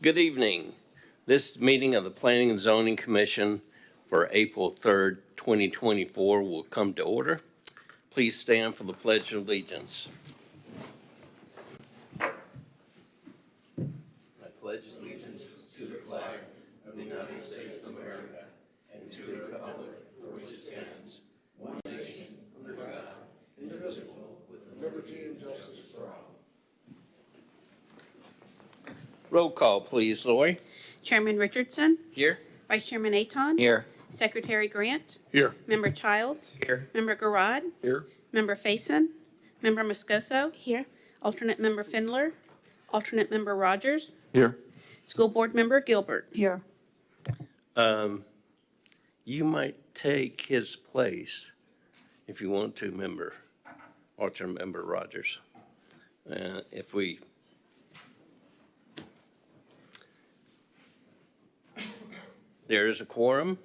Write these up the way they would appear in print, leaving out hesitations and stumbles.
Good evening. This meeting of the Planning and Zoning Commission for April 3rd, 2024 will come to order. Please stand for the Pledge of Allegiance. I pledge allegiance to the flag of the United States of America and to the republic for which it stands, one nation, under God, indivisible, with liberty and justice for all. Roll call, please, Lori. Chairman Richardson. Here. Vice Chairman Aton. Here. Secretary Grant. Here. Member Childs. Here. Member Garrod. Here. Member Faison. Member Moscoso. Here. Alternate Member Findler. Alternate Member Rogers. Here. School Board Member Gilbert. Here. You might take his place if you want to, alternate member Rogers. There is a quorum.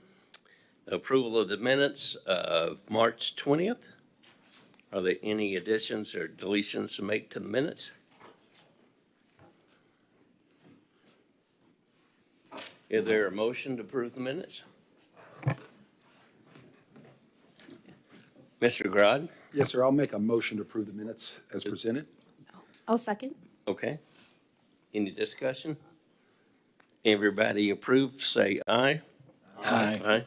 Approval of the minutes of March 20th. Are there any additions or deletions to make to the minutes? Is there a motion to approve the minutes? Mr. Grodd? Yes, sir. I'll make a motion to approve the minutes as presented. I'll second. Okay. Any discussion? Everybody approved, say aye. Aye. Aye.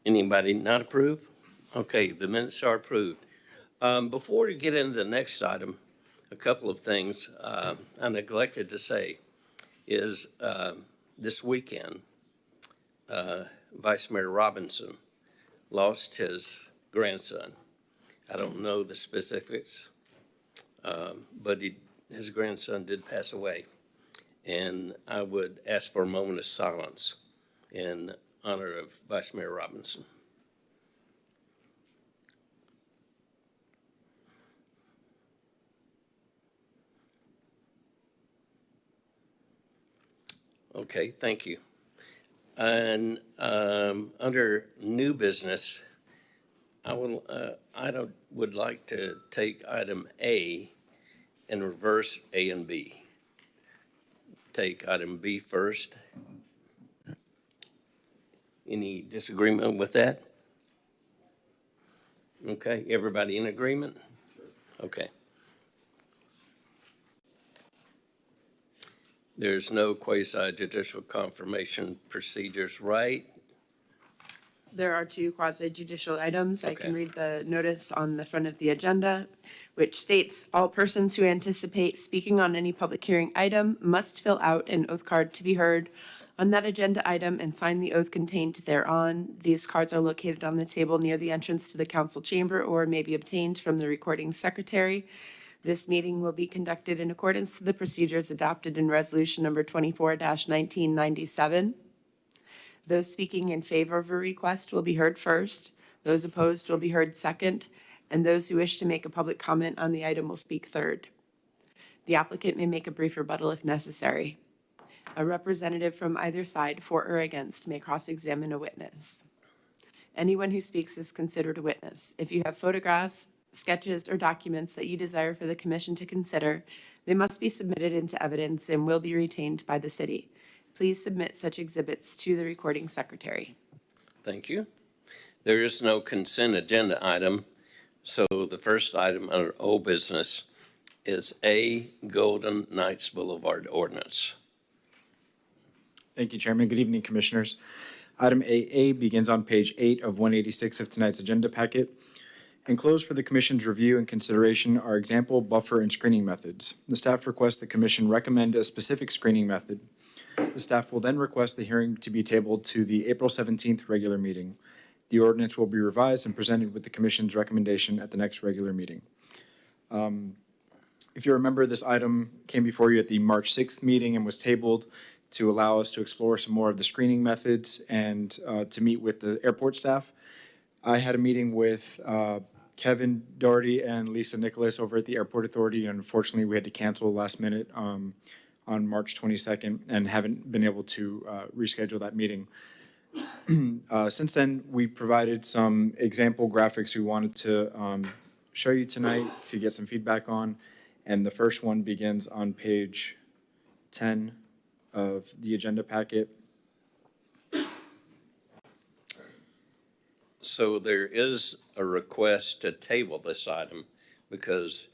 Anybody not approve? Okay, the minutes are approved. Before we get into the next item, a couple of things I neglected to say is this weekend, Vice Mayor Robinson lost his grandson. I don't know the specifics, but his grandson did pass away. And I would ask for a moment of silence in honor of Vice Mayor Robinson. Okay, thank you. And under new business, I would like to take item A and reverse A and B. Take item B first. Any disagreement with that? Okay, everybody in agreement? Okay. There's no quasi-judicial confirmation procedures, right? There are two quasi-judicial items. I can Okay. read the notice on the front of the agenda, which states all persons who anticipate speaking on any public hearing item must fill out an oath card to be heard on that agenda item and sign the oath contained thereon. These cards are located on the table near the entrance to the council chamber or may be obtained from the recording secretary. This meeting will be conducted in accordance to the procedures adopted in resolution number 24-1997. Those speaking in favor of a request will be heard first. Those opposed will be heard second, and those who wish to make a public comment on the item will speak third. The applicant may make a brief rebuttal if necessary. A representative from either side, for or against, may cross-examine a witness. Anyone who speaks is considered a witness. If you have photographs, sketches, or documents that you desire for the commission to consider, they must be submitted into evidence and will be retained by the city. Please submit such exhibits to the recording secretary. Thank you. There is no consent agenda item, so the first item under old business is A, Golden Knights Boulevard ordinance. Thank you, Chairman. Good evening, Commissioners. Item AA begins on page 8 of 186 of tonight's agenda packet. Enclosed for the Commission's review and consideration are example, buffer, and screening methods. The staff requests the Commission recommend a specific screening method. The staff will then request the hearing to be tabled to the April 17th regular meeting. The ordinance will be revised and presented with the Commission's recommendation at the next regular meeting. If you remember, this item came before you at the March 6th meeting and was tabled to allow us to explore some more of the screening methods and to meet with the airport staff. I had a meeting with Kevin Doherty and Lisa Nicholas over at the Airport Authority. Unfortunately, we had to cancel last minute on March 22nd and haven't been able to reschedule that meeting. Since then, we provided some example graphics we wanted to show you tonight to get some feedback on. And the first one begins on page 10 of the agenda packet. So there is a request to table this item because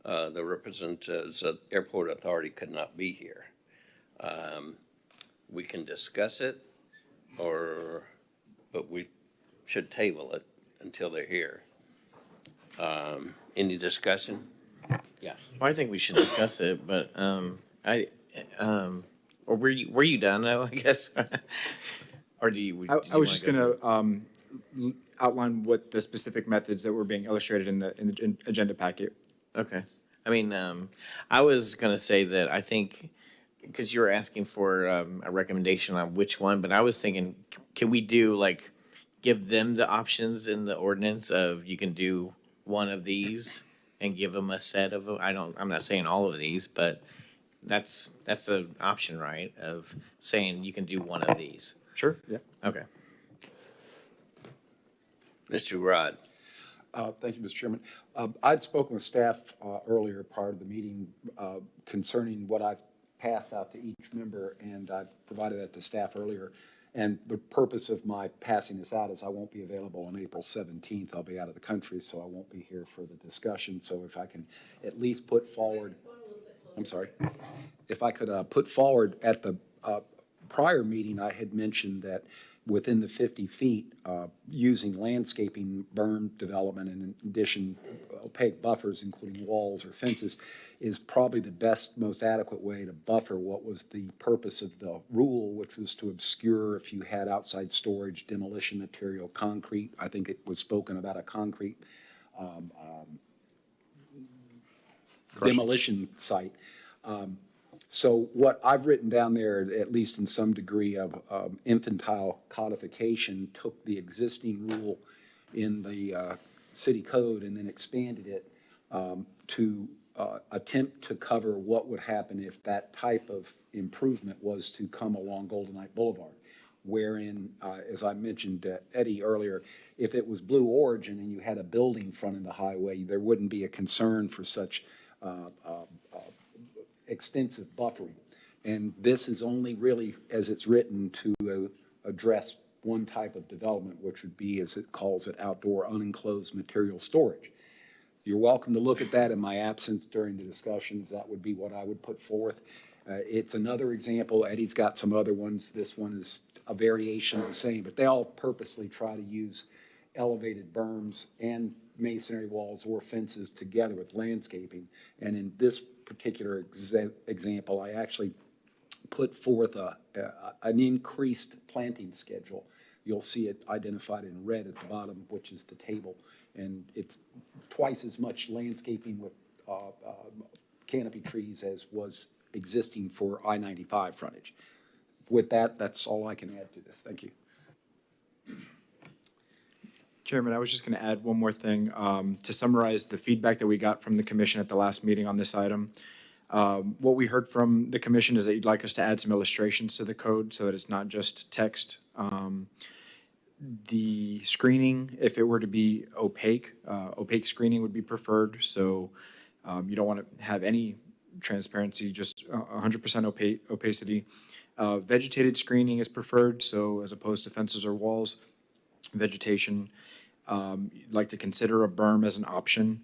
the representatives of Airport Authority could not be here. We can discuss it, but we should table it until they're here. Any discussion? Yes. Well, I think we should discuss it, but or were you done though? I guess, or do you? I was just gonna outline what the specific methods that were being illustrated in the agenda packet. Okay. I mean, I was gonna say that I think because you were asking for a recommendation on which one, but I was thinking, can we do like give them the options in the ordinance of you can do one of these and give them a set of them? I'm not saying all of these, but that's an option, right? Of saying you can do one of these. Sure. Yeah. Okay. Mr. Rod? Thank you, Mr. Chairman. I'd spoken with staff earlier prior to the meeting concerning what I've passed out to each member, and I've provided that to staff earlier. And the purpose of my passing this out is I won't be available on April 17th. I'll be out of the country, so I won't be here for the discussion. So if I can at least put forward, I'm sorry, if I could put forward at the prior meeting, I had mentioned that within the 50 feet, using landscaping, berm development, and in addition, opaque buffers, including walls or fences, is probably the best, most adequate way to buffer what was the purpose of the rule, which was to obscure if you had outside storage, demolition material, concrete. I think it was spoken about a concrete demolition site. So what I've written down there, at least in some degree of infantile codification, took the existing rule in the city code and then expanded it to attempt to cover what would happen if that type of improvement was to come along Golden Knight Boulevard. Wherein, as I mentioned to Eddie earlier, if it was Blue Origin and you had a building fronting the highway, there wouldn't be a concern for such extensive buffering. And this is only really, as it's written, to address one type of development, which would be, as it calls it, outdoor unenclosed material storage. You're welcome to look at that in my absence during the discussions. That would be what I would put forth. It's another example. Eddie's got some other ones. This one is a variation of the same, but they all purposely try to use elevated berms and masonry walls or fences together with landscaping. And in this particular example, I actually put forth an increased planting schedule. You'll see it identified in red at the bottom, which is the table. And it's twice as much landscaping with canopy trees as was existing for I-95 frontage. With that, that's all I can add to this. Thank you. Chairman, I was just going to add one more thing to summarize the feedback that we got from the commission at the last meeting on this item. What we heard from the commission is that you'd like us to add some illustrations to the code so that it's not just text. The screening, if it were to be opaque, opaque screening would be preferred. So you don't want to have any transparency, just 100% opacity. Vegetated screening is preferred, so as opposed to fences or walls, vegetation. You'd like to consider a berm as an option.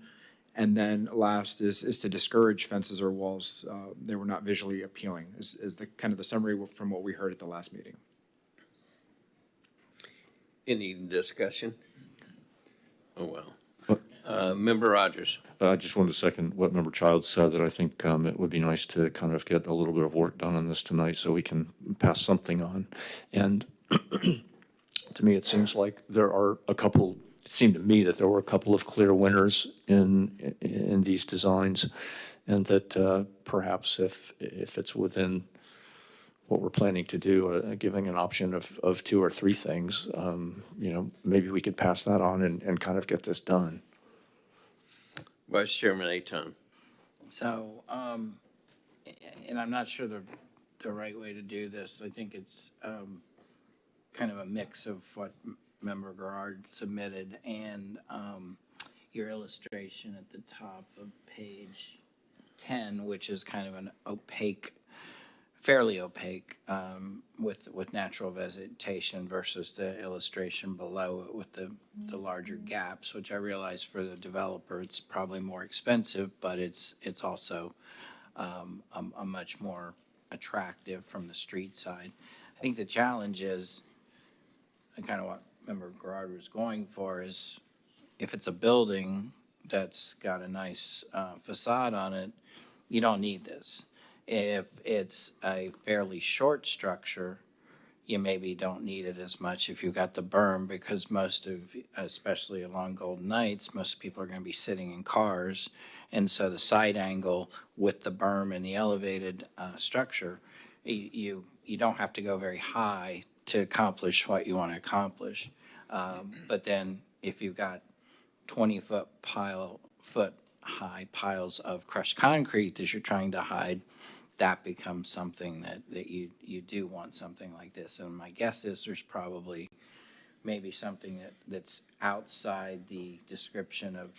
And then last is to discourage fences or walls. They were not visually appealing, is the kind of the summary from what we heard at the last meeting. Any discussion? Oh, well. Member Rogers? I just wanted to second what Member Childs said, that I think it would be nice to kind of get a little bit of work done on this tonight so we can pass something on. And to me, it seems like there are a couple, it seemed to me that there were a couple of clear winners in these designs, and that perhaps if it's within what we're planning to do, giving an option of 2 or 3 things, maybe we could pass that on and kind of get this done. Vice Chairman Aton. So, and I'm not sure the right way to do this. I think it's kind of a mix of what Member Garrard submitted and your illustration at the top of page 10, which is kind of an opaque fairly opaque with natural vegetation versus the illustration below it with the larger gaps, which I realize for the developer, it's probably more expensive, but it's also a much more attractive from the street side. I think the challenge is, and kind of what Member Gerard was going for, is if it's a building that's got a nice facade on it, you don't need this. If it's a fairly short structure, you maybe don't need it as much if you've got the berm, because most of, especially along Golden Knights, most people are going to be sitting in cars. And so the side angle with the berm and the elevated structure, you don't have to go very high to accomplish what you want to accomplish. But then if you've got 20-foot high piles of crushed concrete that you're trying to hide, that becomes something that you do want something like this. And my guess is there's probably maybe something that's outside the description of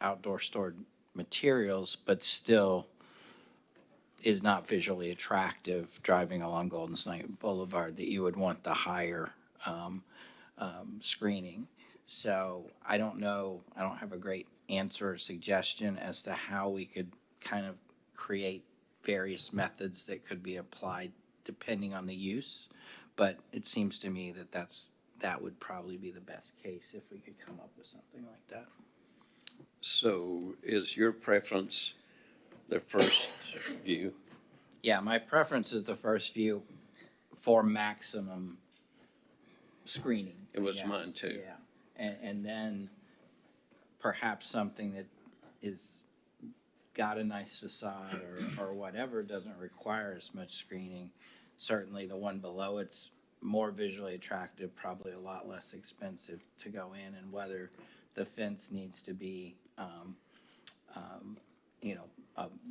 outdoor stored materials, but still is not visually attractive driving along Golden Knight Boulevard, that you would want the higher screening. So I don't know, I don't have a great answer or suggestion as to how we could kind of create various methods that could be applied depending on the use. But it seems to me that would probably be the best case if we could come up with something like that. So is your preference the first view? Yeah, my preference is the first view for maximum screening. It was Yes, mine too. Yeah, and then perhaps something that is got a nice facade or whatever, doesn't require as much screening. Certainly the one below it's more visually attractive, probably a lot less expensive to go in, and whether the fence needs to be,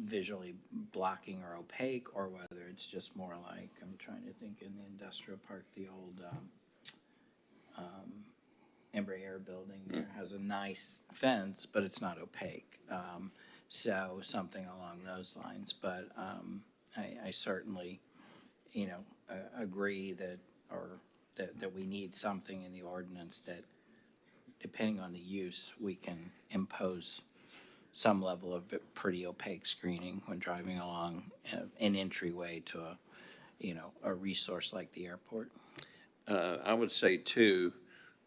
visually blocking or opaque, or whether it's just more like, I'm trying to think, in the industrial park, the old Embraer building there has a nice fence, but it's not opaque. So something along those lines. But I certainly, agree that we need something in the ordinance that, depending on the use, we can impose some level of pretty opaque screening when driving along an entryway to a resource like the airport. I would say too,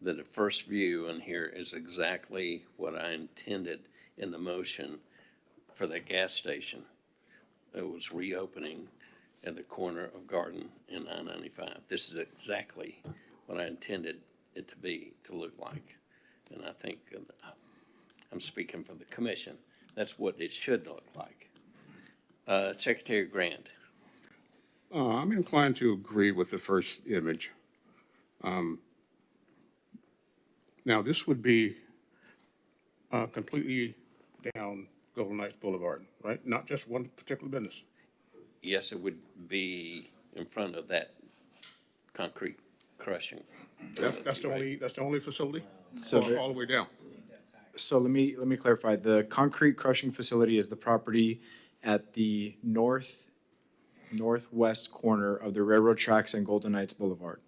that the first view in here is exactly what I intended in the motion for the gas station that was reopening at the corner of Garden and I-95. This is exactly what I intended it to look like. And I think I'm speaking for the commission. That's what it should look like. Secretary Grant. I'm inclined to agree with the first image. Now, this would be completely down Golden Knights Boulevard, right? Not just one particular business. Yes, it would be in front of that concrete crushing. That's the only facility? So All the way down? So let me clarify. The concrete crushing facility is the property at the northwest corner of the railroad tracks and Golden Knights Boulevard.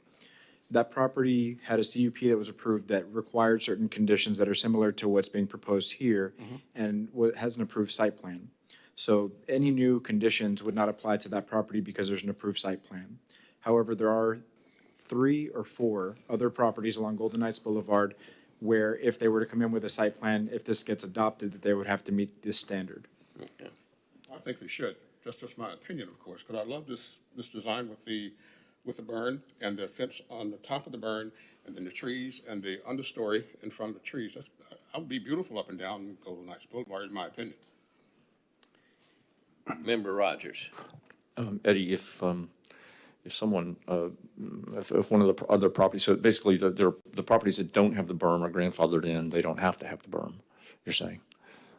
That property had a CUP that was approved that required certain conditions that are similar to what's being proposed here, and has an approved site plan. So any new conditions would not apply to that property because there's an approved site plan. However, there are 3 or 4 other properties along Golden Knights Boulevard where if they were to come in with a site plan, if this gets adopted, that they would have to meet this standard. Okay. I think they should. That's just my opinion, of course, because I love this design with the burn and the fence on the top of the burn, and then the trees and the understory in front of the trees. That would be beautiful up and down Golden Knights Boulevard, in my opinion. Member Rogers. Eddie, if someone, if one of the other properties, so basically the properties that don't have the berm are grandfathered in, they don't have to have the berm, you're saying?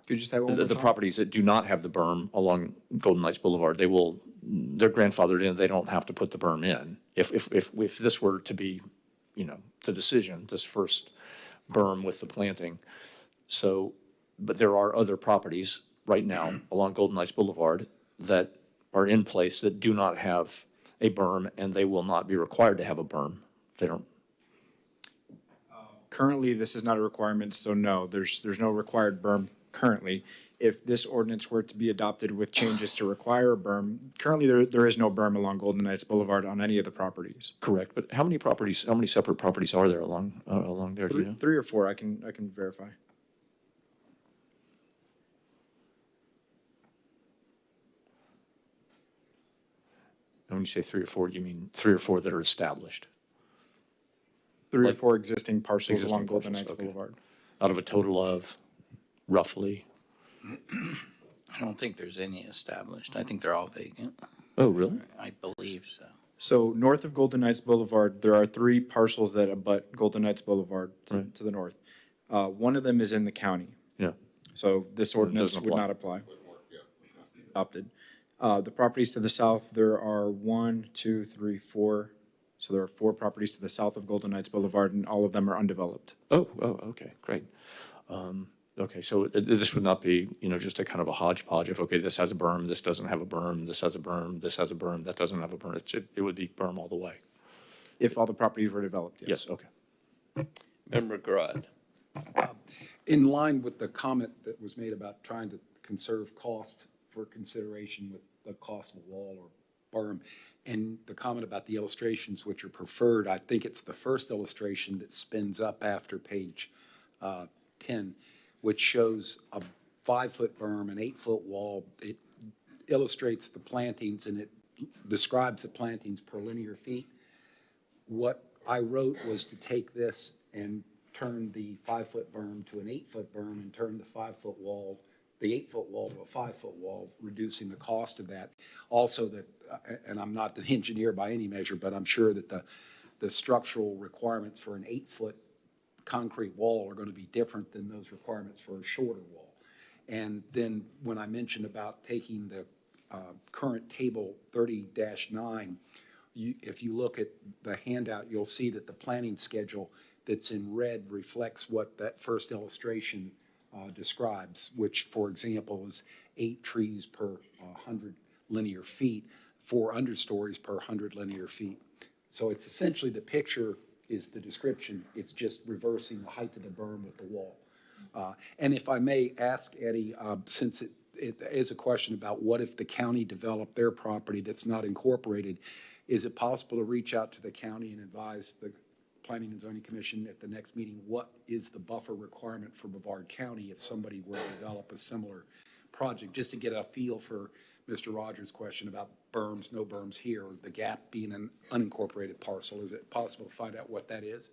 Could you just say one more The time? properties that do not have the berm along Golden Knights Boulevard, they're grandfathered in, they don't have to put the berm in. If this were to be, the decision, this first berm with the planting. So, but there are other properties right now along Golden Knights Boulevard that are in place that do not have a berm, and they will not be required to have a berm. They don't, Currently, this is not a requirement, so no, there's no required berm currently. If this ordinance were to be adopted with changes to require a berm, currently there is no berm along Golden Knights Boulevard on any of the properties. correct, but how many separate properties are there along there, do you know? Three or four, I can verify. And when you say 3 or 4, you mean 3 or 4 that are established? Three or Like- four existing parcels Existing along Golden parcels, Knights okay. Boulevard. Out of a total of roughly? I don't think there's any established. I think they're all vacant. Oh, really? I believe so. So north of Golden Knights Boulevard, there are 3 parcels that abut Golden Knights Boulevard Right. to the north. One of them is in the county, Yeah. so this ordinance doesn't would apply. not apply. Adopted. The properties to the south, there are 1, 2, 3, 4. So there are 4 properties to the south of Golden Knights Boulevard, and all of them are undeveloped. Oh, okay, great. Okay, so this would not be, just a kind of a hodgepodge of, okay, this has a berm, this doesn't have a berm, this has a berm, this has a berm, that doesn't have a berm. It would be berm all the way. If all the properties were developed, yes. Yes, okay. Member Grodd. In line with the comment that was made about trying to conserve cost for consideration with the cost of a wall or berm, and the comment about the illustrations which are preferred, I think it's the first illustration that spins up after page 10, which shows a 5-foot berm, an 8-foot wall. It illustrates the plantings and it describes the plantings per linear feet. What I wrote was to take this and turn the 5-foot berm to an 8-foot berm and turn the 5-foot wall, the 8-foot wall to a 5-foot wall, reducing the cost of that. Also that, and I'm not the engineer by any measure, but I'm sure that the structural requirements for an 8-foot concrete wall are going to be different than those requirements for a shorter wall. And then when I mentioned about taking the current table 30-9, if you look at the handout, you'll see that the planning schedule that's in red reflects what that first illustration describes, which, for example, is 8 trees per 100 linear feet, 4 understories per 100 linear feet. So it's essentially the picture is the description. It's just reversing the height of the berm with the wall. And if I may ask Eddie, since it is a question about what if the county developed their property that's not incorporated, is it possible to reach out to the county and advise the Planning and Zoning Commission at the next meeting what is the buffer requirement for Brevard County if somebody were to develop a similar project, just to get a feel for Mr. Rogers' question about berms, no berms here, or the gap being an unincorporated parcel. Is it possible to find out what that is?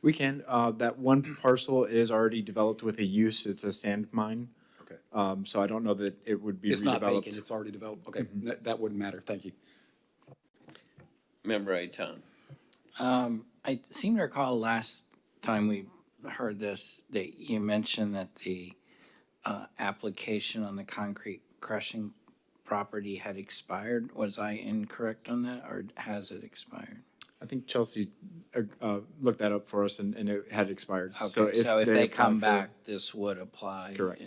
We can. That one parcel is already developed with a use. It's a sand mine. Okay. So I don't know that it would be It's not redeveloped. vacant, it's already developed. Okay, that wouldn't matter. Thank you. Member Aton. I seem to recall last time we heard this, that you mentioned that the application on the concrete crushing property had expired. Was I incorrect on that, or has it expired? I think Chelsea looked that up for us, and it had expired. Okay, so if they apply come for- back, this would apply. Correct.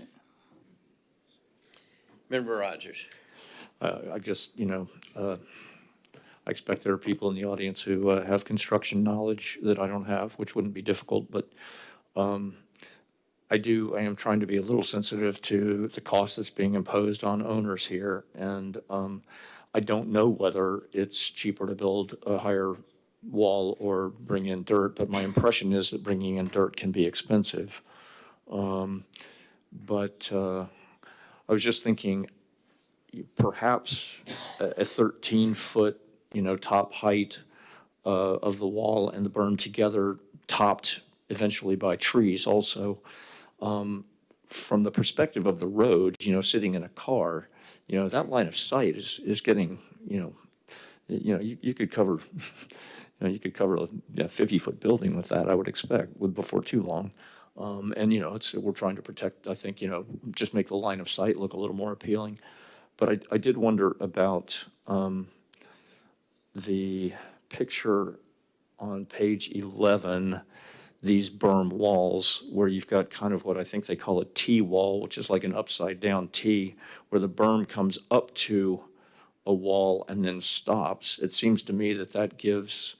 Member Rogers. I just, I expect there are people in the audience who have construction knowledge that I don't have, which wouldn't be difficult, but I am trying to be a little sensitive to the cost that's being imposed on owners here. And I don't know whether it's cheaper to build a higher wall or bring in dirt, but my impression is that bringing in dirt can be expensive. But I was just thinking perhaps a 13-foot, top height of the wall and the berm together, topped eventually by trees also. From the perspective of the road, sitting in a car, that line of sight is getting, you could cover, you could cover a 50-foot building with that, I would expect, before too long. And, we're trying to protect, I think, just make the line of sight look a little more appealing. But I did wonder about the picture on page 11, these berm walls, where you've got kind of what I think they call a T wall, which is like an upside down T, where the berm comes up to a wall and then stops, it seems to me that that gives,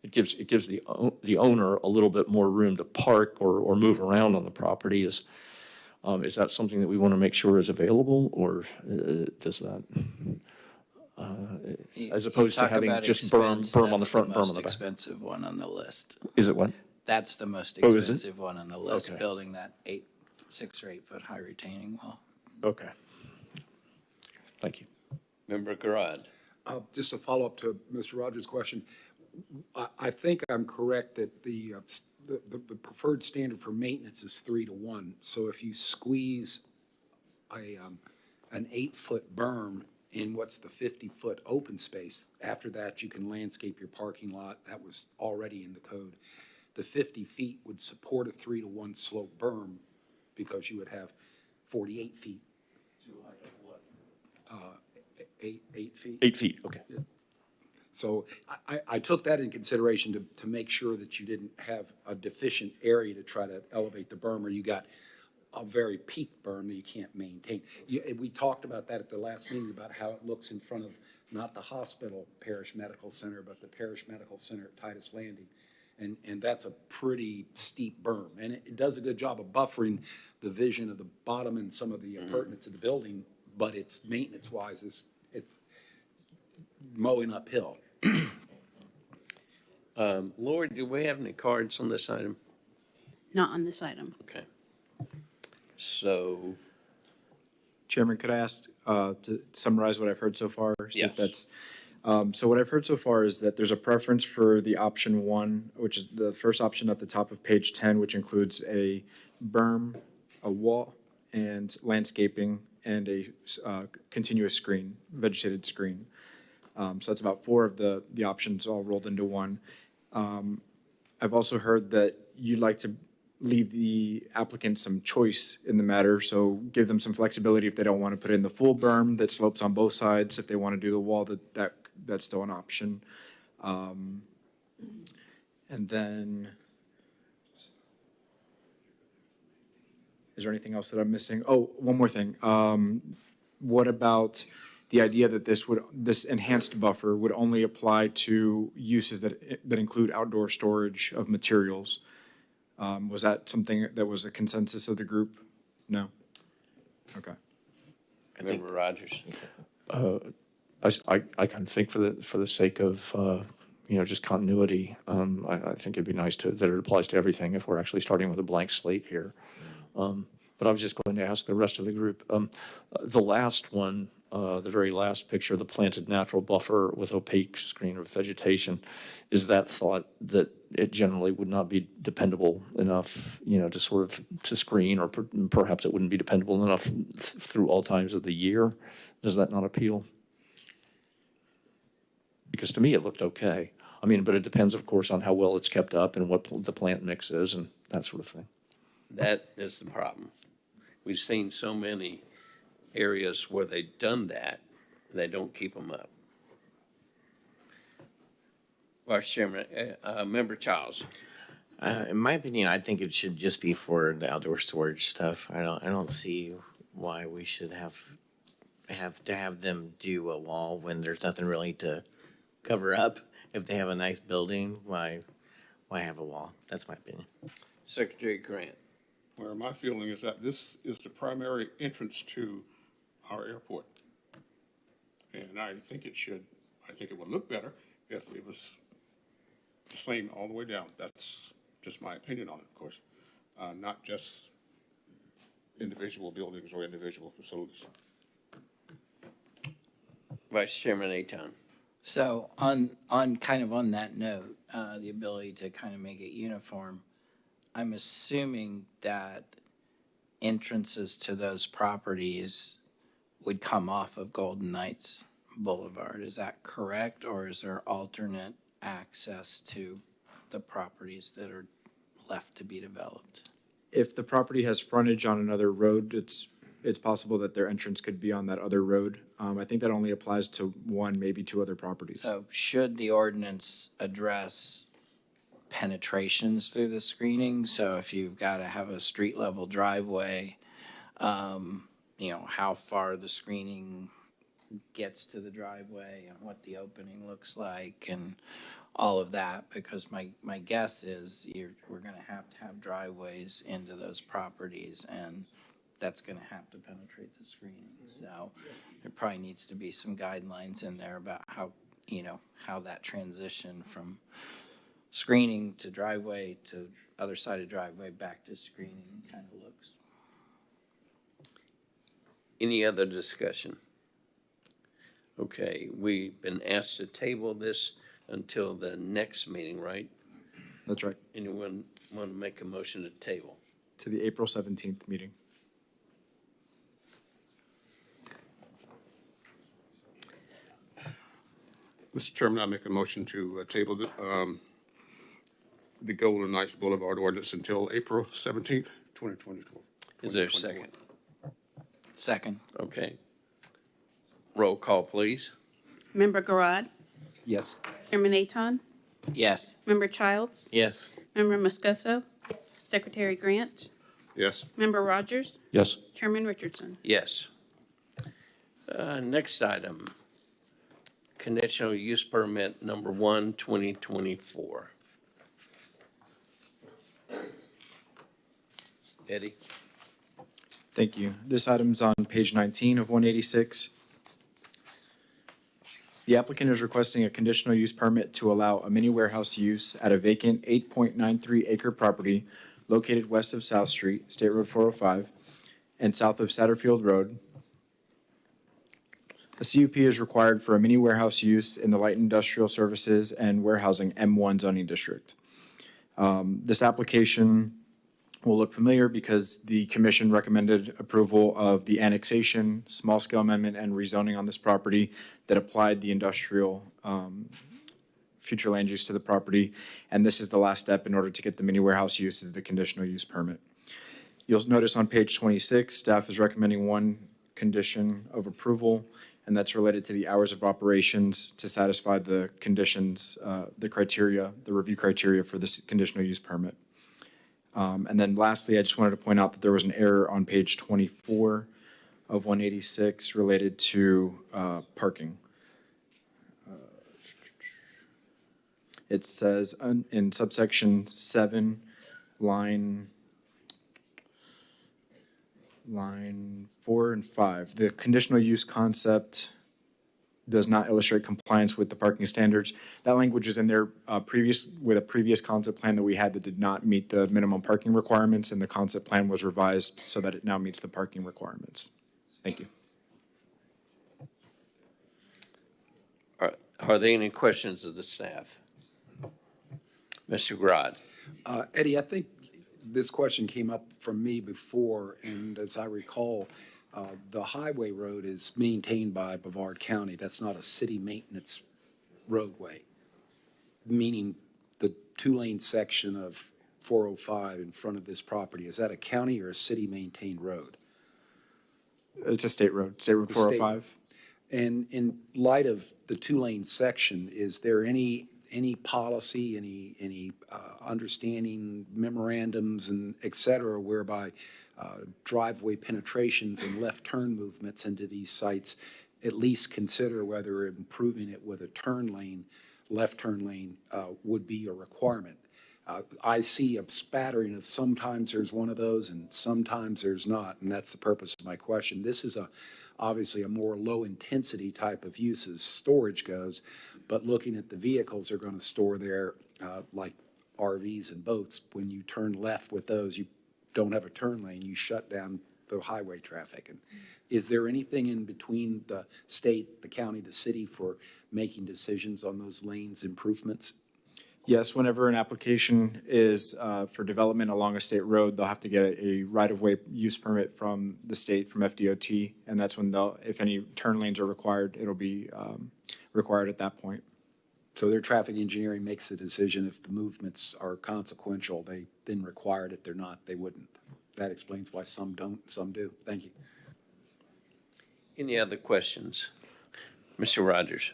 it gives the owner a little bit more room to park or move around on the property. Is that something that we want to make sure is available, or does that, as opposed to Talk having about just expense, berm on the that's front, berm on most the back? expensive one on the list. Is it what? That's the most Oh, is it? expensive one on the list, Okay. building that 6 or 8 foot high retaining wall. Okay. Thank you. Member Garad. Just to follow up to Mr. Rogers' question, I think I'm correct that the preferred standard for maintenance is 3-to-1. So if you squeeze an 8-foot berm in what's the 50-foot open space, after that you can landscape your parking lot. That was already in the code. The 50 feet would support a 3-to-1 slope berm because you would have 48 feet. Eight feet. 8 feet, okay. So I took that in consideration to make sure that you didn't have a deficient area to try to elevate the berm, or you got a very peaked berm that you can't maintain. We talked about that at the last meeting, about how it looks in front of not the hospital Parish Medical Center, but the Parish Medical Center at Titus Landing. And that's a pretty steep berm. And it does a good job of buffering the vision of the bottom and some of the appurtenance of the building, but it's maintenance-wise, it's mowing uphill. Lori, do we have any cards on this item? Not on this item. Okay. So, Chairman, could I ask to summarize what I've heard so far? See if Yes. that's, so what I've heard so far is that there's a preference for the option 1, which is the first option at the top of page 10, which includes a berm, a wall, and landscaping, and a continuous screen, vegetated screen. So that's about 4 of the options all rolled into one. I've also heard that you'd like to leave the applicant some choice in the matter, so give them some flexibility if they don't want to put in the full berm that slopes on both sides. If they want to do the wall, that's still an option. And then, is there anything else that I'm missing? Oh, one more thing. What about the idea that this enhanced buffer would only apply to uses that include outdoor storage of materials? Was that something that was a consensus of the group? No? Okay. Member Rogers. I kind of think for the sake of, just continuity, I think it'd be nice that it applies to everything if we're actually starting with a blank slate here. But I was just going to ask the rest of the group. The last one, the very last picture, the planted natural buffer with opaque screen of vegetation, is that thought that it generally would not be dependable enough, to sort of to screen, or perhaps it wouldn't be dependable enough through all times of the year? Does that not appeal? Because to me, it looked okay. I mean, but it depends, of course, on how well it's kept up and what the plant mix is and that sort of thing. That is the problem. We've seen so many areas where they've done that, and they don't keep them up. Vice Chairman, Member Childs. In my opinion, I think it should just be for the outdoor storage stuff. I don't see why we should have them do a wall when there's nothing really to cover up. If they have a nice building, why have a wall? That's my opinion. Secretary Grant. Where my feeling is that this is the primary entrance to our airport. And I think it would look better if it was the same all the way down. That's just my opinion on it, of course. Not just individual buildings or individual facilities. Vice Chairman Aton. So on that note, the ability to kind of make it uniform, I'm assuming that entrances to those properties would come off of Golden Knights Boulevard. Is that correct? Or is there alternate access to the properties that are left to be developed? If the property has frontage on another road, it's possible that their entrance could be on that other road. I think that only applies to 1, maybe 2 other properties. So should the ordinance address penetrations through the screening? So if you've got to have a street level driveway, how far the screening gets to the driveway and what the opening looks like and all of that, because my guess is we're gonna have to have driveways into those properties, and that's gonna have to penetrate the screening. So there probably needs to be some guidelines in there about how that transition from screening to driveway to other side of driveway back to screening kind of looks. Any other discussion? Okay, we've been asked to table this until the next meeting, right? That's right, Anyone want to make a motion to table? to the April 17th meeting. Mr. Chairman, I make a motion to table the Golden Knights Boulevard ordinance until April 17th, 2024. Is there a second? Second. Okay. Roll call, please. Member Garad, Yes. Chairman Aton, Yes. Member Childs, Yes. Member Moscoso, Secretary Grant, Yes. Member Rogers, Yes. Chairman Richardson. Yes. Next item, conditional use permit number 1, 2024. Eddie? Thank you. This item's on page 19 of 186. The applicant is requesting a conditional use permit to allow a mini warehouse use at a vacant 8.93 acre property located west of South Street, State Road 405, and south of Satterfield Road. A CUP is required for a mini warehouse use in the light industrial services and warehousing M1 zoning district. This application will look familiar because the commission recommended approval of the annexation, small-scale amendment, and rezoning on this property that applied the industrial future land use to the property. And this is the last step in order to get the mini warehouse use is the conditional use permit. You'll notice on page 26, staff is recommending one condition of approval, and that's related to the hours of operations to satisfy the conditions, the criteria, the review criteria for this conditional use permit. And then lastly, I just wanted to point out that there was an error on page 24 of 186 related to parking. It says in subsection 7, line 4 and 5, the conditional use concept does not illustrate compliance with the parking standards. That language is in there with a previous concept plan that we had that did not meet the minimum parking requirements, and the concept plan was revised so that it now meets the parking requirements. Thank you. Are there any questions of the staff? Mr. Grodd? Eddie, I think this question came up from me before, and as I recall, the highway road is maintained by Brevard County. That's not a city maintenance roadway, meaning the two-lane section of 405 in front of this property. Is that a county or a city-maintained road? It's a state road, State Road The state- 405. And in light of the two-lane section, is there any policy, any understanding memorandums and et cetera, whereby driveway penetrations and left turn movements into these sites at least consider whether improving it with a turn lane, left turn lane, would be a requirement? I see a spattering of sometimes there's one of those and sometimes there's not, and that's the purpose of my question. This is obviously a more low-intensity type of use as storage goes, but looking at the vehicles they're going to store there, like RVs and boats, when you turn left with those, you don't have a turn lane, you shut down the highway traffic. And is there anything in between the state, the county, the city for making decisions on those lanes improvements? Yes, whenever an application is for development along a state road, they'll have to get a right-of-way use permit from the state, from FDOT, and that's when if any turn lanes are required, it'll be required at that point. So their traffic engineering makes the decision if the movements are consequential, they then require it. If they're not, they wouldn't. That explains why some don't, some do. Thank you. Any other questions? Mr. Rogers?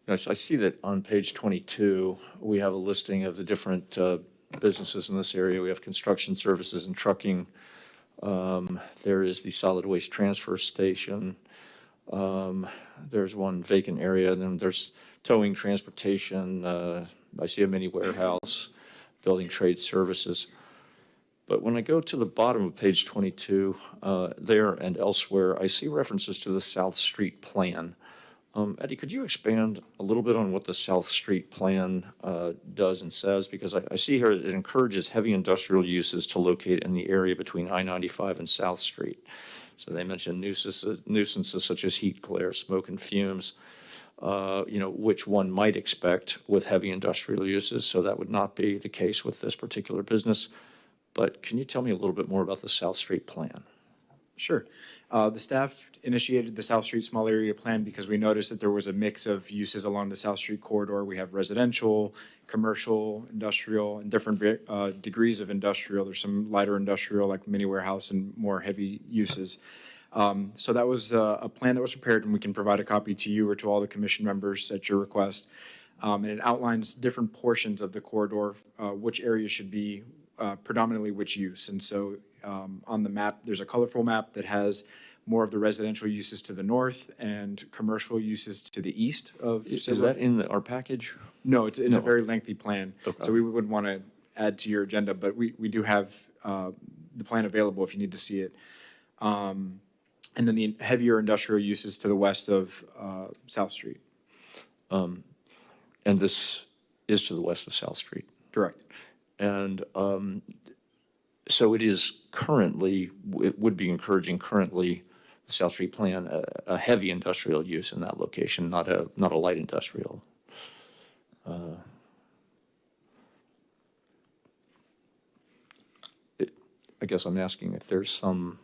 Yes, I see that on page 22, we have a listing of the different businesses in this area. We have construction services and trucking, There is the solid waste transfer station. There's one vacant area, then there's towing, transportation, I see a mini warehouse, building trade services. But when I go to the bottom of page 22, there and elsewhere, I see references to the South Street Plan. Eddie, could you expand a little bit on what the South Street Plan does and says? Because I see here it encourages heavy industrial uses to locate in the area between I-95 and South Street. So they mention nuisances such as heat, glare, smoke, and fumes, which one might expect with heavy industrial uses. So that would not be the case with this particular business. But can you tell me a little bit more about the South Street Plan? Sure. The staff initiated the South Street Small Area Plan because we noticed that there was a mix of uses along the South Street corridor. We have residential, commercial, industrial, and different degrees of industrial. There's some lighter industrial like mini warehouse and more heavy uses. So that was a plan that was prepared, and we can provide a copy to you or to all the commission members at your request. And it outlines different portions of the corridor, which areas should be predominantly which use. And so on the map, there's a colorful map that has more of the residential uses to the north and commercial uses to the east of. Is that in our package? No, it's a very lengthy plan. Okay. So we wouldn't want to add to your agenda, but we do have the plan available if you need to see it. And then the heavier industrial uses to the west of South Street. And this is to the west of South Street. Correct. And so it is currently, it would be encouraging currently, the South Street Plan, a heavy industrial use in that location, not a light industrial. I guess I'm asking if there's some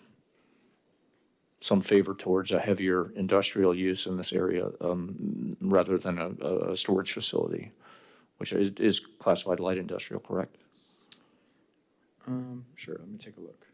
favor towards a heavier industrial use in this area rather than a storage facility, which is classified light industrial, correct? Sure, let me take a look.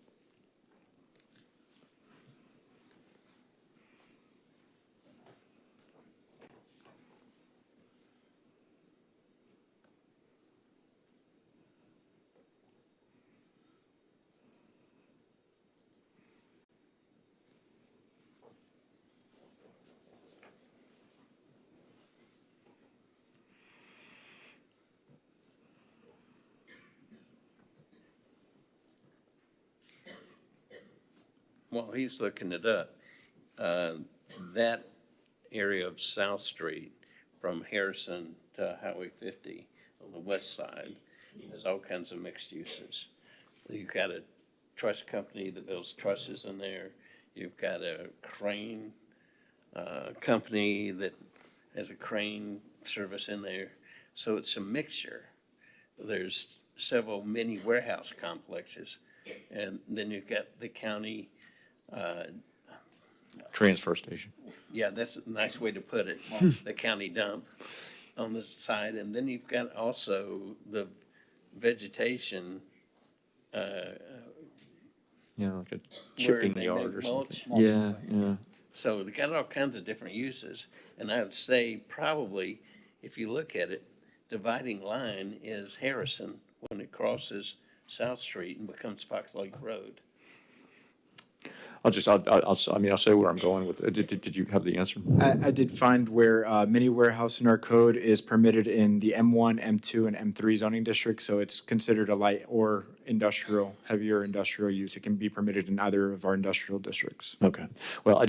While he's looking it up, that area of South Street from Harrison to Highway 50 on the west side has all kinds of mixed uses. You've got a truss company that builds trusses in there. You've got a crane company that has a crane service in there. So it's a mixture. There's several mini warehouse complexes. And then you've got the county. Transfer station. Yeah, that's a nice way to put it. The county dump on the side. And then you've got also the vegetation. Like a where chipping they yard make or mulch. something. Yeah, yeah. So they got all kinds of different uses. And I would say probably, if you look at it, dividing line is Harrison when it crosses South Street and becomes Fox Lake Road. I'll say where I'm going with it. Did you have the answer? I did find where mini warehouse in our code is permitted in the M1, M2, and M3 zoning districts, so it's considered a light or industrial, heavier industrial use. It can be permitted in either of our industrial districts. Okay. Well,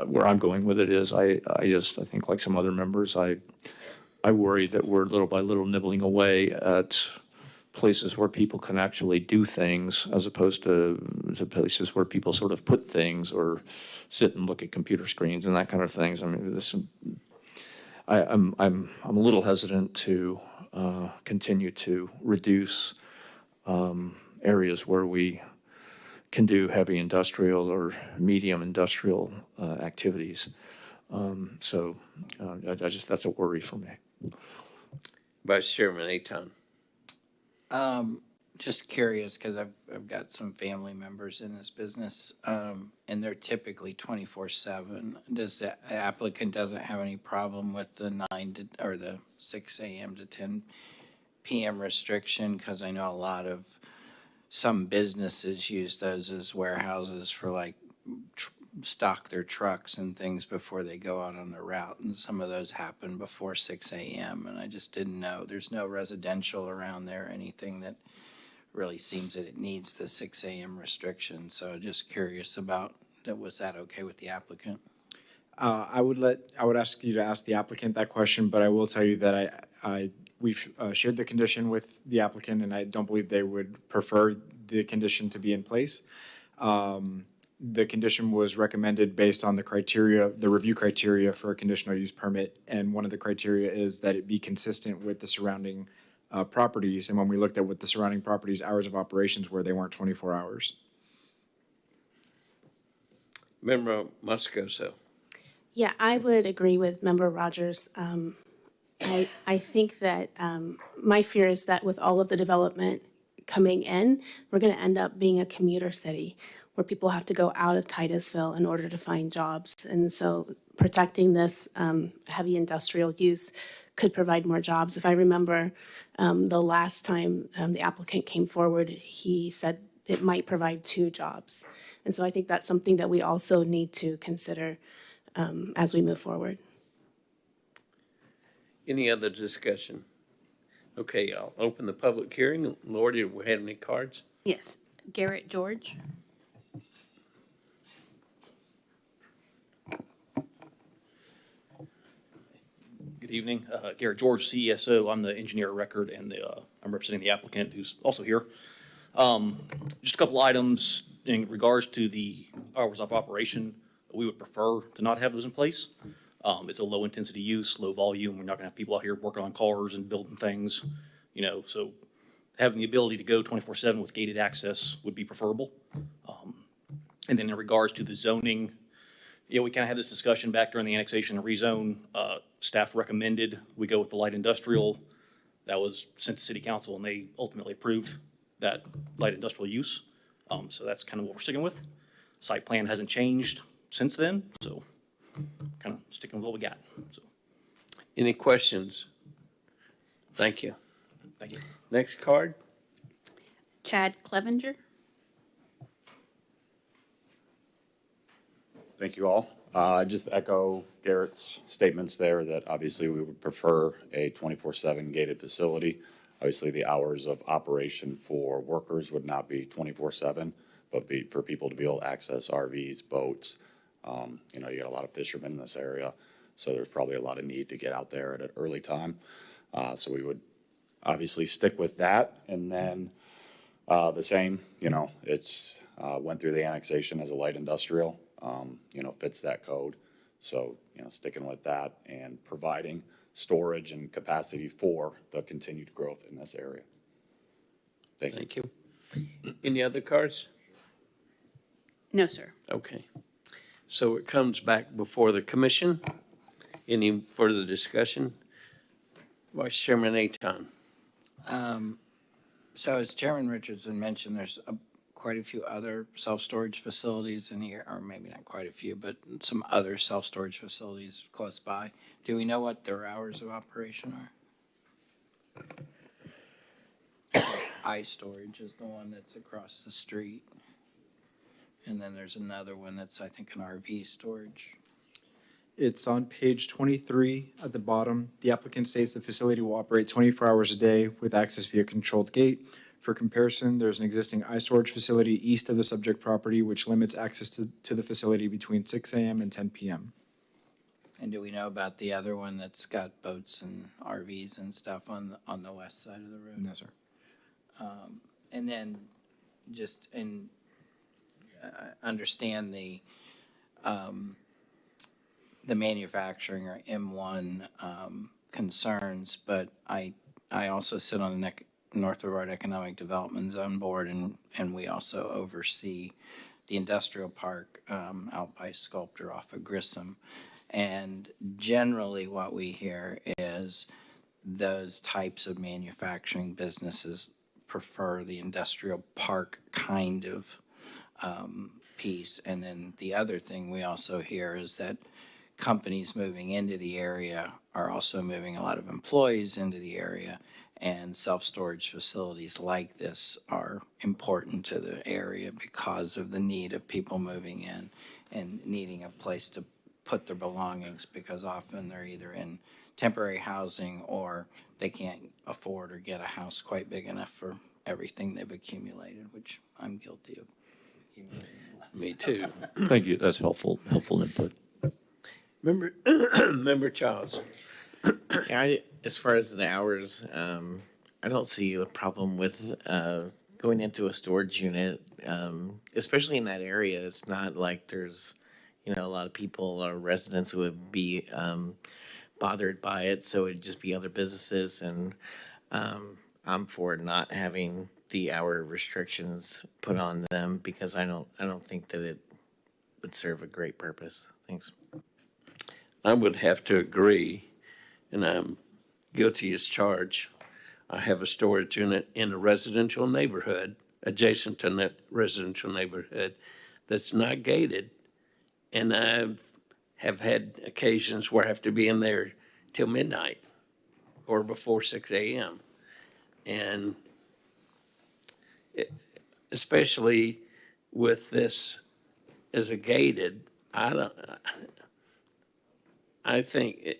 where I'm going with it is I think like some other members, I worry that we're little by little nibbling away at places where people can actually do things as opposed to places where people sort of put things or sit and look at computer screens and that kind of things. I mean, I'm a little hesitant to continue to reduce areas where we can do heavy industrial or medium industrial activities. So that's a worry for me. Vice Chairman Aton. Just curious, because I've got some family members in this business, and they're typically 24/7. Does the applicant doesn't have any problem with the 6 a.m. to 10 p.m. restriction? Because I know a lot of some businesses use those as warehouses for like stock their trucks and things before they go out on the route. And some of those happen before 6 a.m. And I just didn't know, there's no residential around there, anything that really seems that it needs the 6 a.m. restriction. So just curious about that. Was that okay with the applicant? I would ask you to ask the applicant that question, but I will tell you that we've shared the condition with the applicant, and I don't believe they would prefer the condition to be in place. The condition was recommended based on the criteria, the review criteria for a conditional use permit, and one of the criteria is that it be consistent with the surrounding properties. And when we looked at what the surrounding properties' hours of operations were, they weren't 24 hours. Member Moscoso. Yeah, I would agree with Member Rogers. I think that my fear is that with all of the development coming in, we're going to end up being a commuter city where people have to go out of Titusville in order to find jobs. And so protecting this heavy industrial use could provide more jobs. If I remember the last time the applicant came forward, he said it might provide 2 jobs. And so I think that's something that we also need to consider as we move forward. Any other discussion? Okay, I'll open the public hearing. Lori, do we have any cards? Yes. Garrett George. Good evening. Garrett George, CESO. I'm the engineer of record, and I'm representing the applicant who's also here. Just a couple items in regards to the hours of operation. We would prefer to not have those in place. It's a low-intensity use, low volume. We're not going to have people out here working on cars and building things, so having the ability to go 24/7 with gated access would be preferable. And then in regards to the zoning, we kind of had this discussion back during the annexation and rezone. Staff recommended we go with the light industrial. That was sent to city council, and they ultimately approved that light industrial use. So that's kind of what we're sticking with. Site plan hasn't changed since then, so kind of sticking with what we got. So, Any questions? Thank you. thank you. Next card? Chad Clevenger. Thank you all. Just echo Garrett's statements there that obviously we would prefer a 24/7 gated facility. Obviously, the hours of operation for workers would not be 24/7, but be for people to be able to access RVs, boats. You got a lot of fishermen in this area, so there's probably a lot of need to get out there at an early time. So we would obviously stick with that. And then the same, it's went through the annexation as a light industrial. Fits that code. So, sticking with that and providing storage and capacity for the continued growth in this area. Thank you. Thank you. Any other cards? No, sir. Okay. So it comes back before the commission. Any further discussion? Vice Chairman Aton. So as Chairman Richardson mentioned, there's quite a few other self-storage facilities in here, or maybe not quite a few, but some other self-storage facilities close by. Do we know what their hours of operation are? iStorage is the one that's across the street. And then there's another one that's, I think, an RV storage. It's on page 23 at the bottom. The applicant states the facility will operate 24 hours a day with access via controlled gate. For comparison, there's an existing iStorage facility east of the subject property, which limits access to the facility between 6 a.m. and 10 p.m. And do we know about the other one that's got boats and RVs and stuff on the west side of the road? No, sir. And then just understand the manufacturing or M1 concerns, but I also sit on the Northwood Road Economic Development Zone Board, and we also oversee the industrial park out by Sculptor off of Grissom. And generally what we hear is those types of manufacturing businesses prefer the industrial park kind of piece. And then the other thing we also hear is that companies moving into the area are also moving a lot of employees into the area. And self-storage facilities like this are important to the area because of the need of people moving in and needing a place to put their belongings, because often they're either in temporary housing or they can't afford or get a house quite big enough for everything they've accumulated, which I'm guilty of accumulating. Me too. Thank you, that's helpful input. Member Childs. Yeah, as far as the hours, I don't see a problem with going into a storage unit, especially in that area. It's not like there's, a lot of people or residents who would be bothered by it. So it'd just be other businesses, and I'm for not having the hour restrictions put on them because I don't think that it would serve a great purpose. Thanks. I would have to agree, and I'm guilty as charged. I have a storage unit in a residential neighborhood, adjacent to a residential neighborhood, that's not gated. And I have had occasions where I have to be in there till midnight or before 6 a.m. And especially with this as a gated, I think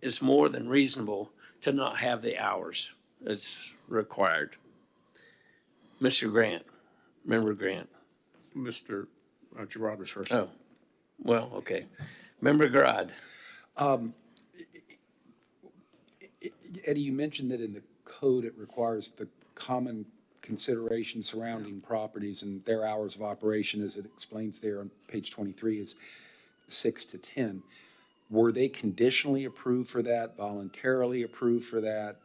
it's more than reasonable to not have the hours that's required. Mr. Grant, Member Grant. Mr. Gerard was first. Oh, well, okay. Member Grad. Eddie, you mentioned that in the code, it requires the common consideration surrounding properties and their hours of operation, as it explains there on page 23, is 6 to 10. Were they conditionally approved for that, voluntarily approved for that?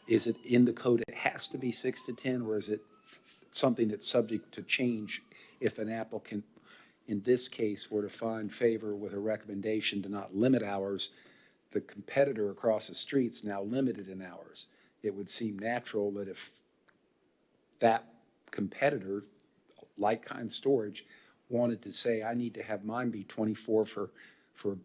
Is it in the code, it has to be 6 to 10, or is it something that's subject to change if an applicant, in this case, were to find favor with a recommendation to not limit hours? The competitor across the street's now limited in hours. It would seem natural that if that competitor, like Kind Storage, wanted to say, I need to have mine be 24 for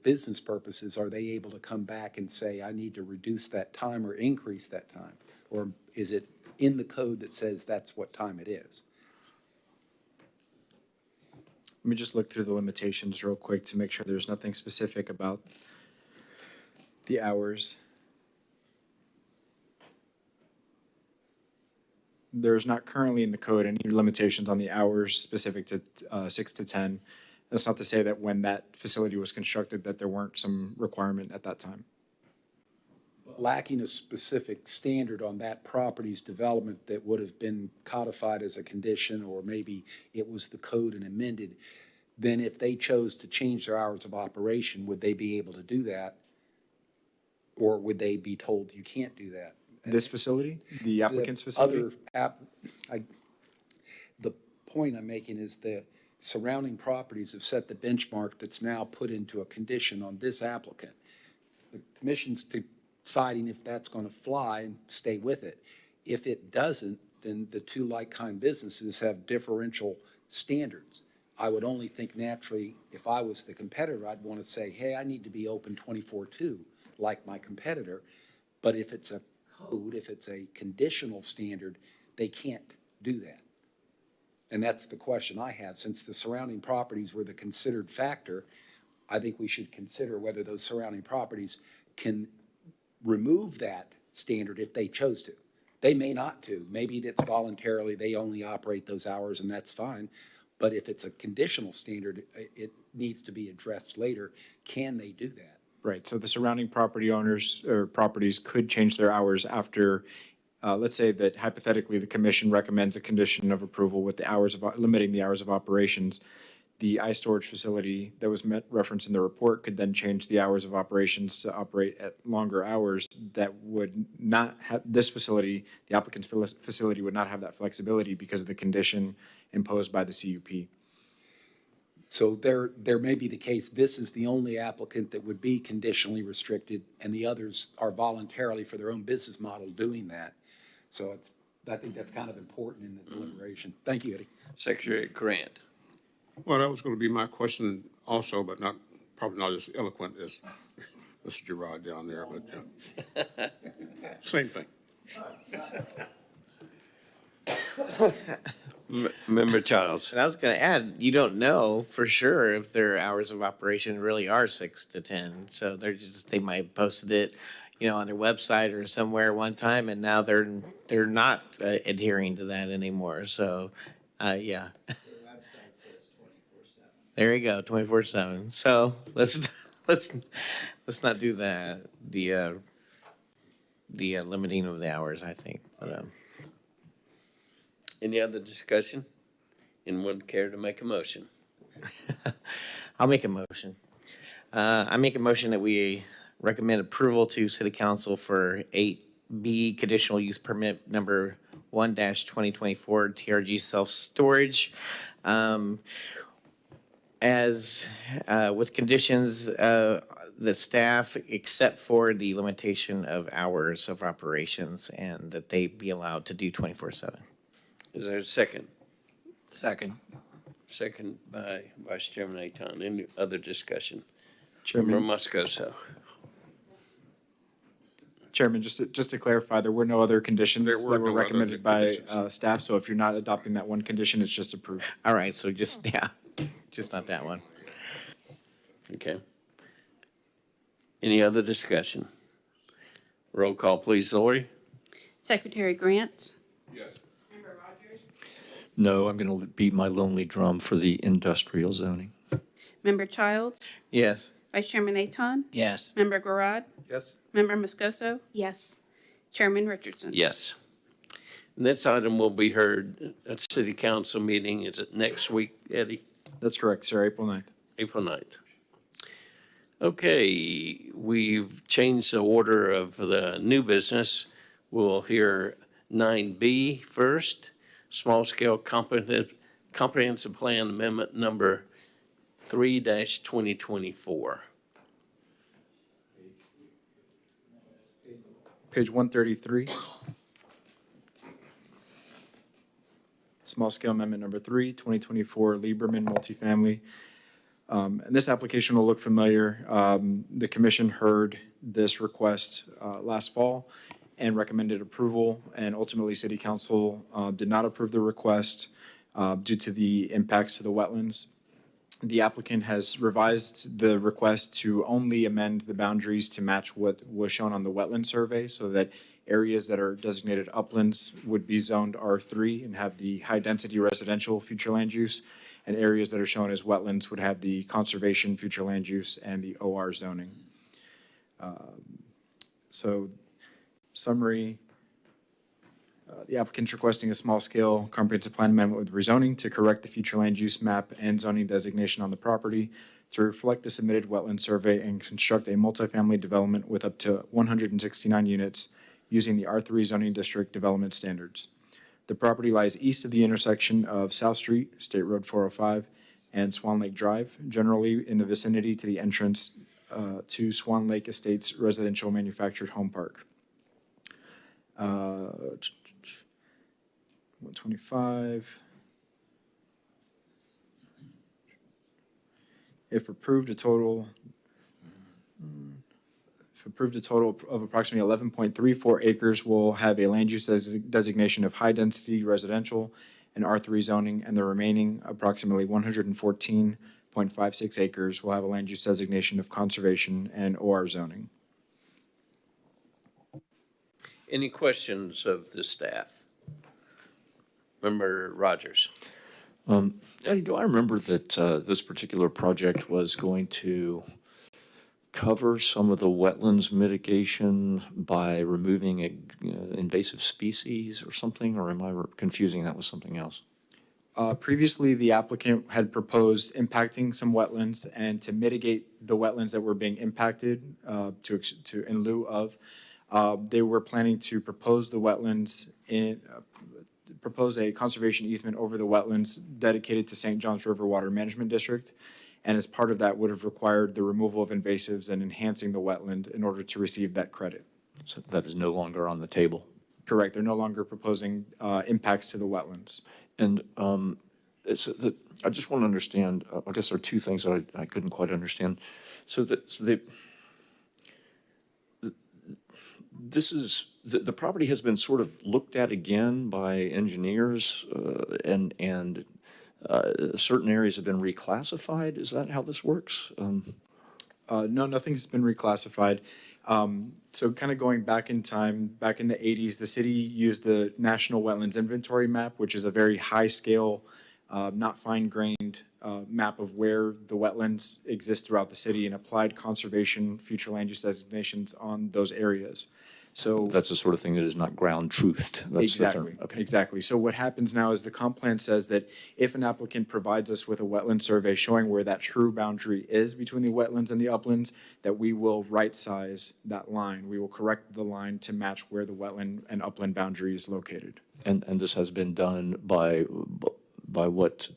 business purposes, are they able to come back and say, I need to reduce that time or increase that time? Or is it in the code that says that's what time it is? Let me just look through the limitations real quick to make sure there's nothing specific about the hours. There's not currently in the code any limitations on the hours specific to 6 to 10. That's not to say that when that facility was constructed that there weren't some requirement at that time. Lacking a specific standard on that property's development that would have been codified as a condition, or maybe it was the code and amended, then if they chose to change their hours of operation, would they be able to do that? Or would they be told you can't do that? This facility, the applicant's facility? The point I'm making is that surrounding properties have set the benchmark that's now put into a condition on this applicant. The commission's deciding if that's going to fly and stay with it. If it doesn't, then the two like-kind businesses have differential standards. I would only think naturally, if I was the competitor, I'd want to say, hey, I need to be open 24/2, like my competitor. But if it's a code, if it's a conditional standard, they can't do that. And that's the question I have. Since the surrounding properties were the considered factor, I think we should consider whether those surrounding properties can remove that standard if they chose to. They may not to. Maybe it's voluntarily, they only operate those hours and that's fine. But if it's a conditional standard, it needs to be addressed later. Can they do that? Right, so the surrounding property owners or properties could change their hours after, let's say that hypothetically, the commission recommends a condition of approval with the hours of, limiting the hours of operations. The iStorage facility that was referenced in the report could then change the hours of operations to operate at longer hours. That would not have, this facility, the applicant's facility would not have that flexibility because of the condition imposed by the CUP. So there may be the case, this is the only applicant that would be conditionally restricted, and the others are voluntarily for their own business model doing that. So I think that's kind of important in the deliberation. Thank you, Eddie. Secretary Grant. Well, that was going to be my question also, but probably not as eloquent as Mr. Gerard down there, but same thing. Member Childs. And I was gonna add, you don't know for sure if their hours of operation really are 6 to 10. So they might have posted it, on their website or somewhere one time, and now they're not adhering to that anymore. So, yeah. There you go, 24/7. So let's not do that. The limiting of the hours, I think. But, Any other discussion? Anyone care to make a motion? I'll make a motion. I make a motion that we recommend approval to City Council for 8B conditional use permit number 1-2024 TRG self-storage. As with conditions, the staff, except for the limitation of hours of operations, and that they be allowed to do 24/7. Is there a second? Second. Second by Vice Chairman Aton. Any other discussion? Chairman, Member Moscoso. Chairman, just to clarify, there were no other conditions There that were were no other recommended by conditions. staff, so if you're not adopting that one condition, it's just approved. All right, so just not that one. Okay. Any other discussion? Roll call, please, Lori. Secretary Grant, Yes. No, I'm going to beat my lonely drum for the industrial zoning. Member Childs, Yes. Vice Chairman Aton, Yes. Member Garad, Yes. Member Moscoso, Yes. Chairman Richardson. Yes. This item will be heard at City Council meeting. Is it next week, Eddie? That's correct, sir, April 9th. April 9th. Okay, we've changed the order of the new business. We'll hear 9B first, small-scale comprehensive plan amendment number 3-2024. Page 133. Small scale amendment number 3, 2024 Lieberman multifamily. And this application will look familiar. The commission heard this request last fall and recommended approval, and ultimately city council did not approve the request due to the impacts to the wetlands. The applicant has revised the request to only amend the boundaries to match what was shown on the wetland survey, so that areas that are designated uplands would be zoned R3 and have the high-density residential future land use, and areas that are shown as wetlands would have the conservation future land use and the OR zoning. So, summary. The applicant's requesting a small-scale comprehensive plan amendment with rezoning to correct the future land use map and zoning designation on the property to reflect the submitted wetland survey and construct a multifamily development with up to 169 units using the R3 zoning district development standards. The property lies east of the intersection of South Street, State Road 405, and Swan Lake Drive, generally in the vicinity to the entrance to Swan Lake Estates residential manufactured home park. 125. If approved, a total of approximately 11.34 acres will have a land use designation of high-density residential and R3 zoning, and the remaining approximately 114.56 acres will have a land use designation of conservation and OR zoning. Any questions of the staff? Member Rogers. Eddie, do I remember that this particular project was going to cover some of the wetlands mitigation by removing invasive species or something, or am I confusing that with something else? Previously, the applicant had proposed impacting some wetlands, and to mitigate the wetlands that were being impacted in lieu of, they were planning to propose the wetlands propose a conservation easement over the wetlands dedicated to St. John's River Water Management District. And as part of that would have required the removal of invasives and enhancing the wetland in order to receive that credit. So that is no longer on the table. Correct. They're no longer proposing impacts to the wetlands. And I just want to understand, I guess there are two things that I couldn't quite understand. So this is, the property has been sort of looked at again by engineers, and certain areas have been reclassified. Is that how this works? No, nothing's been reclassified. So kind of going back in time, back in the 80s, the city used the National Wetlands Inventory Map, which is a very high-scale, not fine-grained map of where the wetlands exist throughout the city, and applied conservation future land use designations on those areas. So That's the sort of thing that is not ground truthed. That's the term. exactly, Okay. exactly. So what happens now is the comp plan says that if an applicant provides us with a wetland survey showing where that true boundary is between the wetlands and the uplands, that we will right-size that line. We will correct the line to match where the wetland and upland boundary is located. And this has been done by what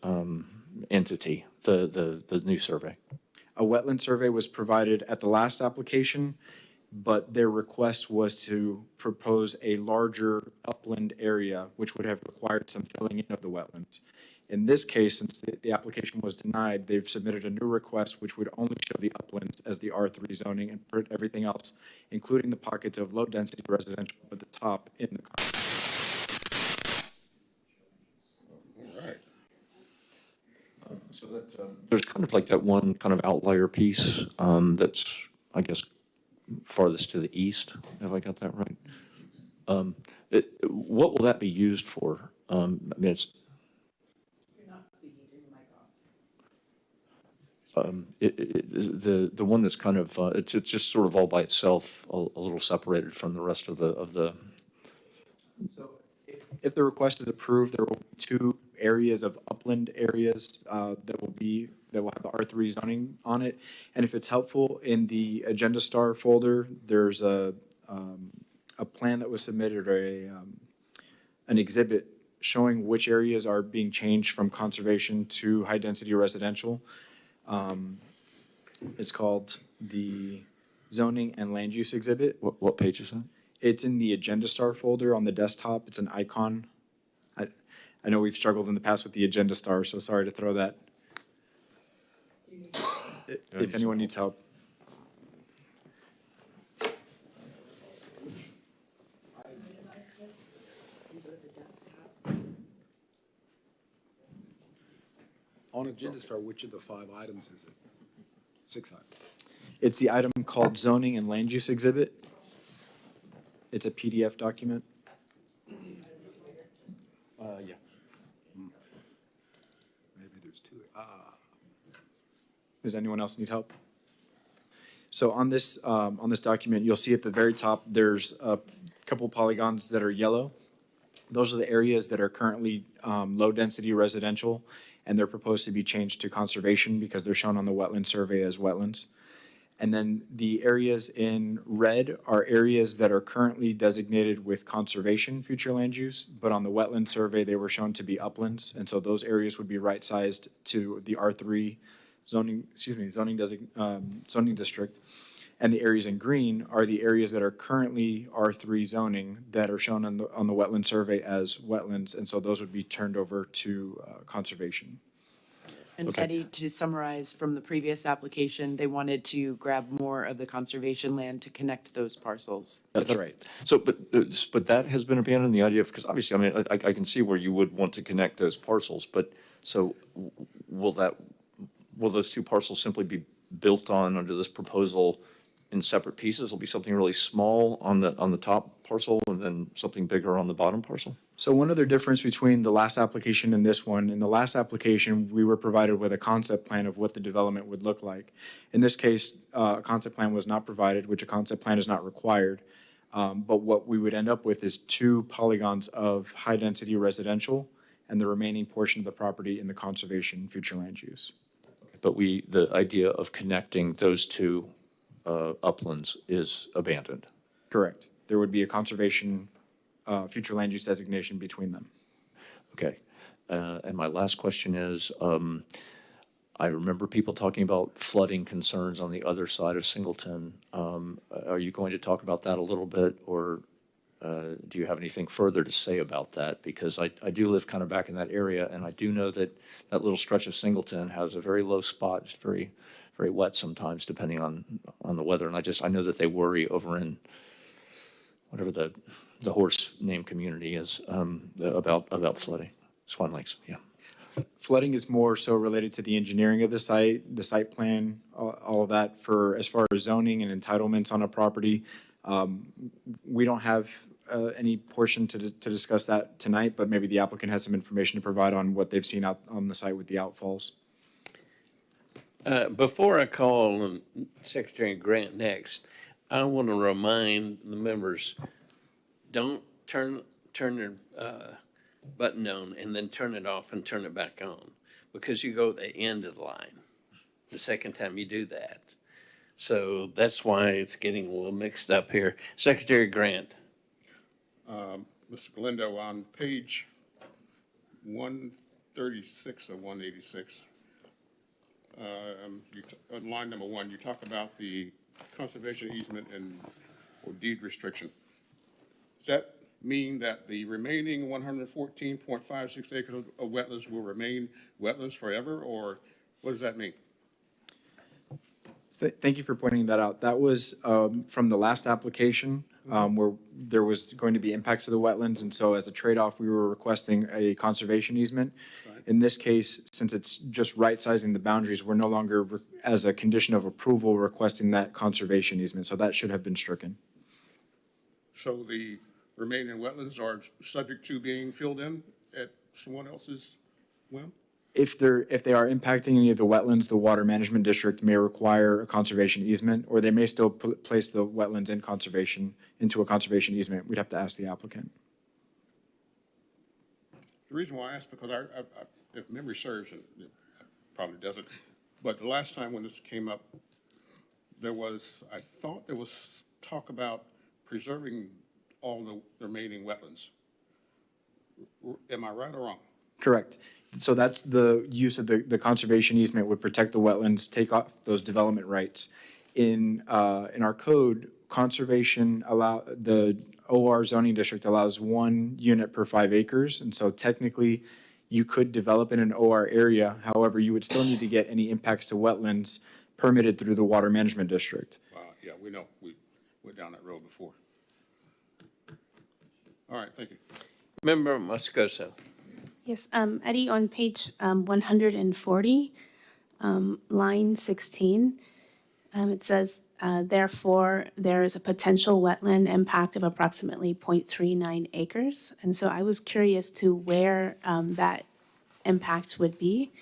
entity, the new survey? A wetland survey was provided at the last application, but their request was to propose a larger upland area, which would have required some filling in of the wetlands. In this case, since the application was denied, they've submitted a new request which would only show the uplands as the R3 zoning and put everything else, including the pockets of low-density residential at the top in the. All right. So that, there's kind of like that one kind of outlier piece that's, I guess, farthest to the east. Have I got that right? What will that be used for? I mean, it's. The one that's kind of it's just sort of all by itself, a little separated from the rest of the. So if the request is approved, there will be two areas of upland areas that will have the R3 zoning on it. And if it's helpful, in the Agenda Star folder, there's a plan that was submitted, or an exhibit showing which areas are being changed from conservation to high-density residential. It's called the Zoning and Land Use Exhibit. What page is that? It's in the Agenda Star folder on the desktop. It's an icon. I know we've struggled in the past with the Agenda Star, so sorry to throw that. If anyone needs help. On Agenda Star, which of the 5 items is it? 6 items. It's the item called Zoning and Land Use Exhibit. It's a PDF document. Yeah. Maybe there's 2. Does anyone else need help? So on this document, you'll see at the very top, there's a couple polygons that are yellow. Those are the areas that are currently low-density residential, and they're proposed to be changed to conservation because they're shown on the wetland survey as wetlands. And then the areas in red are areas that are currently designated with conservation future land use, but on the wetland survey, they were shown to be uplands. And so those areas would be right-sized to the R3 zoning district. And the areas in green are the areas that are currently R3 zoning that are shown on the wetland survey as wetlands. And so those would be turned over to conservation. And Okay. Eddie, to summarize from the previous application, they wanted to grab more of the conservation land to connect those parcels. That's right. So, but that has been abandoned, the idea of, because obviously, I mean, I can see where you would want to connect those parcels, but so will those 2 parcels simply be built on under this proposal in separate pieces? It'll be something really small on the top parcel and then something bigger on the bottom parcel? So one other difference between the last application and this one, in the last application, we were provided with a concept plan of what the development would look like. In this case, a concept plan was not provided, which a concept plan is not required. But what we would end up with is 2 polygons of high-density residential and the remaining portion of the property in the conservation future land use. But the idea of connecting those 2 uplands is abandoned. Correct. There would be a conservation future land use designation between them. Okay. And my last question is, I remember people talking about flooding concerns on the other side of Singleton. Are you going to talk about that a little bit, or do you have anything further to say about that? Because I do live kind of back in that area, and I do know that that little stretch of Singleton has a very low spot. It's very, very wet sometimes, depending on the weather. And I know that they worry over in whatever the horse name community is, about flooding. Swan Lakes, yeah. Flooding is more so related to the engineering of the site plan, all of that for as far as zoning and entitlements on a property. We don't have any portion to discuss that tonight, but maybe the applicant has some information to provide on what they've seen out on the site with the outfalls. Before I call on Secretary Grant next, I want to remind the members, don't turn your button on and then turn it off and turn it back on, because you go at the end of the line the second time you do that. So that's why it's getting a little mixed up here. Secretary Grant. Mr. Galindo, on page 136 of 186, on line number 1, you talk about the conservation easement and or deed restriction. Does that mean that the remaining 114.56 acres of wetlands will remain wetlands forever, or what does that mean? Thank you for pointing that out. That was from the last application where there was going to be impacts to the wetlands. And so as a trade-off, we were requesting a conservation easement. Right. In this case, since it's just right-sizing the boundaries, we're no longer, as a condition of approval, requesting that conservation easement. So that should have been stricken. So the remaining wetlands are subject to being filled in at someone else's whim? If they are impacting any of the wetlands, the Water Management District may require a conservation easement, or they may still place the wetlands into a conservation easement. We'd have to ask the applicant. The reason why I ask, because I if memory serves, and it probably doesn't, but the last time when this came up, I thought there was talk about preserving all the remaining wetlands. Am I right or wrong? Correct. So that's the use of the conservation easement would protect the wetlands, take off those development rights. In our code, the OR zoning district allows 1 unit per 5 acres. And so technically you could develop in an OR area. However, you would still need to get any impacts to wetlands permitted through the Water Management District. Yeah, we know. We went down that road before. All right, thank you. Member Moscoso. Yes, Eddie, on page 140, line 16, it says, therefore, there is a potential wetland impact of approximately 0.39 acres. And so I was curious to where that impact would be.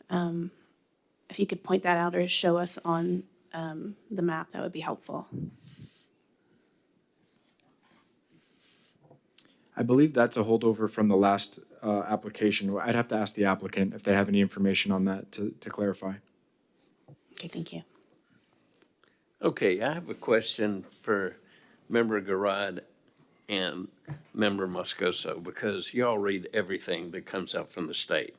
If you could point that out or show us on the map, that would be helpful. I believe that's a holdover from the last application. I'd have to ask the applicant if they have any information on that to clarify. Okay, thank you. Okay, I have a question for Member Garad and Member Moscoso, because y'all read everything that comes out from the state.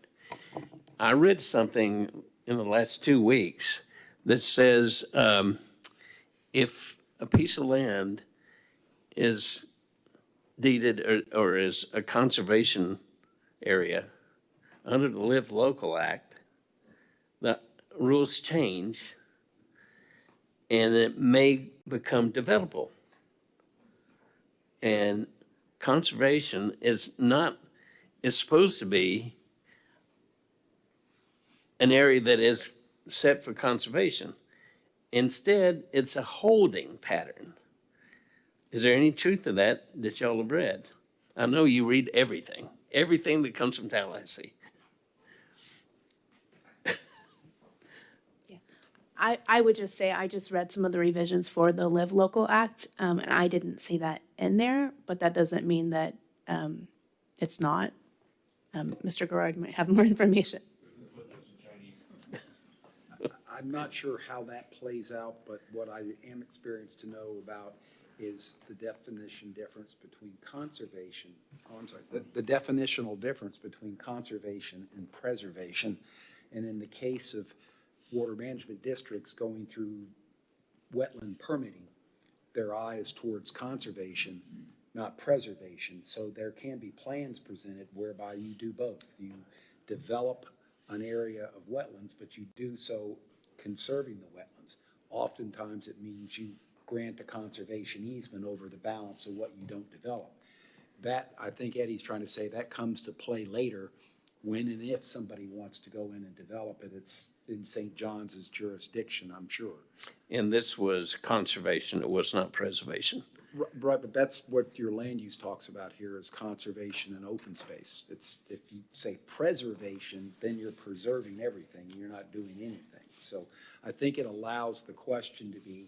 I read something in the last 2 weeks that says if a piece of land is deeded or is a conservation area under the Live Local Act, the rules change and it may become developable. And conservation is supposed to be an area that is set for conservation. Instead, it's a holding pattern. Is there any truth to that y'all have read? I know you read everything that comes from Tallahassee. I would just say I just read some of the revisions for the Live Local Act, and I didn't see that in there, but that doesn't mean that it's not. Mr. Garrard might have more information. I'm not sure how that plays out, but what I am experienced to know about is the definition difference between conservation, the definitional difference between conservation and preservation. And in the case of water management districts going through wetland permitting, their eye is towards conservation, not preservation. So there can be plans presented whereby you do both. You develop an area of wetlands, but you do so conserving the wetlands. Oftentimes it means you grant a conservation easement over the balance of what you don't develop. That, I think Eddie's trying to say, that comes to play later when and if somebody wants to go in and develop it. It's in St. John's jurisdiction, I'm sure. And this was conservation, it was not preservation. Right, but that's what your land use talks about here is conservation and open space. It's, if you say preservation, then you're preserving everything, you're not doing anything. So I think it allows the question to be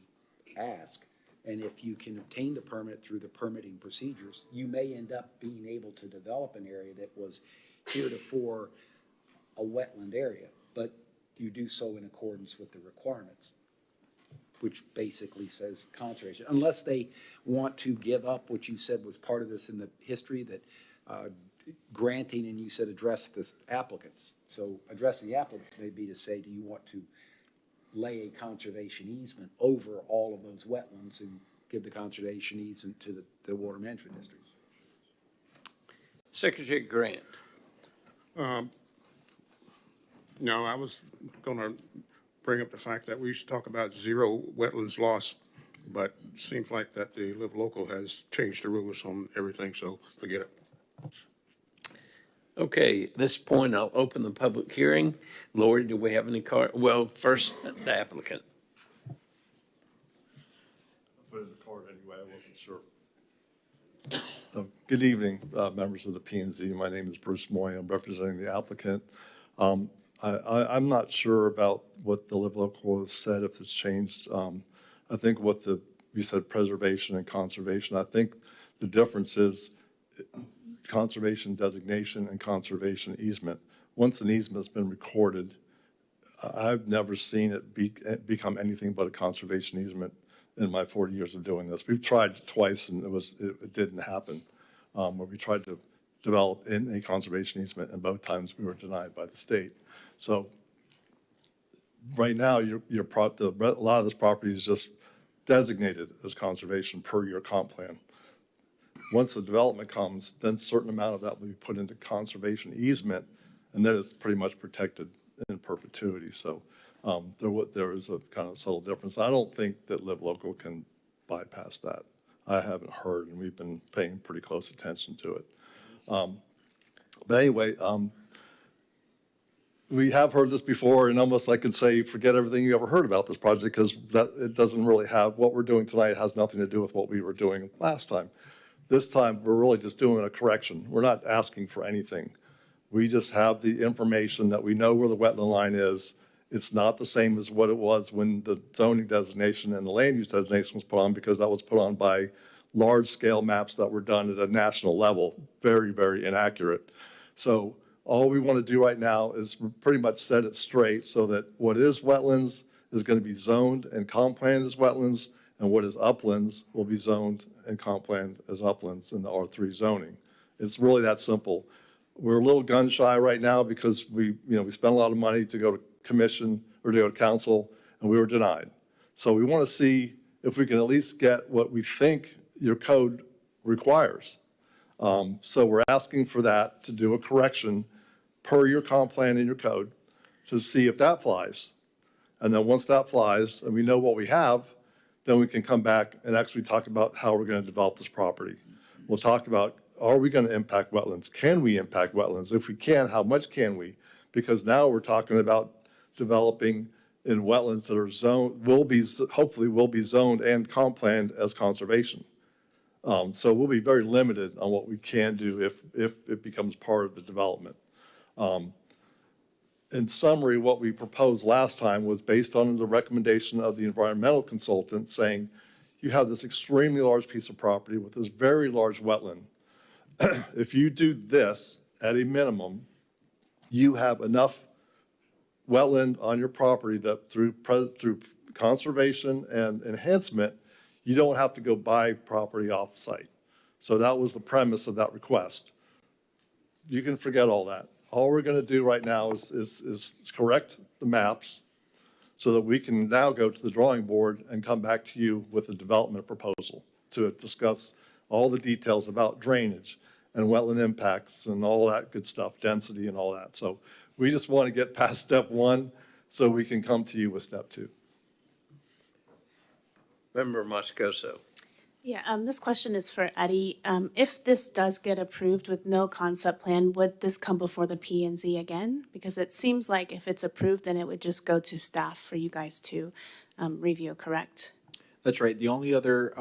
asked, and if you can obtain the permit through the permitting procedures, you may end up being able to develop an area that was heretofore a wetland area, but you do so in accordance with the requirements, which basically says conservation, unless they want to give up what you said was part of this in the history, that granting, and you said address the applicants. So addressing the applicants may be to say, do you want to lay a conservation easement over all of those wetlands and give the conservation easement to the water management district? Secretary Grant. No, I was gonna bring up the fact that we used to talk about zero wetlands loss, but it seems like that the Live Local has changed the rules on everything, so forget it. Okay, at this point, I'll open the public hearing. Lori, do we have any well, first, the applicant. Put in the card anyway, I wasn't sure. Good evening, members of the P&Z. My name is Bruce Moy. I'm representing the applicant. I'm not sure about what the Live Local has said, if it's changed. I think what you said, preservation and conservation, I think the difference is conservation designation and conservation easement. Once an easement's been recorded, I've never seen it become anything but a conservation easement in my 40 years of doing this. We've tried twice and it didn't happen. Where we tried to develop in a conservation easement, and both times we were denied by the state. So right now, a lot of this property is just designated as conservation per your comp plan. Once the development comes, then a certain amount of that will be put into conservation easement, and then it's pretty much protected in perpetuity. So there is a kind of subtle difference. I don't think that Live Local can bypass that. I haven't heard, and we've been paying pretty close attention to it. But anyway, we have heard this before, and almost I could say, forget everything you ever heard about this project, because it doesn't really have, what we're doing tonight has nothing to do with what we were doing last time. This time, we're really just doing a correction. We're not asking for anything. We just have the information that we know where the wetland line is. It's not the same as what it was when the zoning designation and the land use designation was put on, because that was put on by large-scale maps that were done at a national level, very, very inaccurate. So all we want to do right now is pretty much set it straight so that what is wetlands is going to be zoned and comp planned as wetlands, and what is uplands will be zoned and comp planned as uplands in the R3 zoning. It's really that simple. We're a little gun shy right now because we spent a lot of money to go to commission or to go to council, and we were denied. So we want to see if we can at least get what we think your code requires. So we're asking for that, to do a correction per your comp plan in your code to see if that flies. And then once that flies and we know what we have, then we can come back and actually talk about how we're going to develop this property. We'll talk about, are we going to impact wetlands? Can we impact wetlands? If we can, how much can we? Because now we're talking about developing in wetlands that are zoned, hopefully will be zoned and comp planned as conservation. So we'll be very limited on what we can do if it becomes part of the development. In summary, what we proposed last time was based on the recommendation of the environmental consultant saying, you have this extremely large piece of property with this very large wetland. If you do this at a minimum, you have enough wetland on your property that through conservation and enhancement, you don't have to go buy property off-site. So that was the premise of that request. You can forget all that. All we're going to do right now is correct the maps so that we can now go to the drawing board and come back to you with a development proposal to discuss all the details about drainage and wetland impacts and all that good stuff, density and all that. So we just want to get past step one so we can come to you with step two. Member Moscoso. Yeah, this question is for Eddie. If this does get approved with no concept plan, would this come before the P and Z again? Because it seems like if it's approved, then it would just go to staff for you guys to review, correct? That's right. The only other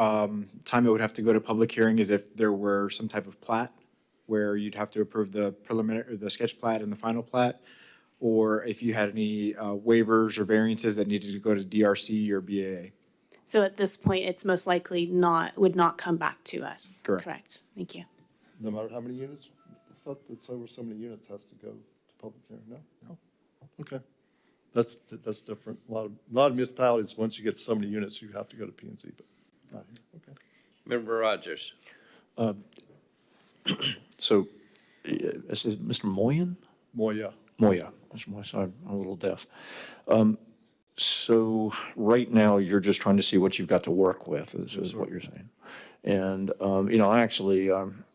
time it would have to go to public hearing is if there were some type of plat where you'd have to approve the preliminary, or the sketch plat and the final plat, or if you had any waivers or variances that needed to go to DRC or BAA. So at this point, it's most likely would not come back to us. Correct. Thank you. No matter how many units? I thought that's over so many units has to go to public hearing. No? No? Okay. That's different. A lot of municipalities, once you get so many units, you have to go to P and Z, but not here. Okay. Member Rogers. So, is it Mr. Moyen? Moya. Moya. Mr. Moya, sorry, I'm a little deaf. So right now, you're just trying to see what you've got to work with, is what you're saying. And, actually,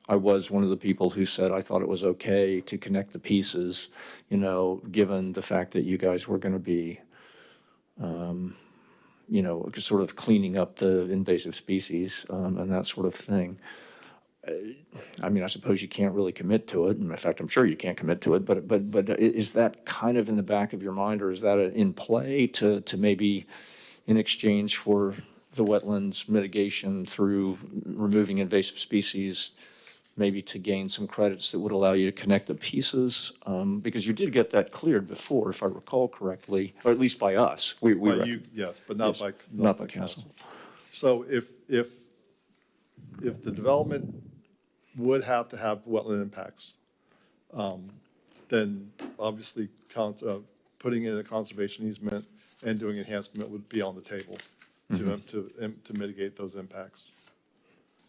I was one of the people who said I thought it was okay to connect the pieces, given the fact that you guys were going to be, sort of cleaning up the invasive species and that sort of thing. I suppose you can't really commit to it. And in fact, I'm sure you can't commit to it, but is that kind of in the back of your mind, or is that in play to maybe in exchange for the wetlands mitigation through removing invasive species, maybe to gain some credits that would allow you to connect the pieces? Because you did get that cleared before, if I recall correctly, or at least by us. Yes, but not Yes, by, not by council. So if the development would have to have wetland impacts, then obviously putting in a conservation easement and doing enhancement would be on the table to mitigate those impacts.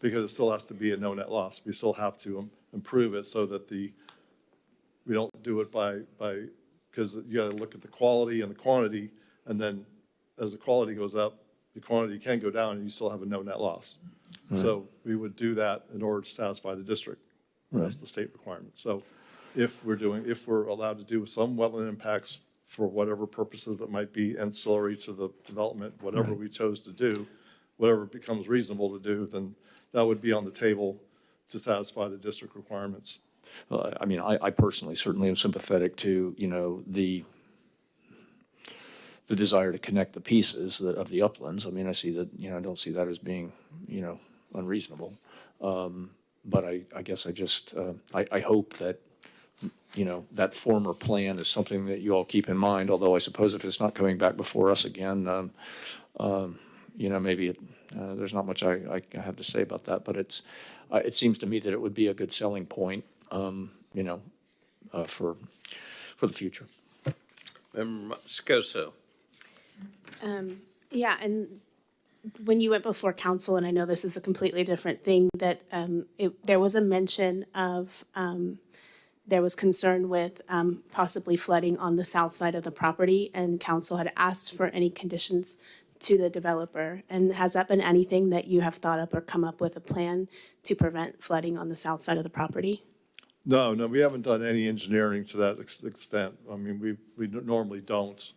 Because it still has to be a no net loss. We still have to improve it so that we don't do it because you gotta look at the quality and the quantity, and then as the quality goes up, the quantity can go down and you still have a no net loss. So we would do that in order to satisfy the district. That's the state requirement. So if we're allowed to do some wetland impacts for whatever purposes that might be ancillary to the development, whatever we chose to do, whatever becomes reasonable to do, then that would be on the table to satisfy the district requirements. Well, I personally certainly am sympathetic to, the desire to connect the pieces of the uplands. I see that, I don't see that as being, unreasonable. But I guess I hope that, that former plan is something that you all keep in mind, although I suppose if it's not coming back before us again, maybe there's not much I have to say about that, but it seems to me that it would be a good selling point, for the future. Member Moscoso. Yeah, and when you went before council, and I know this is a completely different thing, that there was a mention of there was concern with possibly flooding on the south side of the property, and council had asked for any conditions to the developer. And has that been anything that you have thought up or come up with a plan to prevent flooding on the south side of the property? No, we haven't done any engineering to that extent. We normally don't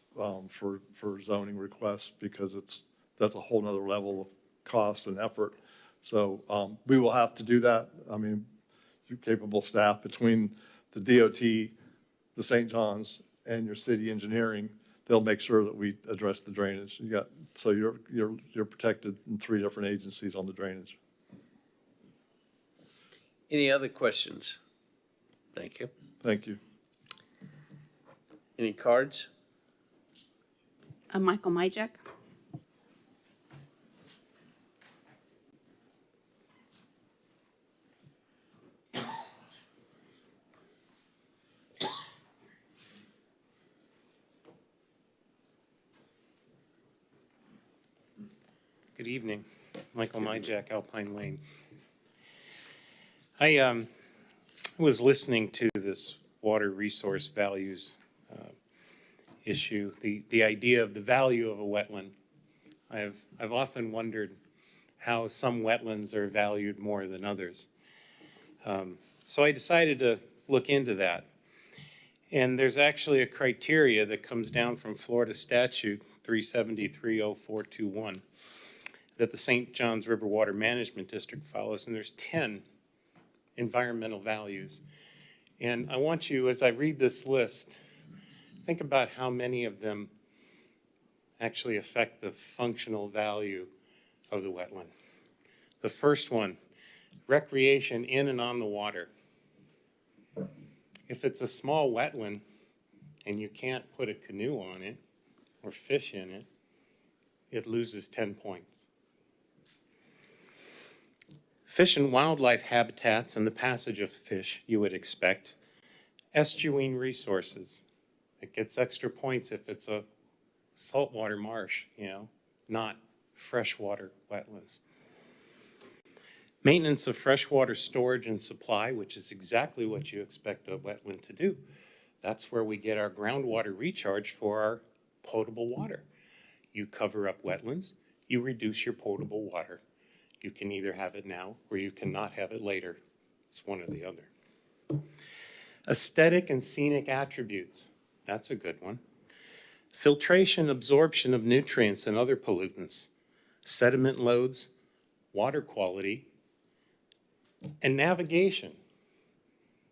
for zoning requests because that's a whole nother level of cost and effort. So we will have to do that. Your capable staff between the DOT, the St. John's, and your city engineering, they'll make sure that we address the drainage. You're protected in 3 different agencies on the drainage. Any other questions? Thank you. Thank you. Any cards? Michael Majek. Good evening. Michael Majek, Alpine Lane. I was listening to this water resource values issue, the idea of the value of a wetland. I've often wondered how some wetlands are valued more than others. So I decided to look into that. And there's actually a criteria that comes down from Florida statute 3730421 that the St. Johns River Water Management District follows, and there's 10 environmental values. And I want you, as I read this list, think about how many of them actually affect the functional value of the wetland. The first one, recreation in and on the water. If it's a small wetland and you can't put a canoe on it or fish in it, it loses 10 points. Fish and wildlife habitats and the passage of fish, you would expect. Estuarine resources. It gets extra points if it's a saltwater marsh, not freshwater wetlands. Maintenance of freshwater storage and supply, which is exactly what you expect a wetland to do. That's where we get our groundwater recharge for our potable water. You cover up wetlands, you reduce your potable water. You can either have it now or you cannot have it later. It's one or the other. Aesthetic and scenic attributes. That's a good one. Filtration, absorption of nutrients and other pollutants, sediment loads, water quality, and navigation.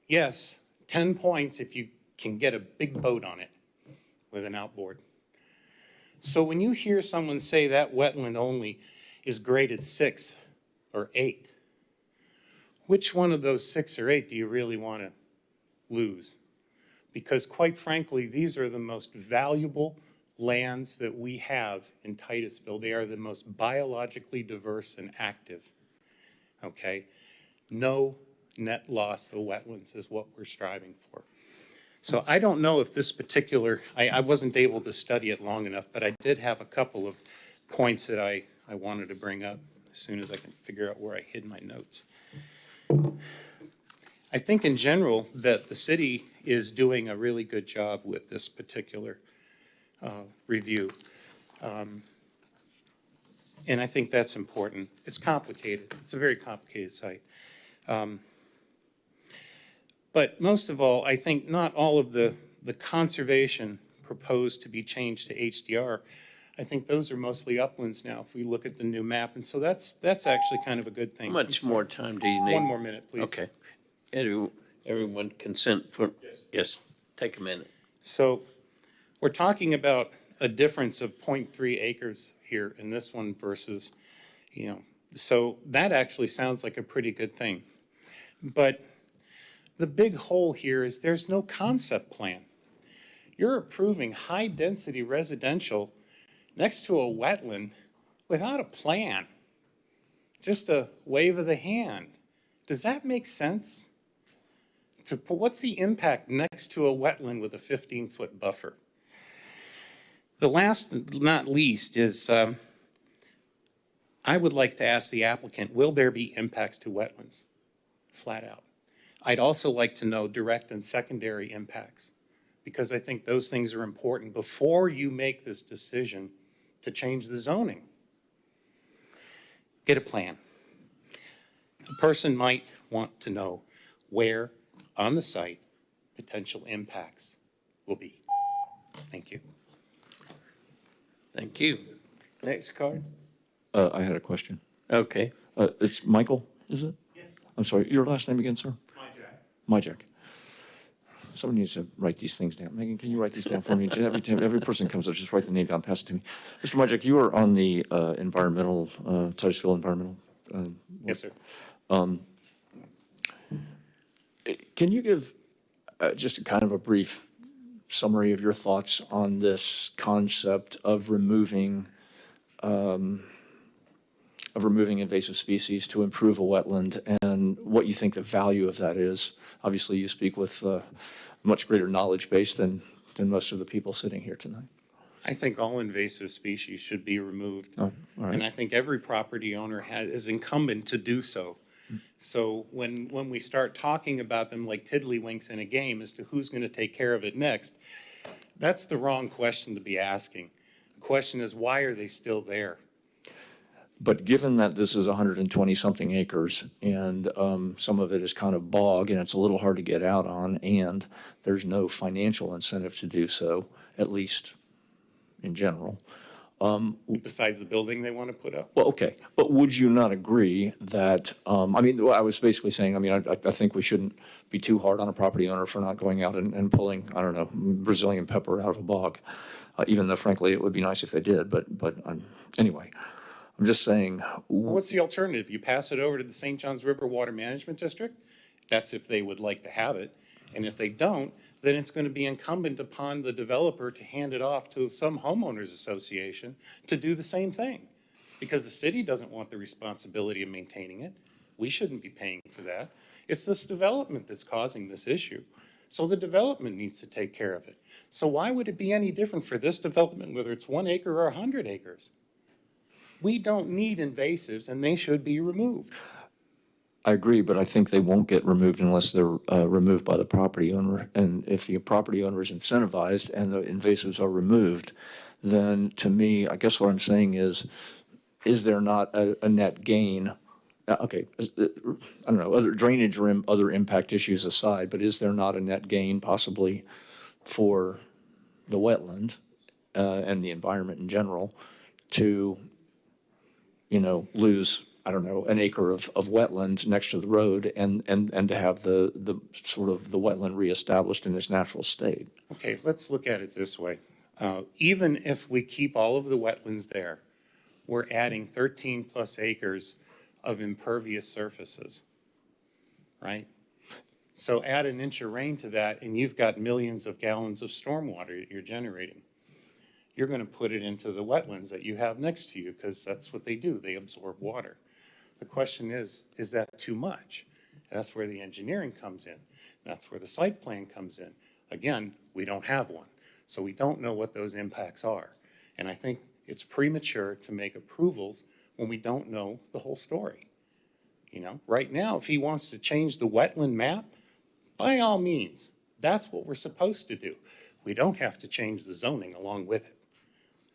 Yes, 10 points if you can get a big boat on it with an outboard. So when you hear someone say that wetland only is graded 6 or 8, which one of those 6 or 8 do you really want to lose? Because quite frankly, these are the most valuable lands that we have in Titusville. They are the most biologically diverse and active, okay? No net loss of wetlands is what we're striving for. So I don't know if this particular, I wasn't able to study it long enough, but I did have a couple of points that I wanted to bring up as soon as I can figure out where I hid my notes. I think in general that the city is doing a really good job with this particular review. And I think that's important. It's complicated. It's a very complicated site. But most of all, I think not all of the conservation proposed to be changed to HDR. I think those are mostly uplands now if we look at the new map. And so that's actually kind of a good thing. How much more time do you need? 1 more minute, please. Okay. Everyone consent for, yes, take a minute. So we're talking about a difference of 0.3 acres here in this one versus, so that actually sounds like a pretty good thing. But the big hole here is there's no concept plan. You're approving high-density residential next to a wetland without a plan, just a wave of the hand. Does that make sense? What's the impact next to a wetland with a 15-foot buffer? The last, not least, is I would like to ask the applicant, will there be impacts to wetlands? Flat out. I'd also like to know direct and secondary impacts, because I think those things are important before you make this decision to change the zoning. Get a plan. A person might want to know where on the site potential impacts will be. Thank you. Thank you. Next card. I had a question. Okay. It's Michael, is it? Yes. I'm sorry, your last name again, sir? Myjack. Someone needs to write these things down. Megan, can you write these down for me? Every time, every person comes up, just write the name down, pass it to me. Mr. Myjack, you are on the environmental, Titusville environmental. Yes, sir. Can you give just kind of a brief summary of your thoughts on this concept of removing invasive species to improve a wetland and what you think the value of that is? Obviously, you speak with much greater knowledge base than most of the people sitting here tonight. I think all invasive species should be removed. Oh, all right. And I think every property owner is incumbent to do so. So when we start talking about them like tiddlywinks in a game as to who's going to take care of it next, that's the wrong question to be asking. The question is, why are they still there? But given that this is 120-something acres and some of it is kind of bog and it's a little hard to get out on, and there's no financial incentive to do so, at least in general, besides the building they want to put up. Well, okay, but would you not agree that, I mean, what I was basically saying, I mean, I think we shouldn't be too hard on a property owner for not going out and pulling, I don't know, Brazilian pepper out of a bog, even though frankly, it would be nice if they did, but anyway, I'm just saying. What's the alternative? You pass it over to the St. Johns River Water Management District? That's if they would like to have it. And if they don't, then it's going to be incumbent upon the developer to hand it off to some homeowners association to do the same thing. Because the city doesn't want the responsibility of maintaining it. We shouldn't be paying for that. It's this development that's causing this issue. So the development needs to take care of it. So why would it be any different for this development, whether it's 1 acre or 100 acres? We don't need invasives and they should be removed. I agree, but I think they won't get removed unless they're removed by the property owner. And if the property owner is incentivized and the invasives are removed, then to me, I guess what I'm saying is there not a net gain? Okay, I don't know, other drainage or other impact issues aside, but is there not a net gain possibly for the wetland and the environment in general to, lose, I don't know, an acre of wetland next to the road and to have the sort of the wetland reestablished in its natural state? Okay, let's look at it this way. Even if we keep all of the wetlands there, we're adding 13 plus acres of impervious surfaces, right? So add an inch of rain to that and you've got millions of gallons of stormwater that you're generating. You're going to put it into the wetlands that you have next to you because that's what they do. They absorb water. The question is that too much? That's where the engineering comes in. That's where the site plan comes in. Again, we don't have one, so we don't know what those impacts are. And I think it's premature to make approvals when we don't know the whole story. Right now, if he wants to change the wetland map, by all means, that's what we're supposed to do. We don't have to change the zoning along with it.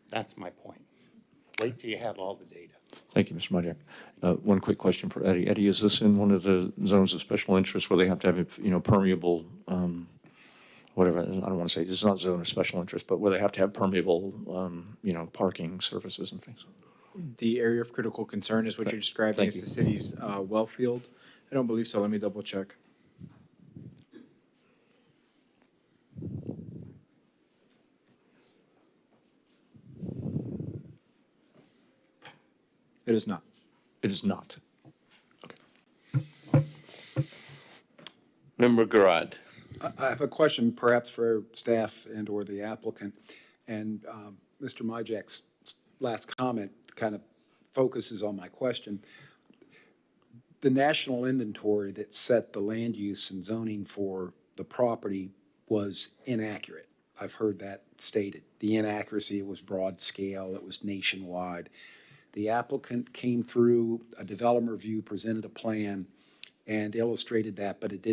That's my point. Wait till you have all the data. Thank you, Mr. Majak. One quick question for Eddie. Eddie, is this in one of the zones of special interest where they have to have, permeable, whatever, I don't want to say, it's not zone of special interest, but where they have to have permeable, parking surfaces and things? The area of critical concern is what you're describing Thank as you. the city's well field. I don't believe so. Let me double check. It is not. It is not. Member Garad. I have a question perhaps for staff and/or the applicant. And Mr. Majak's last comment kind of focuses on my question. The national inventory that set the land use and zoning for the property was inaccurate. I've heard that stated. The inaccuracy was broad scale, it was nationwide. The applicant came through a development review, presented a plan, and illustrated that, but it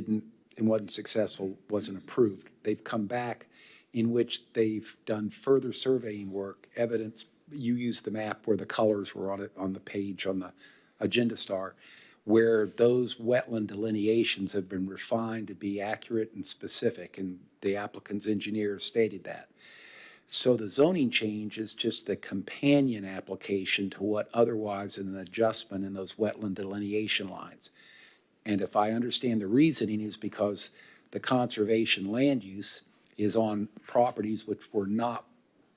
wasn't successful, wasn't approved. They've come back in which they've done further surveying work, evidence. You used the map where the colors were on the page on the agenda star, where those wetland delineations have been refined to be accurate and specific, and the applicant's engineer stated that. So the zoning change is just the companion application to what otherwise is an adjustment in those wetland delineation lines. And if I understand the reasoning is because the conservation land use is on properties which were not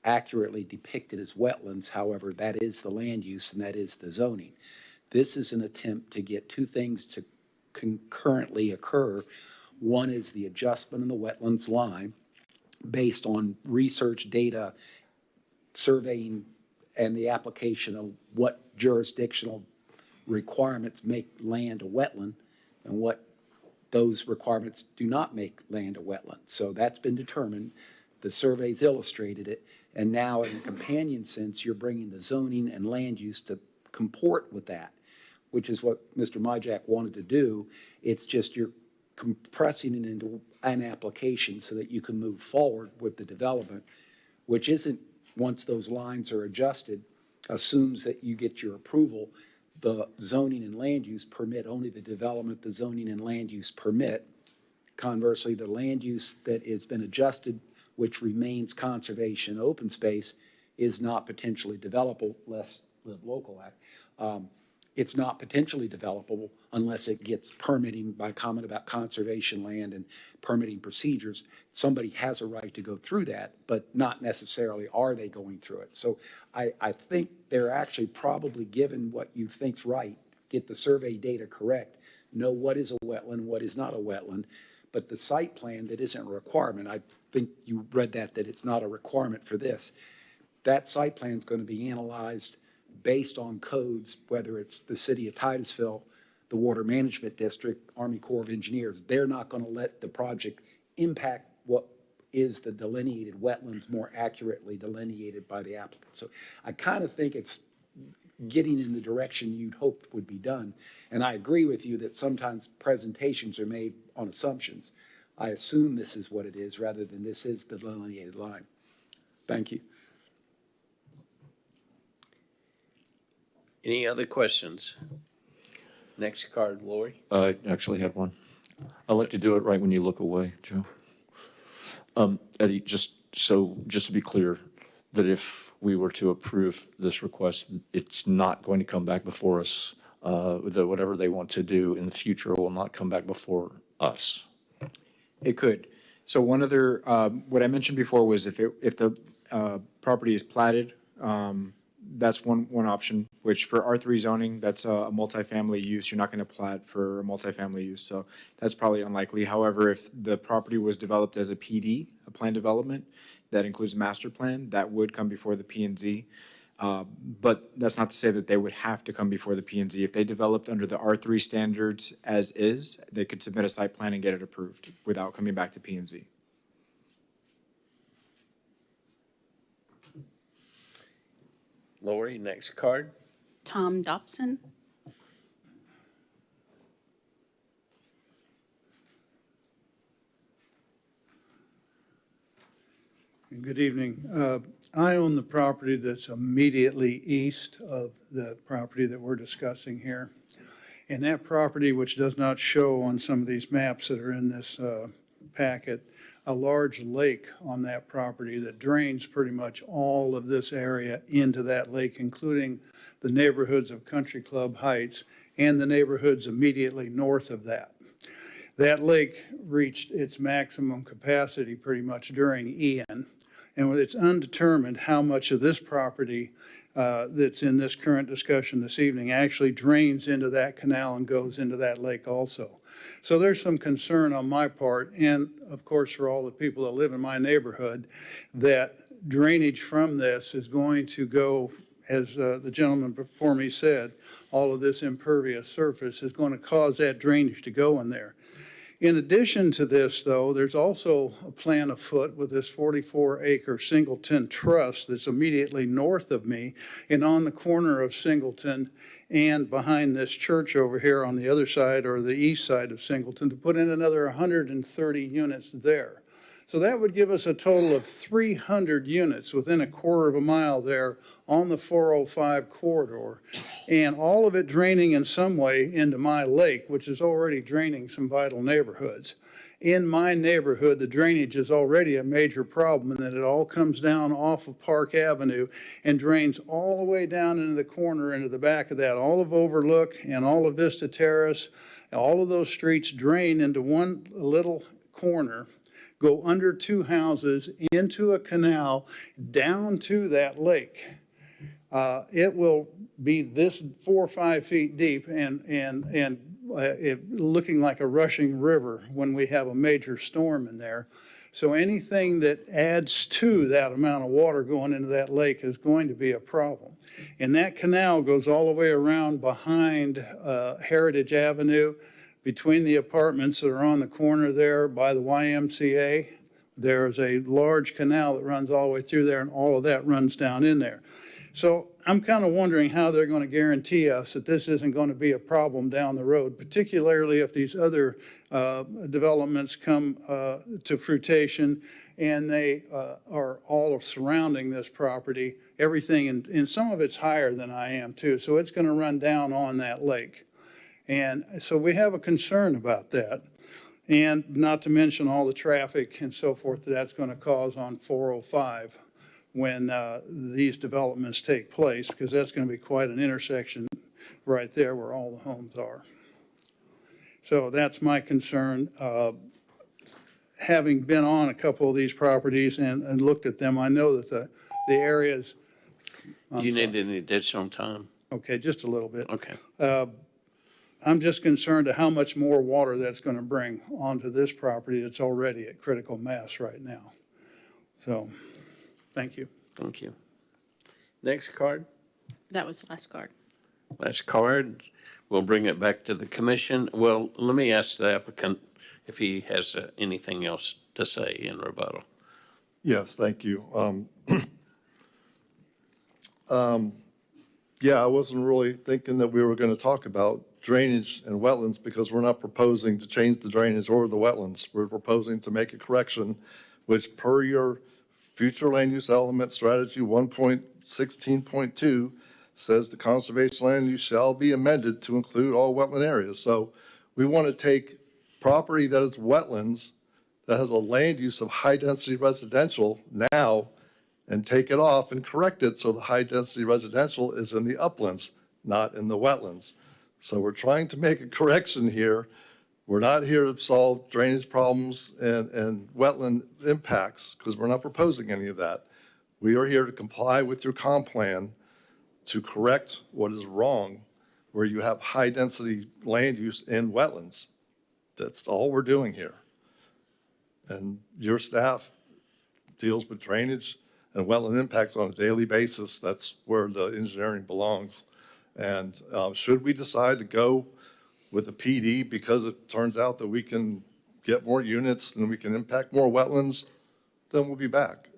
accurately depicted as wetlands. However, that is the land use and that is the zoning. This is an attempt to get two things to concurrently occur. One is the adjustment in the wetlands line based on research data, surveying, and the application of what jurisdictional requirements make land a wetland and what those requirements do not make land a wetland. So that's been determined. The surveys illustrated it. And now in a companion sense, you're bringing the zoning and land use to comport with that, which is what Mr. Majak wanted to do. It's just you're compressing it into an application so that you can move forward with the development, which isn't, once those lines are adjusted, assumes that you get your approval. The zoning and land use permit only the development the zoning and land use permit. Conversely, the land use that has been adjusted, which remains conservation open space, is not potentially developable, less Live Local Act. It's not potentially developable unless it gets permitting by comment about conservation land and permitting procedures. Somebody has a right to go through that, but not necessarily are they going through it. So I think they're actually probably given what you think's right, get the survey data correct, know what is a wetland, what is not a wetland, but the site plan that isn't a requirement, I think you read that it's not a requirement for this. That site plan is going to be analyzed based on codes, whether it's the city of Titusville, the Water Management District, Army Corps of Engineers. They're not going to let the project impact what is the delineated wetlands more accurately delineated by the applicant. So I kind of think it's getting in the direction you'd hoped would be done. And I agree with you that sometimes presentations are made on assumptions. I assume this is what it is rather than this is the delineated line. Thank you. Any other questions? Next card, Lori. I actually had one. I like to do it right when you look away, Joe. Eddie, just to be clear, that if we were to approve this request, it's not going to come back before us. That whatever they want to do in the future will not come back before us. It could. So one other, what I mentioned before was if the property is platted, that's one option, which for R3 zoning, that's a multifamily use. You're not going to plat for a multifamily use, so that's probably unlikely. However, if the property was developed as a PD, a plan development, that includes master plan, that would come before the P&Z. But that's not to say that they would have to come before the P&Z. If they developed under the R3 standards as is, they could submit a site plan and get it approved without coming back to P&Z. Lori, next card. Tom Dobson. Good evening. I own the property that's immediately east of the property that we're discussing here. And that property, which does not show on some of these maps that are in this packet, a large lake on that property that drains pretty much all of this area into that lake, including the neighborhoods of Country Club Heights and the neighborhoods immediately north of that. That lake reached its maximum capacity pretty much during Ian, and it's undetermined how much of this property that's in this current discussion this evening actually drains into that canal and goes into that lake also. So there's some concern on my part, and of course for all the people that live in my neighborhood, that drainage from this is going to go, as the gentleman before me said, all of this impervious surface is going to cause that drainage to go in there. In addition to this, though, there's also a plan afoot with this 44-acre Singleton Trust that's immediately north of me and on the corner of Singleton and behind this church over here on the other side or the east side of Singleton to put in another 130 units there. So that would give us a total of 300 units within a quarter of a mile there on the 405 corridor, and all of it draining in some way into my lake, which is already draining some vital neighborhoods. In my neighborhood, the drainage is already a major problem, and that it all comes down off of Park Avenue and drains all the way down into the corner, into the back of that. All of Overlook and all of Vista Terrace, all of those streets drain into one little corner, go under two houses, into a canal, down to that lake. It will be this 4 or 5 feet deep and looking like a rushing river when we have a major storm in there. So anything that adds to that amount of water going into that lake is going to be a problem. And that canal goes all the way around behind Heritage Avenue, between the apartments that are on the corner there by the YMCA. There's a large canal that runs all the way through there, and all of that runs down in there. So I'm kind of wondering how they're going to guarantee us that this isn't going to be a problem down the road, particularly if these other developments come to fruition and they are all surrounding this property, everything, and some of it's higher than I am too, so it's going to run down on that lake. And so we have a concern about that, and not to mention all the traffic and so forth that that's going to cause on 405 when these developments take place, because that's going to be quite an intersection right there where all the homes are. So that's my concern. Having been on a couple of these properties and looked at them, I know that the areas. Do you need any additional time? Okay, just a little bit. Okay. I'm just concerned to how much more water that's going to bring onto this property that's already at critical mass right now. So, thank you. Thank you. Next card. That was the last card. Last card. We'll bring it back to the commission. Well, let me ask the applicant if he has anything else to say in rebuttal. Yes, thank you. Yeah, I wasn't really thinking that we were going to talk about drainage and wetlands because we're not proposing to change the drainage or the wetlands. We're proposing to make a correction, which per your future land use element strategy 1.16.2 says the conservation land use shall be amended to include all wetland areas. So we want to take property that is wetlands, that has a land use of high density residential now, and take it off and correct it so the high-density residential is in the uplands, not in the wetlands. So we're trying to make a correction here. We're not here to solve drainage problems and wetland impacts because we're not proposing any of that. We are here to comply with your comp plan to correct what is wrong where you have high-density land use in wetlands. That's all we're doing here. And your staff deals with drainage and wetland impacts on a daily basis. That's where the engineering belongs. And should we decide to go with a PD because it turns out that we can get more units and we can impact more wetlands, then we'll be back.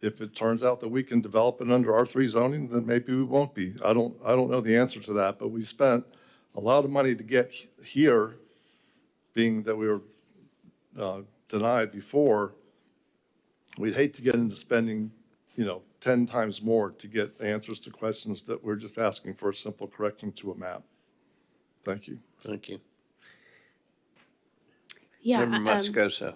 If it turns out that we can develop it under R3 zoning, then maybe we won't be. I don't know the answer to that, but we spent a lot of money to get here, being that we were denied before. We'd hate to get into spending, 10 times more to get answers to questions that we're just asking for a simple correction to a map. Thank you. Thank you. Yeah. Member Moscoso.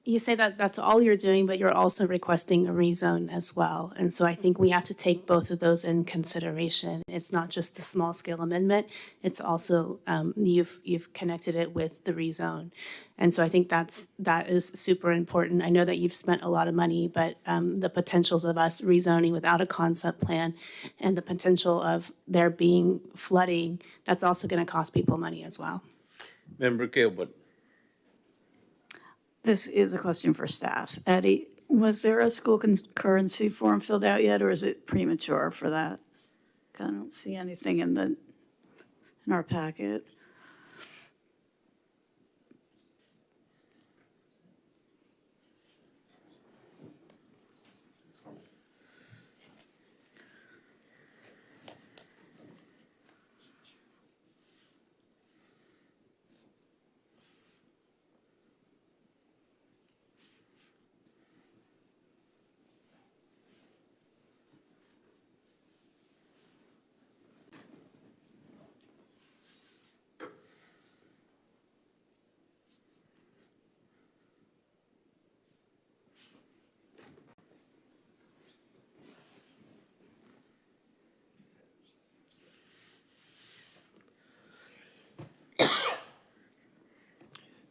You say that that's all you're doing, but you're also requesting a rezone as well. And so I think we have to take both of those in consideration. It's not just the small scale amendment, it's also, you've connected it with the rezone. And so I think that is super important. I know that you've spent a lot of money, but the potentials of us rezoning without a concept plan and the potential of there being flooding, that's also going to cost people money as well. Member Gilbert. This is a question for staff. Eddie, was there a school concurrency form filled out yet, or is it premature for that? I don't see anything in our packet.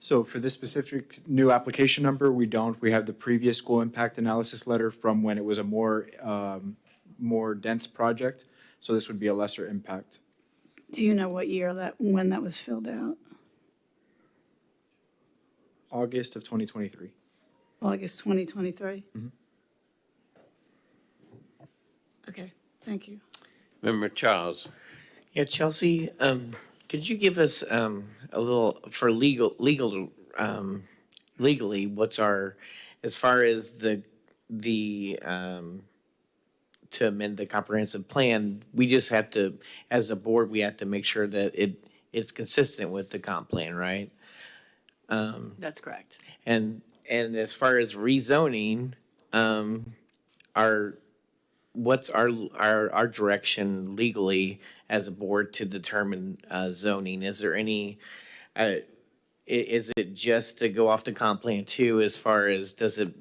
So for this specific new application number, we don't. We have the previous school impact analysis letter from when it was a more dense project. So this would be a lesser impact. Do you know what year when that was filled out? August of 2023. August 2023? Mm-hmm. Okay, thank you. Member Charles. Yeah, Chelsea, could you give us a little, for legally, what's our, as far as the to amend the comprehensive plan, we just have to, as a board, we have to make sure that it's consistent with the comp plan, right? That's correct. And as far as rezoning, what's our direction legally as a board to determine zoning? Is there any, is it just to go off the comp plan too, as far as does it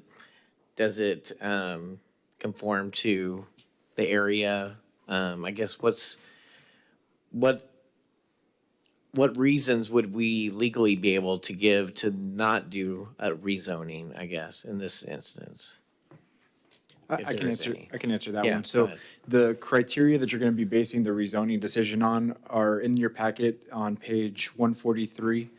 conform to the area? I guess what reasons would we legally be able to give to not do a rezoning, I guess, in this instance? If I can there is answer, any. I can answer that Yeah, one. go So ahead. the criteria that you're going to be basing the rezoning decision on are in your packet on page 143.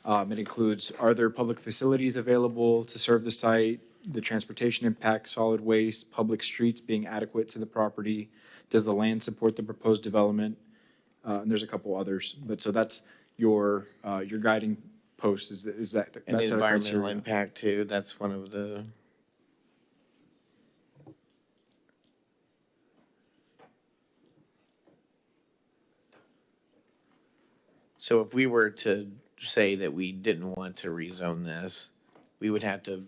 It includes, are there public facilities available to serve the site, the transportation impact, solid waste, public streets being adequate to the property? Does the land support the proposed development? And there's a couple others, but so that's your guiding post is that, And the that's a environmental criteria. impact too, that's one of the. So if we were to say that we didn't want to rezone this, we would have to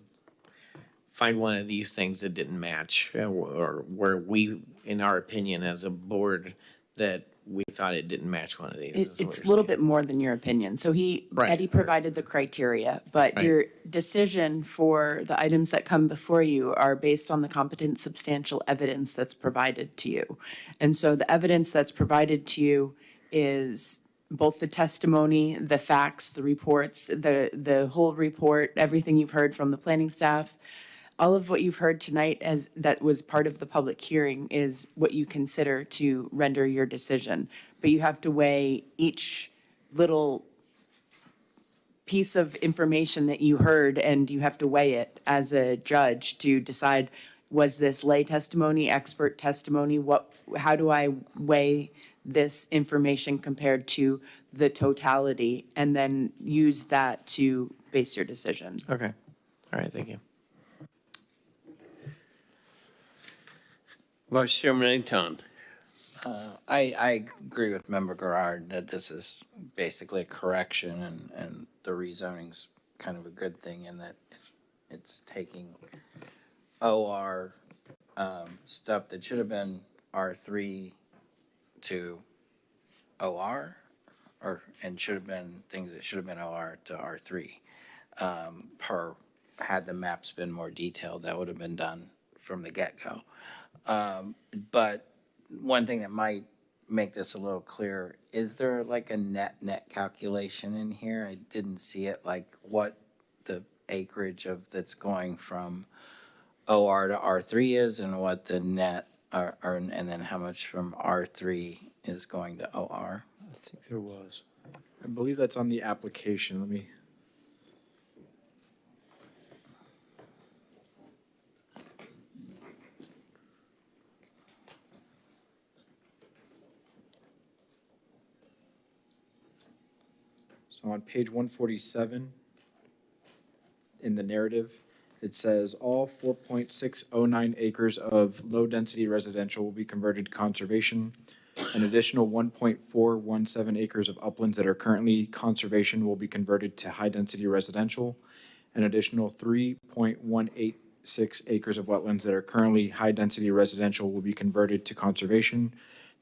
find one of these things that didn't match, or where we, in our opinion, as a board, that we thought it didn't match one of these. is what It's a you're little saying. bit more than your opinion. So Right. Eddie provided the criteria, but Right. your decision for the items that come before you are based on the competent substantial evidence that's provided to you. And so the evidence that's provided to you is both the testimony, the facts, the reports, the whole report, everything you've heard from the planning staff. All of what you've heard tonight as that was part of the public hearing is what you consider to render your decision. But you have to weigh each little piece of information that you heard, and you have to weigh it as a judge to decide, was this lay testimony, expert testimony? How do I weigh this information compared to the totality, and then use that to base your decision? Okay, all right, thank you. Vice Chairman Aton. I agree with Member Gerard that this is basically a correction, and the rezoning's kind of a good thing in that it's taking OR stuff that should have been R3 to OR, and should have been things that should have been OR to R3. Had the maps been more detailed, that would have been done from the get-go. But one thing that might make this a little clearer, is there like a net calculation in here? I didn't see it, like what the acreage of that's going from OR to R3 is, and what the net are, and then how much from R3 is going to OR. I think there was. I believe that's on the application. Let me. So on page 147, in the narrative, it says all 4.609 acres of low-density residential will be converted to conservation. An additional 1.417 acres of uplands that are currently conservation will be converted to high-density residential. An additional 3.186 acres of wetlands that are currently high-density residential will be converted to conservation.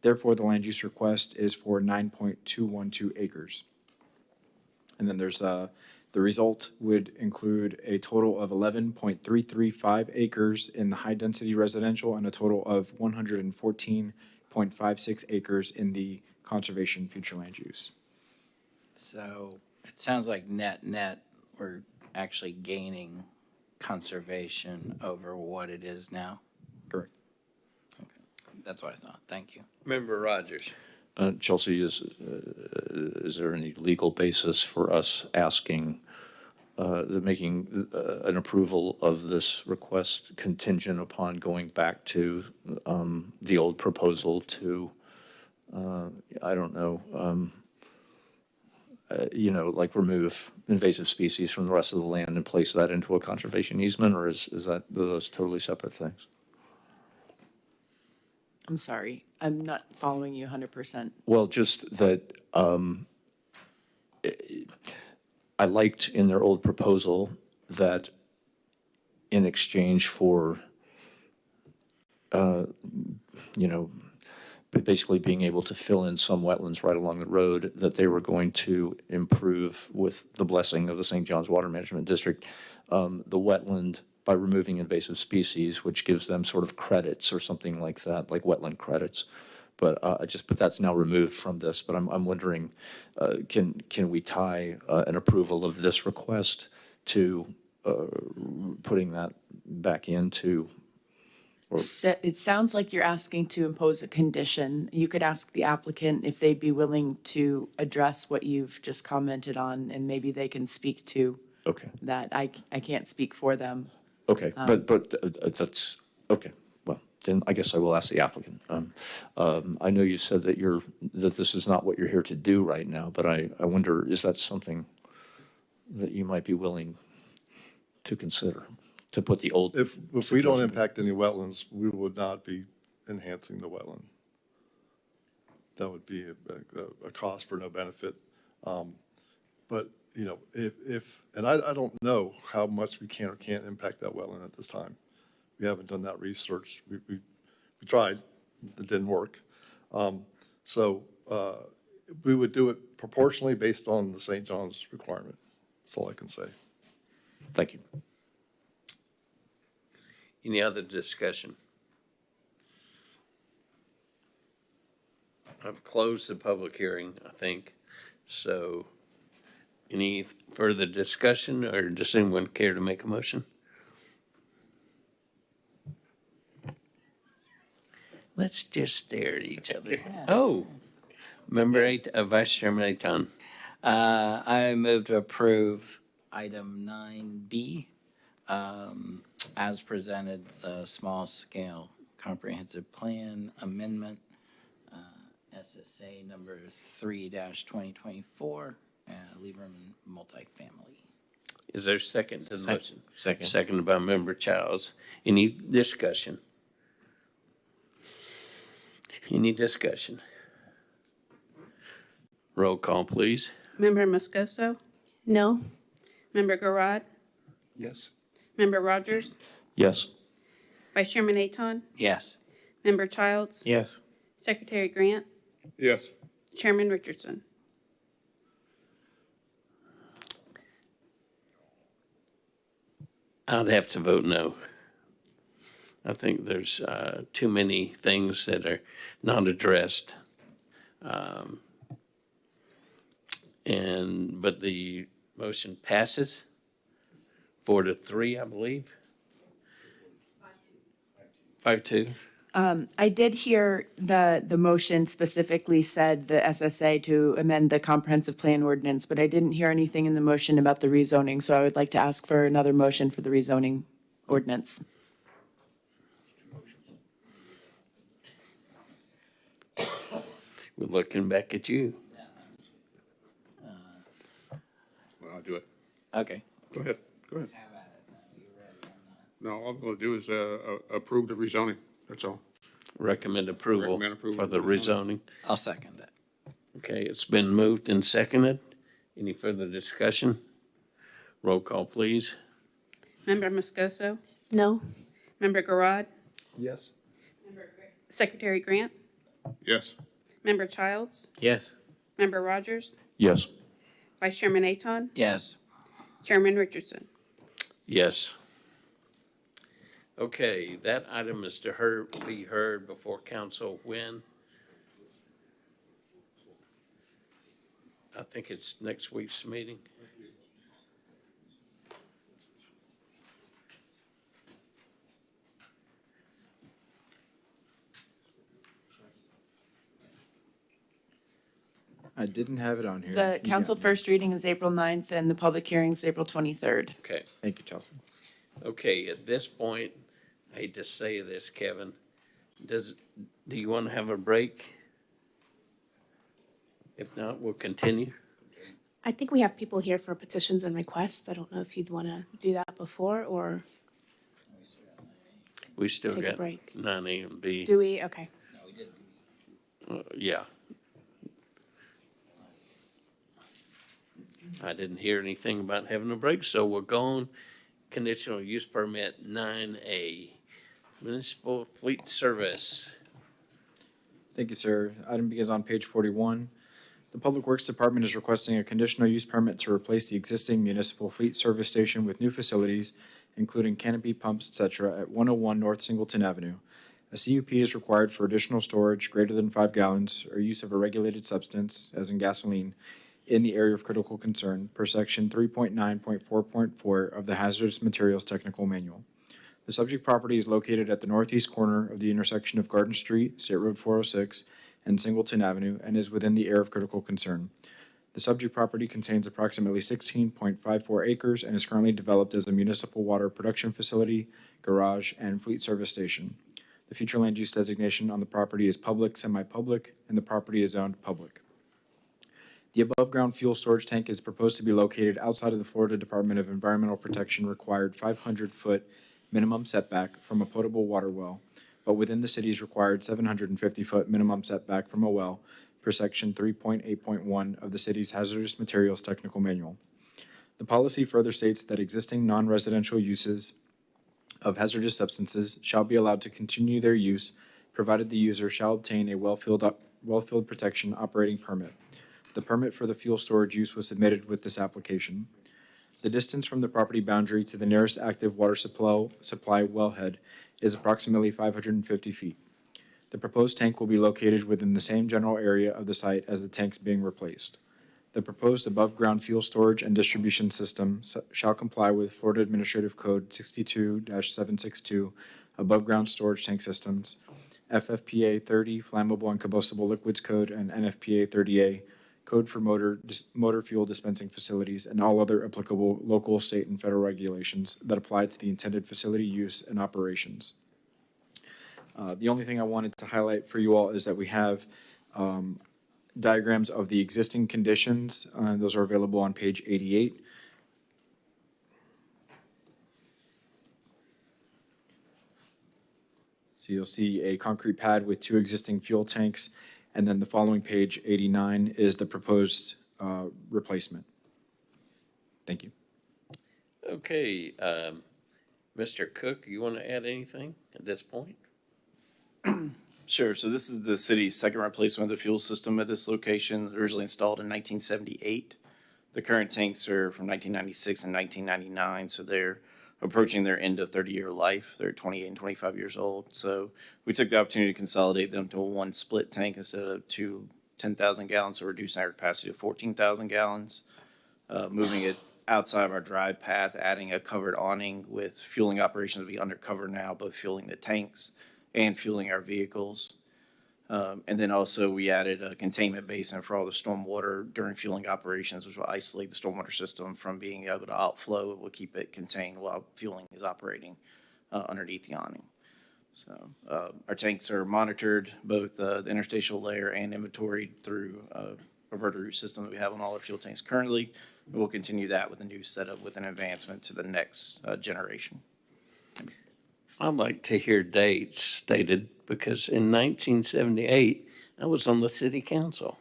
Therefore, the land use request is for 9.212 acres. And then there's the result would include a total of 11.335 acres in the high-density residential and a total of 114.56 acres in the conservation future land use. So it sounds like net, we're actually gaining conservation over what it is now. Correct. Okay. That's what I thought. Thank you. Member Rogers. Chelsea, is there any legal basis for us asking, making an approval of this request contingent upon going back to the old proposal to, I don't know, like remove invasive species from the rest of the land and place that into a conservation easement, or is that those totally separate things? I'm sorry, I'm not following you 100%. Well, just that I liked in their old proposal that in exchange for, basically being able to fill in some wetlands right along the road, that they were going to improve with the blessing of the St. John's Water Management District, the wetland by removing invasive species, which gives them sort of credits or something like that, like wetland credits. But but that's now removed from this. But I'm wondering, can we tie an approval of this request to putting that back into? So it sounds like you're asking to impose a condition. You could ask the applicant if they'd be willing to address what you've just commented on, and maybe they can speak to Okay. that. I can't speak for them. Okay, but that's, okay, well, then I guess I will ask the applicant. I know you said that this is not what you're here to do right now, but I wonder, is that something that you might be willing to consider, to put the old? If we don't impact any wetlands, we would not be enhancing the wetland. That would be a cost for no benefit. But, you know, and I don't know how much we can or can't impact that wetland at this time. We haven't done that research. We tried, it didn't work. So we would do it proportionally based on the St. John's requirement. That's all I can say. Thank you. Any other discussion? I've closed the public hearing, I think. So any further discussion, or does anyone care to make a motion? Let's just stare at each other. Oh, Vice Chairman Aton. I move to approve item 9B as presented, small scale comprehensive plan amendment, SSA number 3-2024, Lieberman multifamily. Is there a second to the motion? Second. Seconded by Member Childs. Any discussion? Any discussion? Roll call, please. Member Moscoso? No? Member Garad? Yes. Member Rogers? Yes. Vice Chairman Aton? Yes. Member Childs? Yes. Secretary Grant? Yes. Chairman Richardson? I'd have to vote no. I think there's too many things that are not addressed. But the motion passes 4-3, I believe. 5-2. I did hear the motion specifically said the SSA to amend the comprehensive plan ordinance, but I didn't hear anything in the motion about the rezoning, so I would like to ask for another motion for the rezoning ordinance. We're looking back at you. Well, I'll do it. Okay. Go ahead. No, all I'm going to do is approve the rezoning. That's all. Recommend approval for the rezoning. I'll second that. Okay, it's been moved and seconded. Any further discussion? Roll call, please. Member Moscoso? No? Member Garad? Yes. Secretary Grant? Yes. Member Childs? Yes. Member Rogers? Yes. Vice Chairman Aton? Yes. Chairman Richardson? Yes. Okay, that item is to be heard before council when? I think it's next week's meeting. I didn't have it on here. The You council got me. first reading is April 9th, and the public hearing is April 23rd. Okay. Thank you, Chelsea. Okay, at this point, I hate to say this, Kevin, do you want to have a break? If not, we'll continue. I think we have people here for petitions and requests. I don't know if you'd want to do that before, or We still Take a got break. 9A and B. do we? Okay. Yeah. I didn't hear anything about having a break, so we'll go on. Conditional use permit 9A, municipal fleet service. Thank you, sir. Item begins on page 41. The Public Works Department is requesting a conditional use permit to replace the existing municipal fleet service station with new facilities, including canopy pumps, etc., at 101 North Singleton Avenue. A CUP is required for additional storage greater than 5 gallons or use of a regulated substance, as in gasoline, in the area of critical concern per section 3.9.4.4 of the Hazardous Materials Technical Manual. The subject property is located at the northeast corner of the intersection of Garden Street, State Road 406, and Singleton Avenue, and is within the area of critical concern. The subject property contains approximately 16.54 acres and is currently developed as a municipal water production facility, garage, and fleet service station. The future land use designation on the property is public, semi-public, and the property is zoned public. The above-ground fuel storage tank is proposed to be located outside of the Florida Department of Environmental Protection required 500-foot minimum setback from a potable water well, but within the city's required 750-foot minimum setback from a well per section 3.8.1 of the city's Hazardous Materials Technical Manual. The policy further states that existing non-residential uses of hazardous substances shall be allowed to continue their use, provided the user shall obtain a well-field protection operating permit. The permit for the fuel storage use was submitted with this application. The distance from the property boundary to the nearest active water supply wellhead is approximately 550 feet. The proposed tank will be located within the same general area of the site as the tanks being replaced. The proposed above-ground fuel storage and distribution system shall comply with Florida Administrative Code 62-762, above-ground storage tank systems, FFPA 30, Flammable and Combustible Liquids Code, and NFPA 30A, Code for Motor Fuel Dispensing Facilities, and all other applicable local, state, and federal regulations that apply to the intended facility use and operations. The only thing I wanted to highlight for you all is that we have diagrams of the existing conditions. Those are available on page 88. So you'll see a concrete pad with 2 existing fuel tanks, and then the following page, 89, is the proposed replacement. Thank you. Okay, Mr. Cook, you want to add anything at this point? Sure. So this is the city's second replacement of the fuel system at this location, originally installed in 1978. The current tanks are from 1996 and 1999, so they're approaching their end of 30-year life. They're 28 and 25 years old. So we took the opportunity to consolidate them to one split tank instead of 2 10,000 gallons, so reducing our capacity to 14,000 gallons, moving it outside of our drive path, adding a covered awning with fueling operations to be undercover now, both fueling the tanks and fueling our vehicles. And then also we added a containment basin for all the stormwater during fueling operations, which will isolate the stormwater system from being able to outflow. It will keep it contained while fueling is operating underneath the awning. So our tanks are monitored, both the interstitial layer and inventoried through a reverter route system that we have on all our fuel tanks currently. And we'll continue that with a new setup with an advancement to the next generation. I'd like to hear dates stated because in 1978, I was on the city council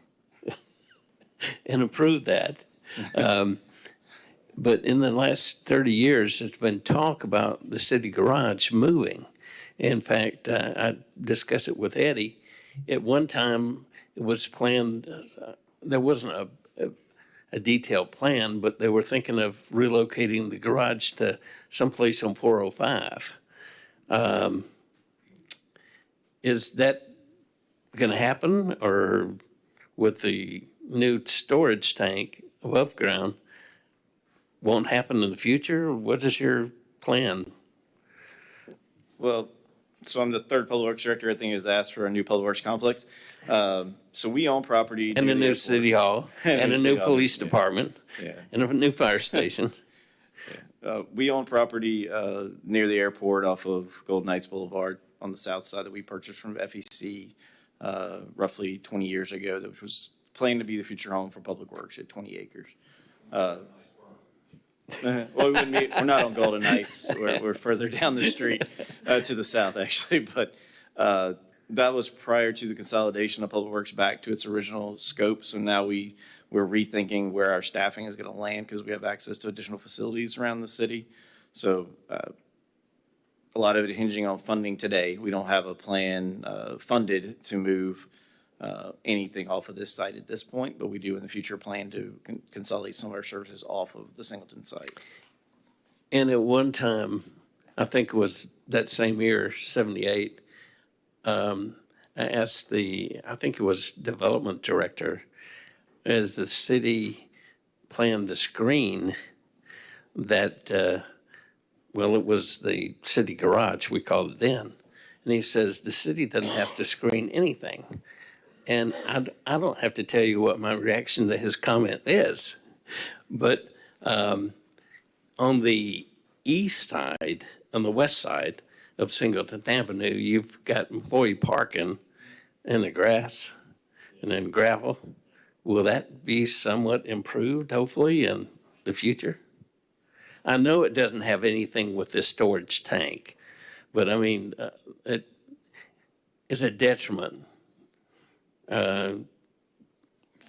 and approved that. But in the last 30 years, there's been talk about the city garage moving. In fact, I discussed it with Eddie. At one time, it was planned, there wasn't a detailed plan, but they were thinking of relocating the garage to someplace on 405. Is that going to happen, or with the new storage tank above ground, won't happen in the future? What is your plan? Well, so I'm the third public works director. I think is asked for a new public works complex. So we own property. And near a the new airport. city hall, and a new police department, Yeah. and a new fire station. We own property near the airport off of Golden Knights Boulevard on the south side that we purchased from FEC roughly 20 years ago, that was planned to be the future home for Public Works at 20 acres. Well, we're not on Golden Knights. We're further down the street to the south, actually. But that was prior to the consolidation of Public Works back to its original scope. So now we're rethinking where our staffing is going to land because we have access to additional facilities around the city. So a lot of it hinging on funding today. We don't have a plan funded to move anything off of this site at this point, but we do in the future plan to consolidate some of our services off of the Singleton site. And at one time, I think it was that same year, 78, I asked I think it was development director, as the city planned to screen that, well, it was the city garage, we called it then. And he says, the city doesn't have to screen anything. And I don't have to tell you what my reaction to his comment is. But on the east side, on the west side of Singleton Avenue, you've got employee parking in the grass and then gravel. Will that be somewhat improved, hopefully, in the future? I know it doesn't have anything with this storage tank, but I mean, it is a detriment for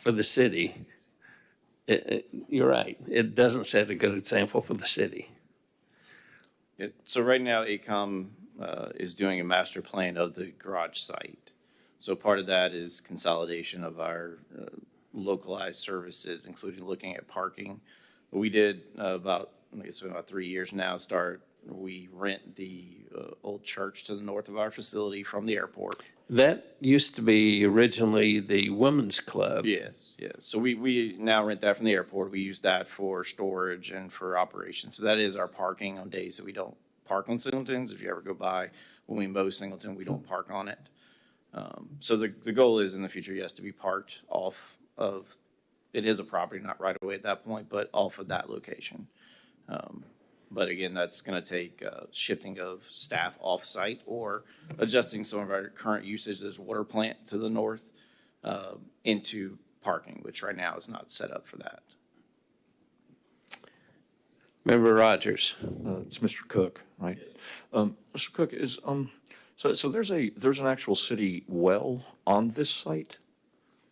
the city. You're right. It doesn't set a good example for the city. So right now, ACOM is doing a master plan of the garage site. So part of that is consolidation of our localized services, including looking at parking. We did about 3 years now, we rent the old church to the north of our facility from the airport. That used to be originally the women's club. Yes, yes. So we now rent that from the airport. We use that for storage and for operations. So that is our parking on days that we don't park on Singletons. If you ever go by, when we mow Singleton, we don't park on it. So the goal is in the future, yes, to be parked off of, it is a property, not right away at that point, but off of that location. But again, that's going to take shifting of staff off-site or adjusting some of our current usage, this water plant to the north, into parking, which right now is not set up for that. Member Rogers. It's Mr. Cook, right? Mr. Cook, so there's an actual city well on this site?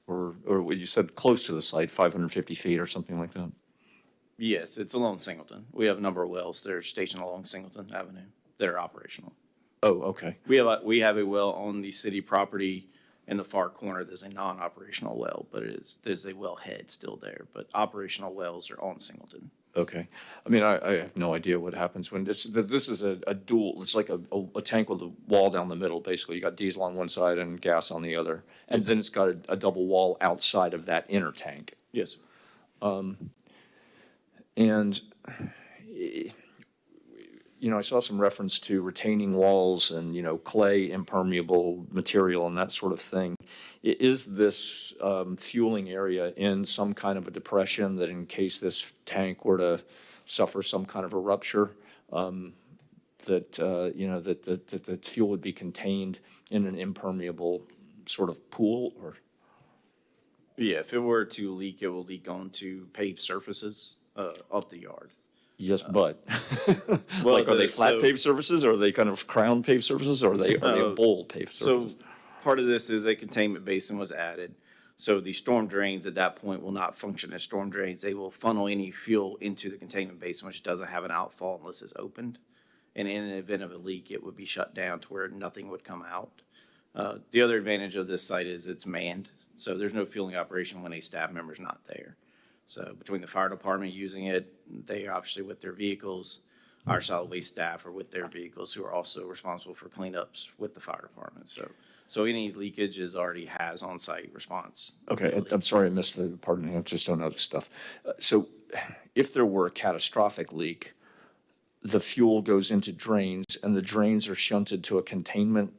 Or you said close to the site, 550 feet or something like that? Yes, it's along Singleton. We have a number of wells that are stationed along Singleton Avenue that are operational. Oh, okay. We have a well on the city property in the far corner. There's a non-operational well, but there's a well head still there. But operational wells are on Singleton. Okay. I mean, I have no idea what happens when this is a dual, it's like a tank with a wall down the middle, basically. You got diesel on one side and gas on the other. And then it's got a double wall outside of that inner tank. Yes. And, I saw some reference to retaining walls and, clay impermeable material and that sort of thing. Is this fueling area in some kind of a depression that in case this tank were to suffer some kind of a rupture, that the fuel would be contained in an impermeable sort of pool or? Yeah, if it were to leak, it will leak onto paved surfaces of the yard. Yes, but Well, like, are they flat paved surfaces, or are they kind of crown paved surfaces, or are they bowl paved surfaces? So part of this is a containment basin was added. So the storm drains at that point will not function as storm drains. They will funnel any fuel into the containment basin, which doesn't have an outfall unless it's opened. And in an event of a leak, it would be shut down to where nothing would come out. The other advantage of this site is it's manned. So there's no fueling operation when a staff member's not there. So between the fire department using it, they are obviously with their vehicles. Our solid waste staff are with their vehicles, who are also responsible for cleanups with the fire department. So any leakage already has on-site response. Okay, I'm sorry I missed the part. I just don't know this stuff. So if there were a catastrophic leak, the fuel goes into drains, and the drains are shunted to a containment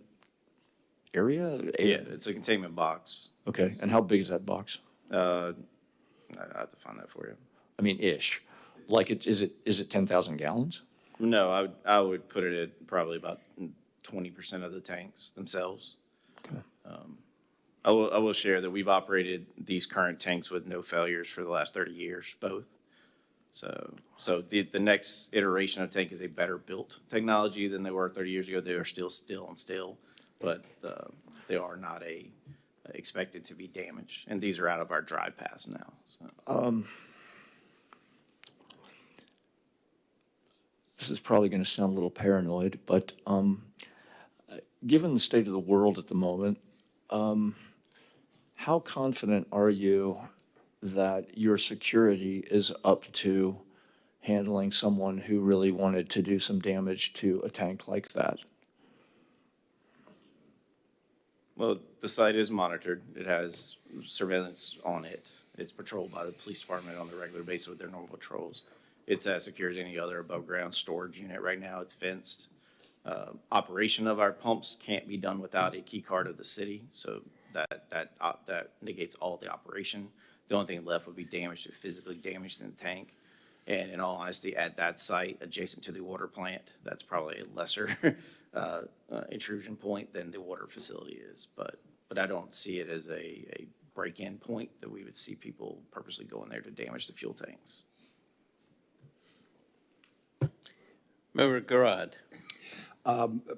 area? Yeah, it's a containment box. Okay, and how big is that box? I have to find that for you. I mean, ish. Like, is it 10,000 gallons? No, I would put it at probably about 20% of the tanks themselves. Okay. I will share that we've operated these current tanks with no failures for the last 30 years, both. So the next iteration of tank is a better built technology than they were 30 years ago. They are still, but they are not expected to be damaged. And these are out of our drive paths now. So. This is probably going to sound a little paranoid, but given the state of the world at the moment, how confident are you that your security is up to handling someone who really wanted to do some damage to a tank like that? Well, the site is monitored. It has surveillance on it. It's patrolled by the police department on a regular basis with their normal patrols. It's as secure as any other above-ground storage unit right now. It's fenced. Operation of our pumps can't be done without a key card of the city, so that negates all the operation. The only thing left would be damage to physically damage in the tank. And in all honesty, at that site adjacent to the water plant, that's probably a lesser intrusion point than the water facility is. But I don't see it as a break-in point that we would see people purposely go in there to damage the fuel tanks. Member Garad.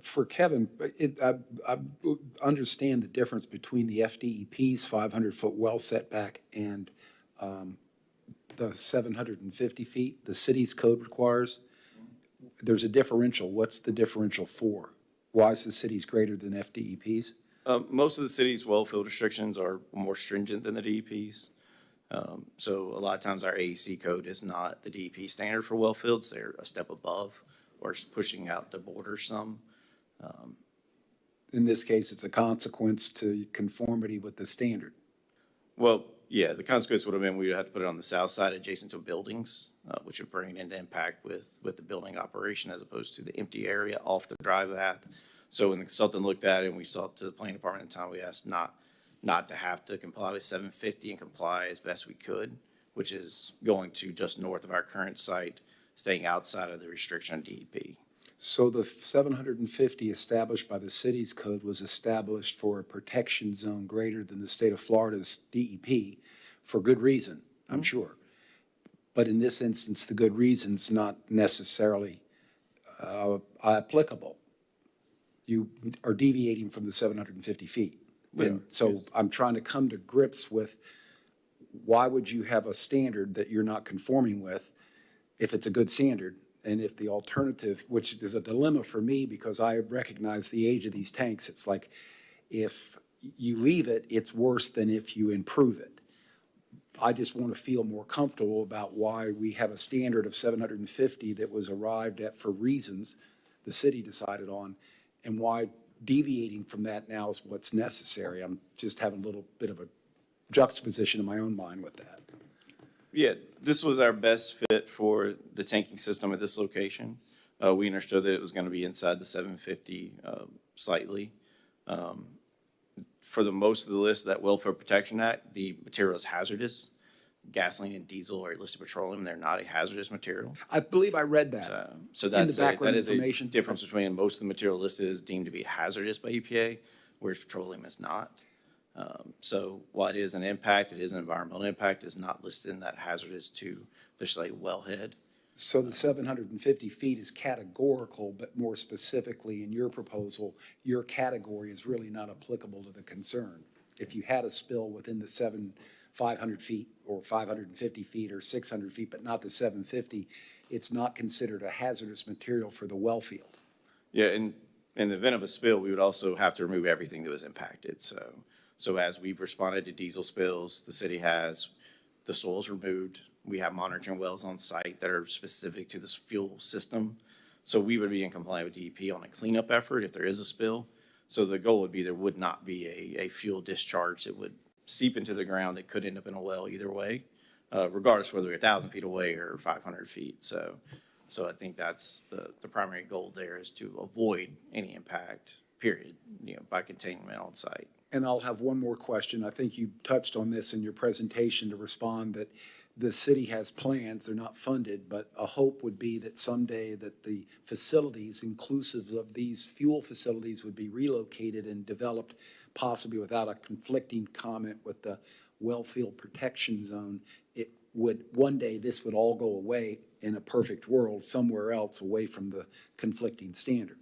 For Kevin, I understand the difference between the FDEP's 500-foot well setback and the 750 feet the city's code requires. There's a differential. What's the differential for? Why is the city's greater than FDEP's? Most of the city's well field restrictions are more stringent than the DEP's. So a lot of times our AEC code is not the DEP standard for well fields. They're a step above or pushing out the border some. In this case, it's a consequence to conformity with the standard. Well, yeah, the consequence would have been we would have to put it on the south side adjacent to buildings, which would bring it into impact with the building operation as opposed to the empty area off the drive path. So when the consultant looked at it and we saw to the planning department at the time, we asked not to have to comply with 750 and comply as best we could, which is going to just north of our current site, staying outside of the restriction on DEP. So the 750 established by the city's code was established for a protection zone greater than the state of Florida's DEP for good reason, I'm sure. But in this instance, the good reason's not necessarily applicable. You are deviating from the 750 feet. And so I'm trying to come to grips with why would you have a standard that you're not conforming with if it's a good standard? And if the alternative, which is a dilemma for me because I recognize the age of these tanks, it's like if you leave it, it's worse than if you improve it. I just want to feel more comfortable about why we have a standard of 750 that was arrived at for reasons the city decided on, and why deviating from that now is what's necessary. I'm just having a little bit of a juxtaposition in my own mind with that. Yeah, this was our best fit for the tanking system at this location. We understood that it was going to be inside the 750 slightly. For the most of the list of that Welfare Protection Act, the material is hazardous. Gasoline and diesel are illicit petroleum. They're not a hazardous material. I believe I read that. So that's that is a information. difference between most of the material listed is deemed to be hazardous by EPA, whereas petroleum is not. So while it is an impact, it is an environmental impact, it's not listed in that hazardous to just like wellhead. So the 750 feet is categorical, but more specifically in your proposal, your category is really not applicable to the concern. If you had a spill within the 500 feet or 550 feet or 600 feet, but not the 750, it's not considered a hazardous material for the well field. Yeah, in the event of a spill, we would also have to remove everything that was impacted. So as we've responded to diesel spills, the city has the soils removed. We have monitoring wells on site that are specific to this fuel system. So we would be in compliance with DEP on a cleanup effort if there is a spill. So the goal would be there would not be a fuel discharge that would seep into the ground that could end up in a well either way, regardless whether we're 1,000 feet away or 500 feet. So I think that's the primary goal there is to avoid any impact, period, by containment on site. And I'll have one more question. I think you touched on this in your presentation to respond that the city has plans, they're not funded, but a hope would be that someday that the facilities, inclusive of these fuel facilities, would be relocated and developed possibly without a conflicting comment with the well field protection zone. It would, one day this would all go away in a perfect world somewhere else away from the conflicting standard.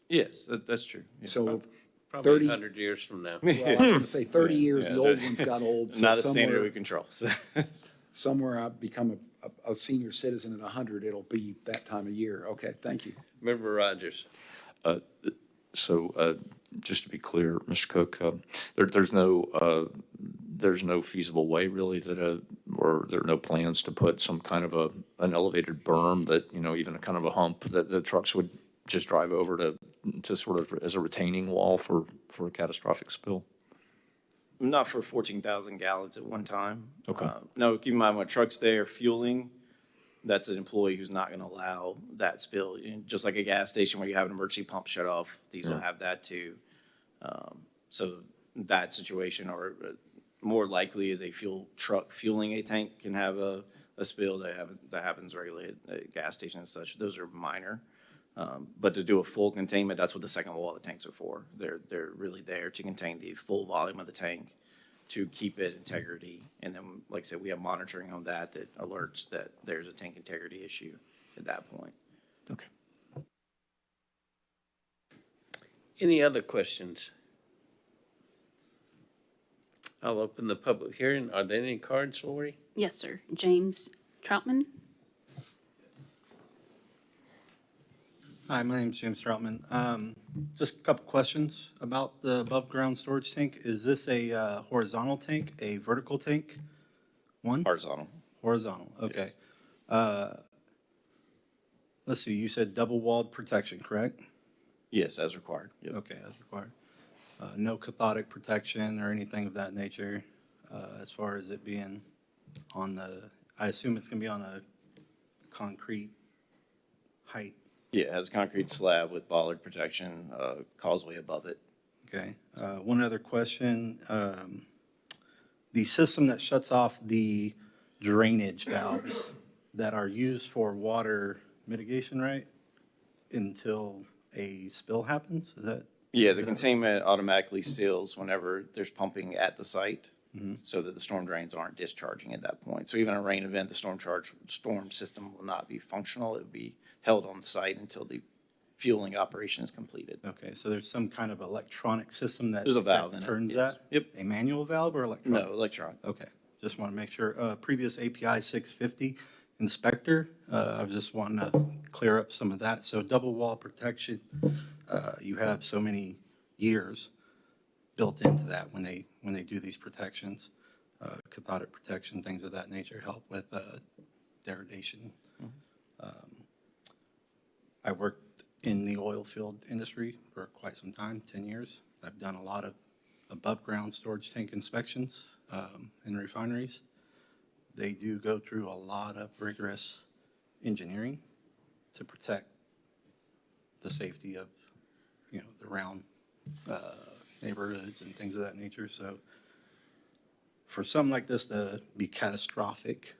Yes, that's true. Yeah. So Probably 30 100 years from now. Well, I was going to say 30 years, the old ones got old. So Not a standard somewhere- we control. Somewhere I become a senior citizen at 100, it'll be that time of year. Okay, thank you. Member Rogers. just to be clear, Mr. Cook, there's no feasible way really or there are no plans to put some kind of an elevated berm that, even a kind of a hump that the trucks would just drive over to sort of as a retaining wall for a catastrophic spill? Not for 14,000 gallons at one time. Okay. No, keep in mind when a truck's there fueling, that's an employee who's not going to allow that spill. Just like a gas station where you have an emergency pump shut off, these will have that too. So that situation, or more likely is a fuel truck fueling a tank can have a spill that happens regularly at gas stations and such. Those are minor. But to do a full containment, that's what the second wall of the tanks are for. They're really there to contain the full volume of the tank, to keep it integrity. And then, like I said, we have monitoring on that alerts that there's a tank integrity issue at that point. Okay. Any other questions? I'll open the public hearing. Are there any cards, Lori? Yes, sir. James Troutman. Hi, my name's James Troutman. Just a couple questions about the above-ground storage tank. Is this a horizontal tank, a vertical tank? One? Horizontal. Horizontal, okay. Let's see, you said double-walled protection, correct? Yes, as required. Yep. Okay, as required. No cathodic protection or anything of that nature, as far as it being on I assume it's gonna be on a concrete height. Yeah, it has a concrete slab with bollard protection, causeway above it. Okay, one other question. The system that shuts off the drainage valves that are used for water mitigation, right? Until a spill happens, is that? Yeah, the containment automatically seals whenever there's pumping at the site, so that the storm drains aren't discharging at that point. So even a rain event, the storm system will not be functional. It will be held on site until the fueling operation is completed. Okay, so there's some kind of electronic system that There's a valve in it, turns yes. that? Yep. A manual valve or electronic? No, electronic. Okay, just want to make sure. Previous API 650 inspector, I was just wanting to clear up some of that. So double wall protection, you have so many years built into that when they do these protections. Cathodic protection, things of that nature help with degradation. I worked in the oil field industry for quite some time, 10 years. I've done a lot of above-ground storage tank inspections in refineries. They do go through a lot of rigorous engineering to protect the safety of, the around neighborhoods and things of that nature. So for something like this to be catastrophic,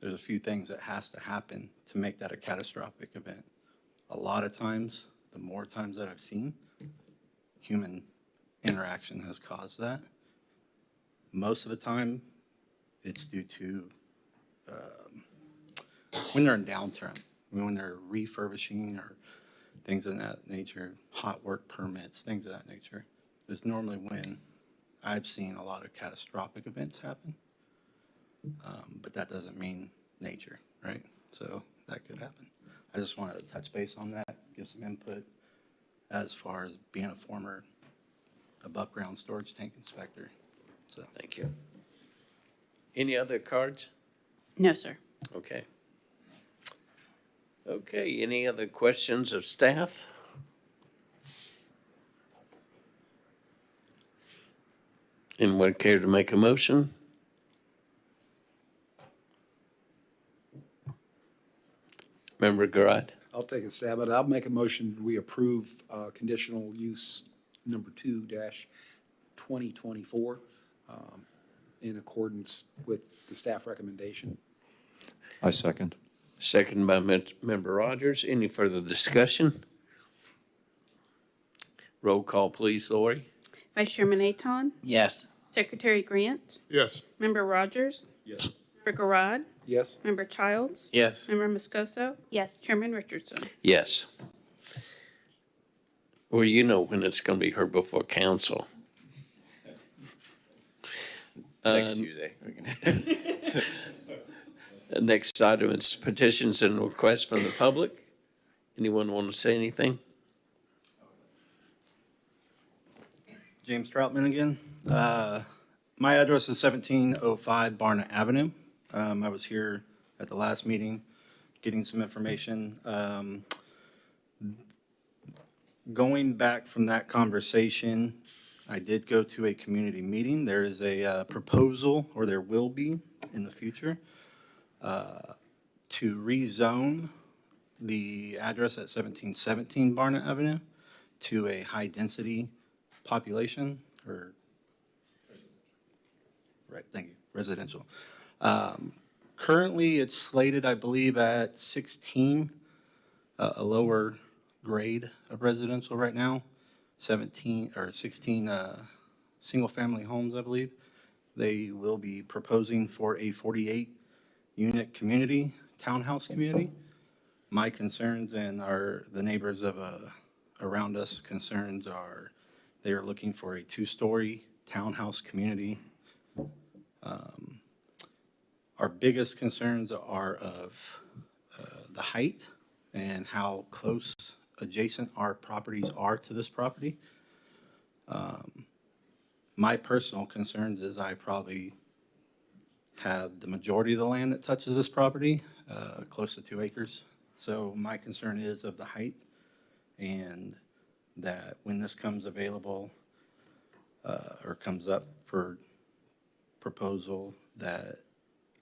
there's a few things that has to happen to make that a catastrophic event. A lot of times, the more times that I've seen, human interaction has caused that. Most of the time, it's due to when they're in downturn, when they're refurbishing or things of that nature, hot work permits, things of that nature, is normally when I've seen a lot of catastrophic events happen. But that doesn't mean nature, right? So that could happen. I just wanted to touch base on that, give some input as far as being a former above-ground storage tank inspector. So Thank you. Any other cards? No, sir. Okay. Okay, any other questions of staff? Anyone care to make a motion? Member Garrett? I'll take a stab at it. I'll make a motion, we approve conditional use number 2-2024 in accordance with the staff recommendation. I second. Second by Member Rogers. Any further discussion? Roll call, please, Lori. Vice Chairman Aton. Yes. Secretary Grant. Yes. Member Rogers. Yes. Member Garad. Yes? Member Childs. Yes. Member Moscoso. Yes. Chairman Richardson. Yes. Well, you know when it's going to be heard before council. Next Tuesday. Next item is petitions and requests from the public. Anyone want to say anything? James Troutman again. My address is 1705 Barnett Avenue. I was here at the last meeting getting some information. Going back from that conversation, I did go to a community meeting. There is a proposal, or there will be in the future, to rezone the address at 1717 Barnett Avenue to a high-density population, or, right, thank you, residential. Currently, it's slated, I believe, at 16, a lower grade of residential right now, 17 or 16 single-family homes, I believe. They will be proposing for a 48-unit community, townhouse community. My concerns and the neighbors of around us concerns are they are looking for a 2-story townhouse community. Our biggest concerns are of the height and how close adjacent our properties are to this property. My personal concerns is I probably have the majority of the land that touches this property, close to 2 acres. So my concern is of the height, and that when this comes available or comes up for proposal, that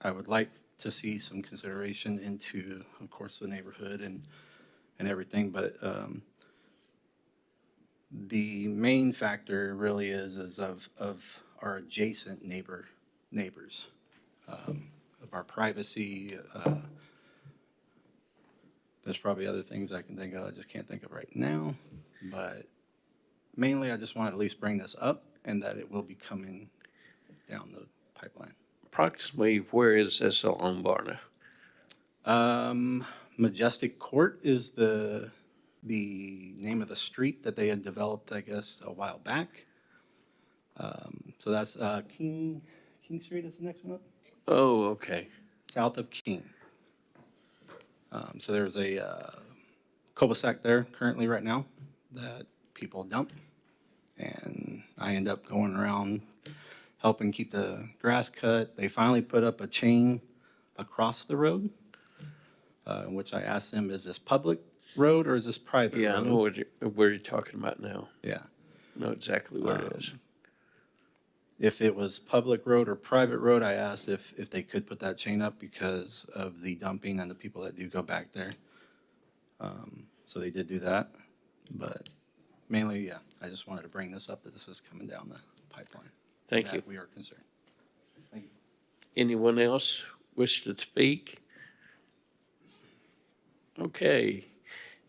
I would like to see some consideration into, of course, the neighborhood and everything, but the main factor really is of our adjacent neighbors, of our privacy. There's probably other things I can think of, I just can't think of right now, but mainly I just want to at least bring this up and that it will be coming down the pipeline. Approximately where is this along Barna? Majestic Court is the name of the street that they had developed, I guess, a while back. So that's King Street is the next one up. Oh, okay. South of King. So there's a cul-de-sac there currently right now that people dump. And I end up going around helping keep the grass cut. They finally put up a chain across the road, which I asked them, is this public road or is this private road? Yeah, I know where you're talking about now. Yeah. I know exactly where it is. If it was public road or private road, I asked if they could put that chain up because of the dumping and the people that do go back there. So they did do that. But mainly, yeah, I just wanted to bring this up, that this is coming down the pipeline. Thank you. We are concerned. Thank you. Anyone else wish to speak? Okay.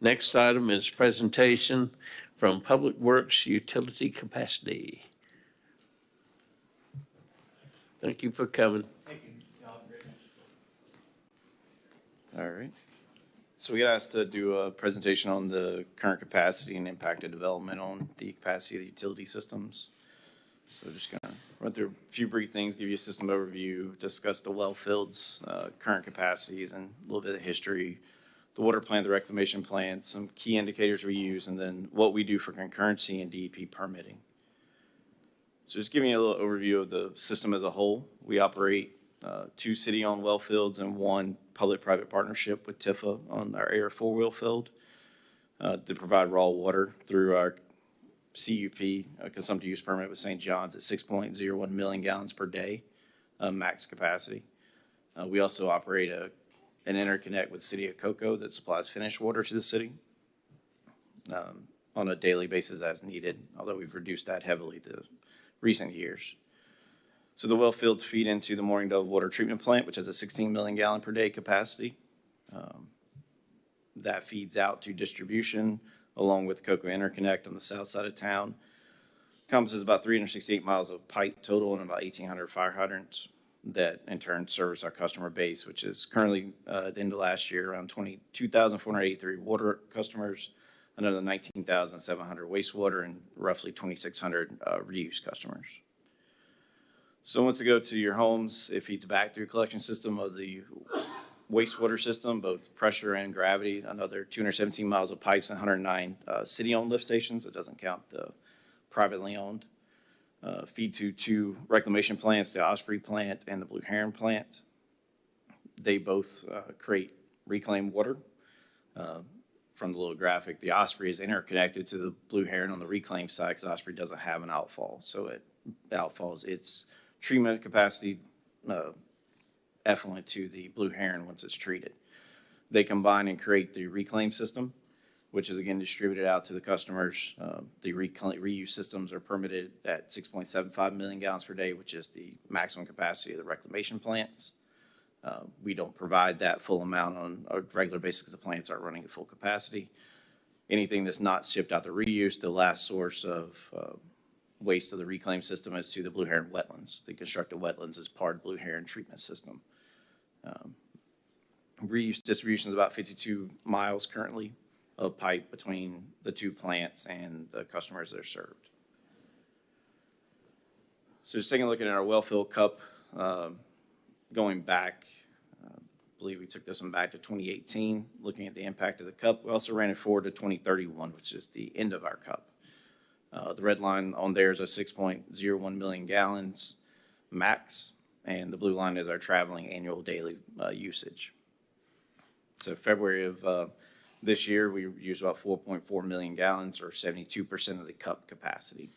Next item is presentation from Public Works Utility Capacity. Thank you for coming. Thank you. All right. So we got asked to do a presentation on the current capacity and impacted development on the capacity of the utility systems. So just gonna run through a few brief things, give you a system overview, discuss the well fields, current capacities, and a little bit of history, the water plant, the reclamation plan, some key indicators we use, and then what we do for concurrency and DEP permitting. So just giving you a little overview of the system as a whole. We operate 2 city-owned well fields and 1 public-private partnership with Tifa on our Air 4-wheel field to provide raw water through our CUP, consumptive use permit with St. John's at 6.01 million gallons per day, max capacity. We also operate an interconnect with the city of Cocoa that supplies finished water to the city on a daily basis as needed, although we've reduced that heavily the recent years. So the well fields feed into the Morning Dove Water Treatment Plant, which has a 16 million gallon per day capacity. That feeds out to distribution along with Cocoa Interconnect on the south side of town. Encompasses about 368 miles of pipe total and about 1,800 fire hydrants that in turn service our customer base, which is currently at the end of last year around 22,483 water customers, another 19,700 wastewater, and roughly 2,600 reuse customers. So once it goes to your homes, it feeds back through a collection system of the wastewater system, both pressure and gravity, another 217 miles of pipes and 109 city-owned lift stations. It doesn't count the privately owned. feed to two reclamation plants, the Osprey plant and the Blue Heron plant. They both create reclaimed water. From the little graphic, the Osprey is interconnected to the Blue Heron on the reclaim side because Osprey doesn't have an outfall. So it outfalls its treatment capacity effluent to the Blue Heron once it's treated. They combine and create the reclaim system, which is again distributed out to the customers. The reuse systems are permitted at 6.75 million gallons per day, which is the maximum capacity of the reclamation plants. We don't provide that full amount on a regular basis because the plants aren't running at full capacity. Anything that's not shipped out to reuse, the last source of waste of the reclaim system is to the Blue Heron wetlands. The constructed wetlands is part of Blue Heron treatment system. Reuse distribution is about 52 miles currently of pipe between the two plants and the customers that are served. So just taking a look at our well-filled cup, going back, I believe we took this one back to 2018, looking at the impact of the cup. We also ran it forward to 2031, which is the end of our cup. The red line on there is a 6.01 million gallons max, and the blue line is our traveling annual daily usage. So February of this year, we used about 4.4 million gallons, or 72% of the cup capacity.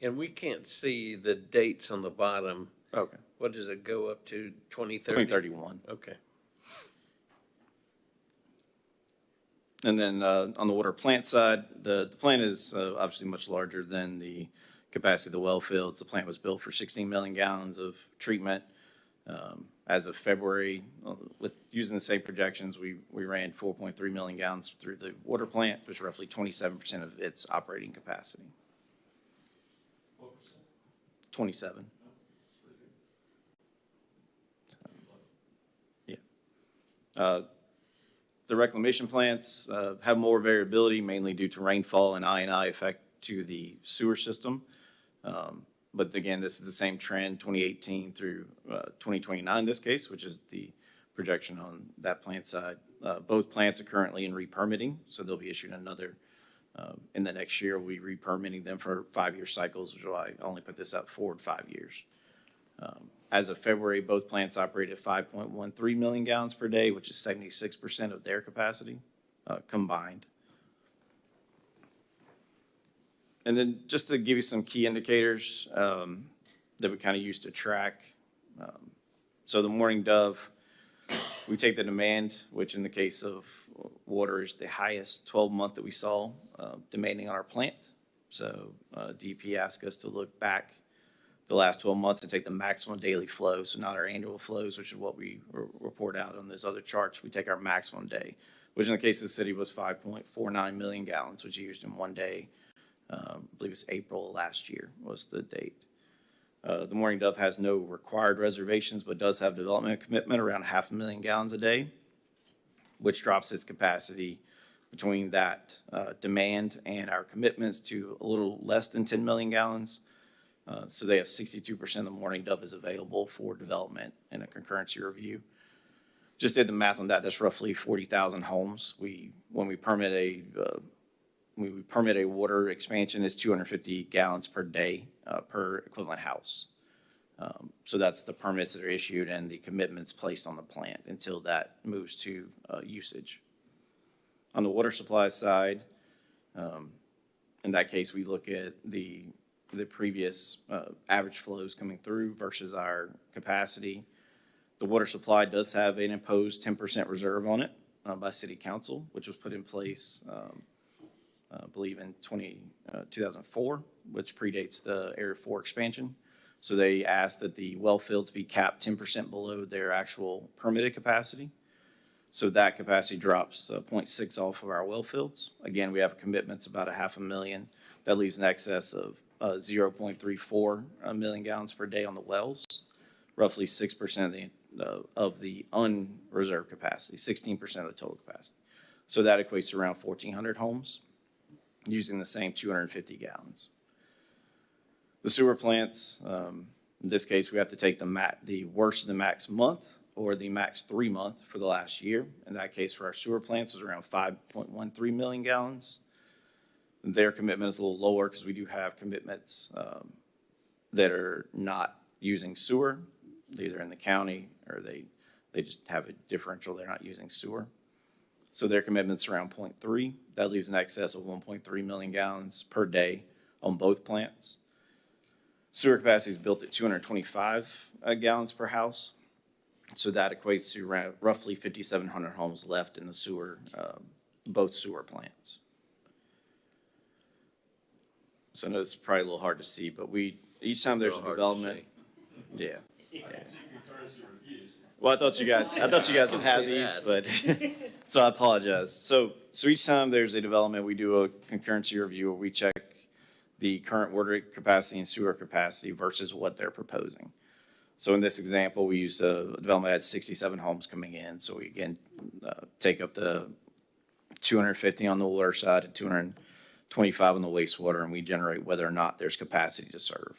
And we can't see the dates on the bottom. Okay. What does it go up to, 2030? 2031. Okay. And then on the water plant side, the plant is obviously much larger than the capacity of the well fields. The plant was built for 16 million gallons of treatment. As of February, with using the same projections, we ran 4.3 million gallons through the water plant, which is roughly 27% of its operating capacity. 27. Yeah. The reclamation plants have more variability, mainly due to rainfall and I&I effect to the sewer system. But again, this is the same trend, 2018 through 2029 in this case, which is the projection on that plant side. Both plants are currently in re-permitting, so they'll be issued another in the next year. We'll be re-permitting them for 5-year cycles, which is why I only put this up forward 5 years. As of February, both plants operate at 5.13 million gallons per day, which is 76% of their capacity combined. And then just to give you some key indicators that we kind of use to track. So the Morning Dove, we take the demand, which in the case of water is the highest 12-month that we saw demanding on our plant. So DEP asked us to look back the last 12 months and take the maximum daily flow, so not our annual flows, which is what we report out on those other charts. We take our maximum day, which in the case of the city was 5.49 million gallons, which used in one day. I believe it's April last year was the date. The Morning Dove has no required reservations, but does have development commitment around 500,000 gallons a day, which drops its capacity between that demand and our commitments to a little less than 10 million gallons. So they have 62% of the Morning Dove is available for development in a concurrency review. Just did the math on that. That's roughly 40,000 homes. When we permit a water expansion, it's 250 gallons per day per equivalent house. So that's the permits that are issued and the commitments placed on the plant until that moves to usage. On the water supply side, in that case, we look at the previous average flows coming through versus our capacity. The water supply does have an imposed 10% reserve on it by City Council, which was put in place, I believe, in 2004, which predates the Area 4 expansion. So they asked that the well fields be capped 10% below their actual permitted capacity. So that capacity drops 0.6 off of our well fields. Again, we have commitments about 500,000. That leaves an excess of 0.34 million gallons per day on the wells, roughly 6% of the unreserved capacity, 16% of the total capacity. So that equates to around 1,400 homes using the same 250 gallons. The sewer plants, in this case, we have to take the worst of the max month or the max 3 month for the last year. In that case, for our sewer plants, it was around 5.13 million gallons. Their commitment is a little lower because we do have commitments that are not using sewer, either in the county or they just have a differential, they're not using sewer. So their commitment's around 0.3. That leaves an excess of 1.3 million gallons per day on both plants. Sewer capacity is built at 225 gallons per house. So that equates to roughly 5,700 homes left in the sewer, both sewer plants. So I know it's probably a little hard to see, but each time there's a development. Yeah. Well, I thought you guys would have these, but, so I apologize. So each time there's a development, we do a concurrency review where we check the current water capacity and sewer capacity versus what they're proposing. So in this example, we used a development that had 67 homes coming in. So we again take up the 250 on the water side and 225 on the wastewater, and we generate whether or not there's capacity to serve.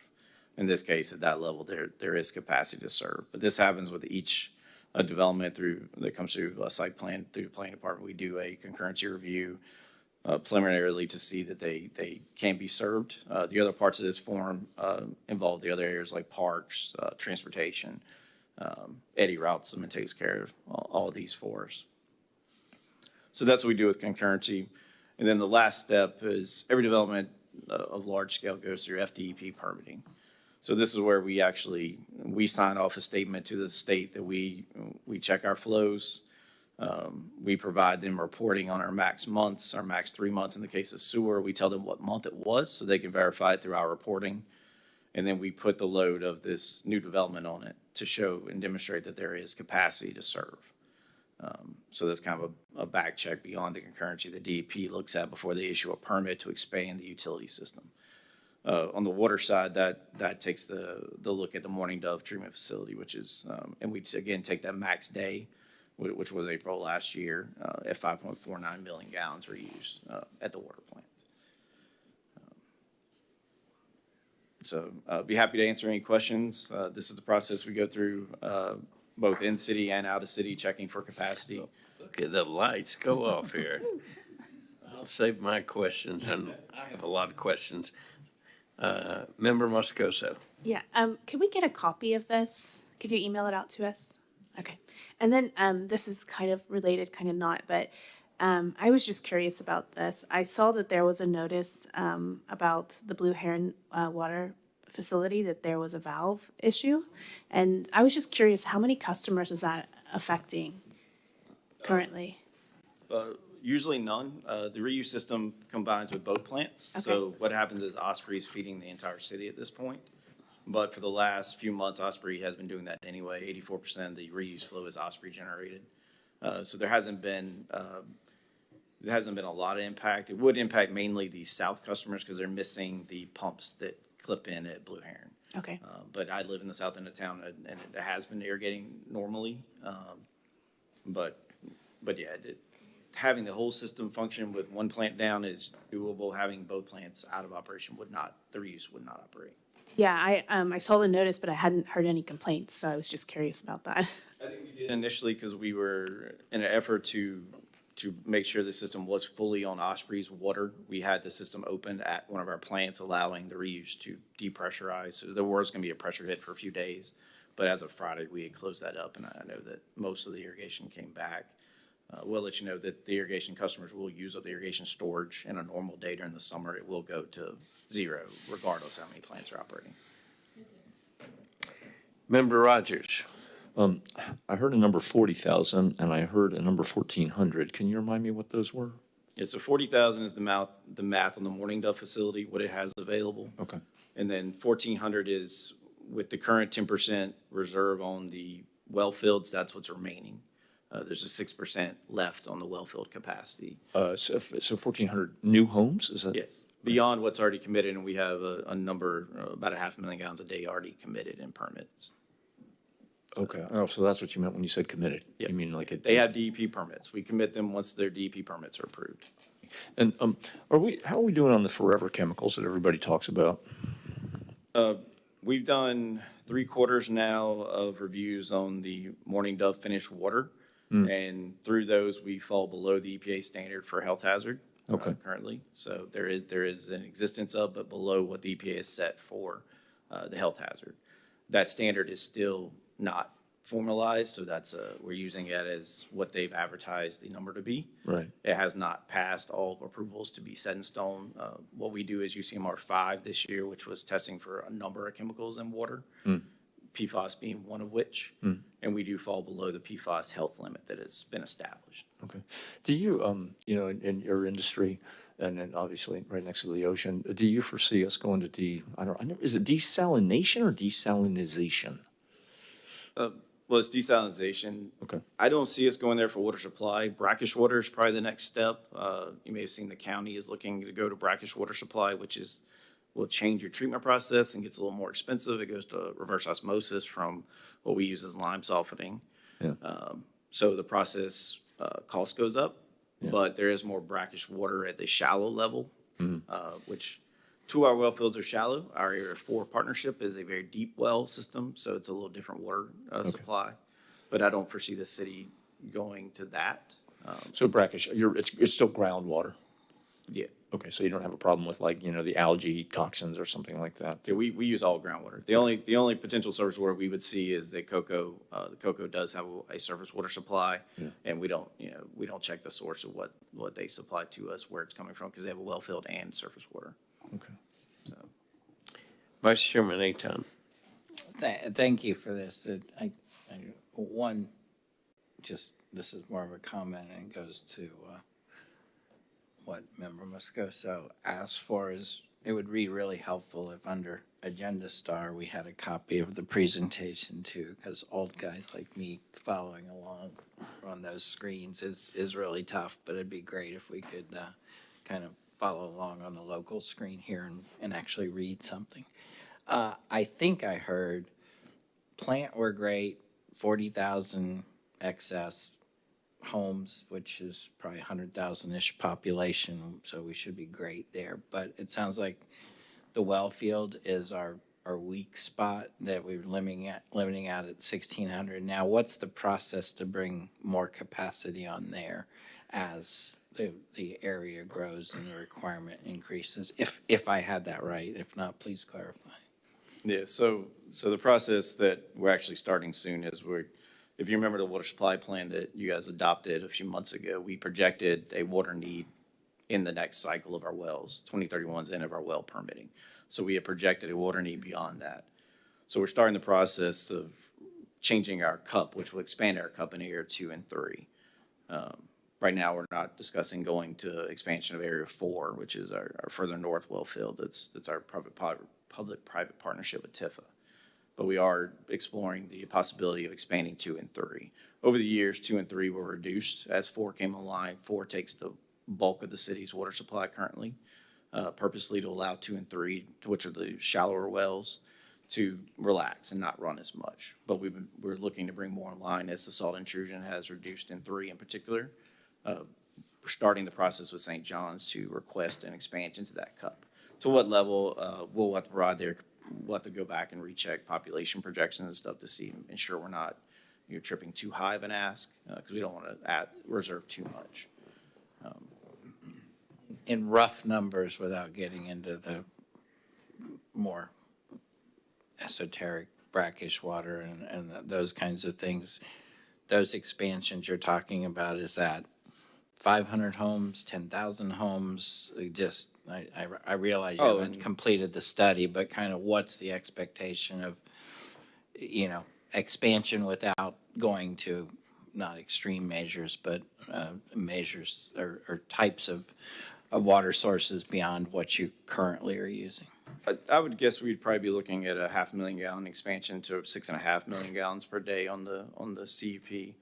In this case, at that level, there is capacity to serve. But this happens with each development that comes through a site plan, through the planning department. We do a concurrency review preliminarily to see that they can be served. The other parts of this form involve the other areas like parks, transportation. Eddie routes them and takes care of all of these for us. So that's what we do with concurrency. And then the last step is every development of large scale goes through FDEP permitting. So this is where we sign off a statement to the state that we check our flows. We provide them reporting on our max months, our max 3 months in the case of sewer. We tell them what month it was so they can verify it through our reporting. And then we put the load of this new development on it to show and demonstrate that there is capacity to serve. So that's kind of a back check beyond the concurrency the DEP looks at before they issue a permit to expand the utility system. On the water side, that takes the look at the Morning Dove treatment facility, which is, and we again take that max day, which was April last year, at 5.49 million gallons were used at the water plant. So be happy to answer any questions. This is the process we go through, both in city and out of city, checking for capacity. Look at the lights go off here. I'll save my questions, and I have a lot of questions. Member Moscoso. Yeah, could we get a copy of this? Could you email it out to us? Okay. And then this is kind of related, kind of not, but I was just curious about this. I saw that there was a notice about the Blue Heron water facility, that there was a valve issue. And I was just curious, how many customers is that affecting currently? Usually none. The reuse system combines with both plants. Okay. So what happens is Osprey is feeding the entire city at this point. But for the last few months, Osprey has been doing that anyway. 84% of the reuse flow is Osprey generated. So there hasn't been a lot of impact. It would impact mainly the south customers because they're missing the pumps that clip in at Blue Heron. Okay. But I live in the south end of town, and it has been irrigating normally. But yeah, having the whole system function with one plant down is doable. Having both plants out of operation the reuse would not operate. Yeah, I saw the notice, but I hadn't heard any complaints, so I was just curious about that. I think we did initially because we were in an effort to make sure the system was fully on Osprey's water. We had the system open at one of our plants, allowing the reuse to depressurize. So there was going to be a pressure hit for a few days, but as of Friday, we had closed that up, and I know that most of the irrigation came back. We'll let you know that the irrigation customers will use up the irrigation storage in a normal day during the summer. It will go to zero, regardless how many plants are operating. Member Rogers. I heard a number 40,000 and I heard a number 1,400. Can you remind me what those were? Yeah, so 40,000 is the math on the Morning Dove facility, what it has available. Okay. And then 1,400 is with the current 10% reserve on the well fields, that's what's remaining. There's a 6% left on the well field capacity. So 1,400 new homes, is that? Yes, beyond what's already committed, and we have a number, about 500,000 gallons a day already committed in permits. Okay. Oh, so that's what you meant when you said committed. Yeah. You mean like it? They have DEP permits. We commit them once their DEP permits are approved. And how are we doing on the forever chemicals that everybody talks about? We've done 3 quarters now of reviews on the Morning Dove finished water. And through those, we fall below the EPA standard for health hazard currently. So there is an existence of, but below what the EPA has set for the health hazard. That standard is still not formalized, so we're using it as what they've advertised the number to be. Right. It has not passed all approvals to be set in stone. What we do is UCMR 5 this year, which was testing for a number of chemicals in water, PFAS being one of which, and we do fall below the PFAS health limit that has been established. Okay. Do you, in your industry, and then obviously right next to the ocean, do you foresee us going to is it desalination or desalinization? Well, it's desalinization. Okay. I don't see us going there for water supply. Brackish water is probably the next step. You may have seen the county is looking to go to brackish water supply, which will change your treatment process and gets a little more expensive. It goes to reverse osmosis from what we use as lime softening. Yeah. So the process cost goes up, Yeah. but there is more brackish water at the shallow level, which 2 of our well fields are shallow. Our Area 4 partnership is a very deep well system, so it's a little different water supply. But I don't foresee the city going to that. So brackish, it's still groundwater. Yeah. Okay, so you don't have a problem with the algae toxins or something like that? Yeah, we use all groundwater. The only potential surface water we would see is that Cocoa, the Cocoa does have a surface water supply. Yeah. And we don't check the source of what they supply to us, where it's coming from, because they have a well field and surface water. Okay. So. Vice Chairman Aton. Thank you for this. This is more of a comment and goes to what Member Moscoso asked for is, it would be really helpful if under Agenda Star, we had a copy of the presentation too, because old guys like me following along on those screens is really tough, but it'd be great if we could kind of follow along on the local screen here and actually read something. I think I heard plant were great, 40,000 excess homes, which is probably 100,000-ish population, so we should be great there. But it sounds like the well field is our weak spot that we're limiting out at 1,600. Now, what's the process to bring more capacity on there as the area grows and the requirement increases? If I had that right. If not, please clarify. Yeah, so the process that we're actually starting soon is if you remember the water supply plan that you guys adopted a few months ago, we projected a water need in the next cycle of our wells. 2031 is the end of our well permitting. So we have projected a water need beyond that. So we're starting the process of changing our cup, which will expand our cup in Area 2 and 3. Right now, we're not discussing going to expansion of Area 4, which is our further north well field. That's our public-private partnership with Tifa. But we are exploring the possibility of expanding 2 and 3. Over the years, 2 and 3 were reduced. As 4 came online, 4 takes the bulk of the city's water supply currently, purposely to allow 2 and 3, which are the shallower wells, to relax and not run as much. But we're looking to bring more online as the salt intrusion has reduced in 3 in particular. We're starting the process with St. John's to request an expansion to that cup. To what level, we'll have to provide we'll have to go back and recheck population projections and stuff to ensure we're not tripping too high of an ask, because we don't want to reserve too much. In rough numbers, without getting into the more esoteric brackish water and those kinds of things, those expansions you're talking about, is that 500 homes, 10,000 homes? I realize you haven't completed the study, but kind of what's the expectation of, expansion without going to not extreme measures, but measures or types of water sources beyond what you currently are using? I would guess we'd probably be looking at a 500,000 gallon expansion to 6.5 million gallons per day on the CUP.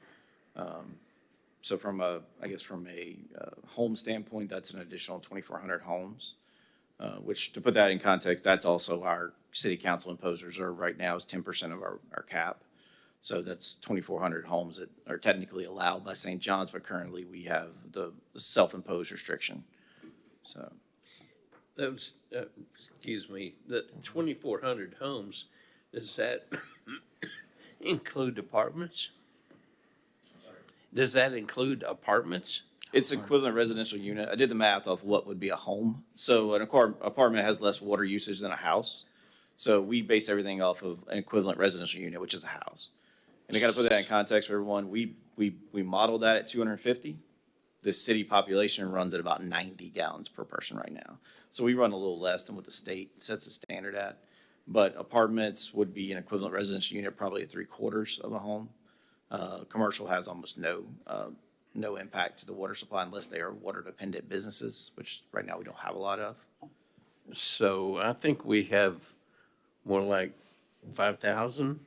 So from a home standpoint, that's an additional 2,400 homes, which, to put that in context, that's also our city council imposed reserve right now is 10% of our cap. So that's 2,400 homes that are technically allowed by St. John's, but currently we have the self-imposed restriction. So Those, excuse me, the 2,400 homes, does that include apartments? Does that include apartments? it's equivalent residential unit. I did the math of what would be a home. So an apartment has less water usage than a house. So we base everything off of an equivalent residential unit, which is a house. And I got to put that in context for everyone. We modeled that at 250. The city population runs at about 90 gallons per person right now. So we run a little less than what the state sets the standard at. But apartments would be an equivalent residential unit, probably 3/4 of a home. Commercial has almost no impact to the water supply unless they are water-dependent businesses, which right now we don't have a lot of. So I think we have more like 5,000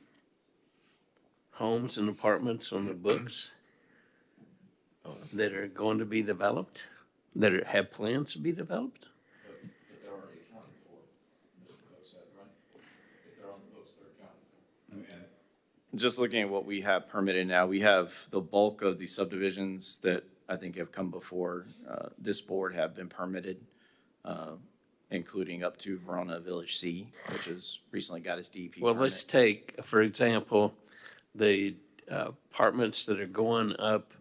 homes and apartments on the books that are going to be developed, have plans to be developed. But they're already accounted for, Mr. Cook said, right? If they're on the books, they're accounted for. Just looking at what we have permitted now, we have the bulk of the subdivisions that I think have come before this board have been permitted, including up to Verona Village C, which has recently got its DEP Well, permit. let's take, for example, the apartments that are going up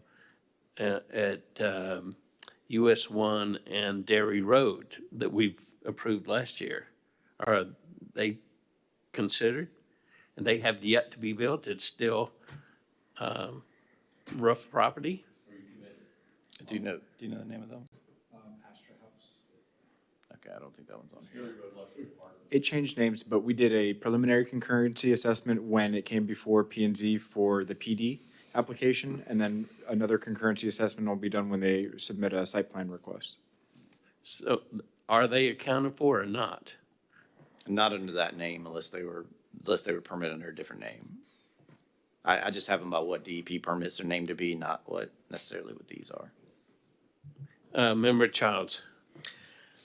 at US 1 and Dairy Road that we've approved last year. Are they considered? And they have yet to be built. It's still rough property. Do you know the name of them? Okay, I don't think that one's on here. It changed names, but we did a preliminary concurrency assessment when it came before P&Z for the PD application, and then another concurrency assessment will be done when they submit a site plan request. So are they accounted for or not? Not under that name unless they were permitted under a different name. I just have them about what DEP permits their name to be, not what necessarily what these are. Member Childs.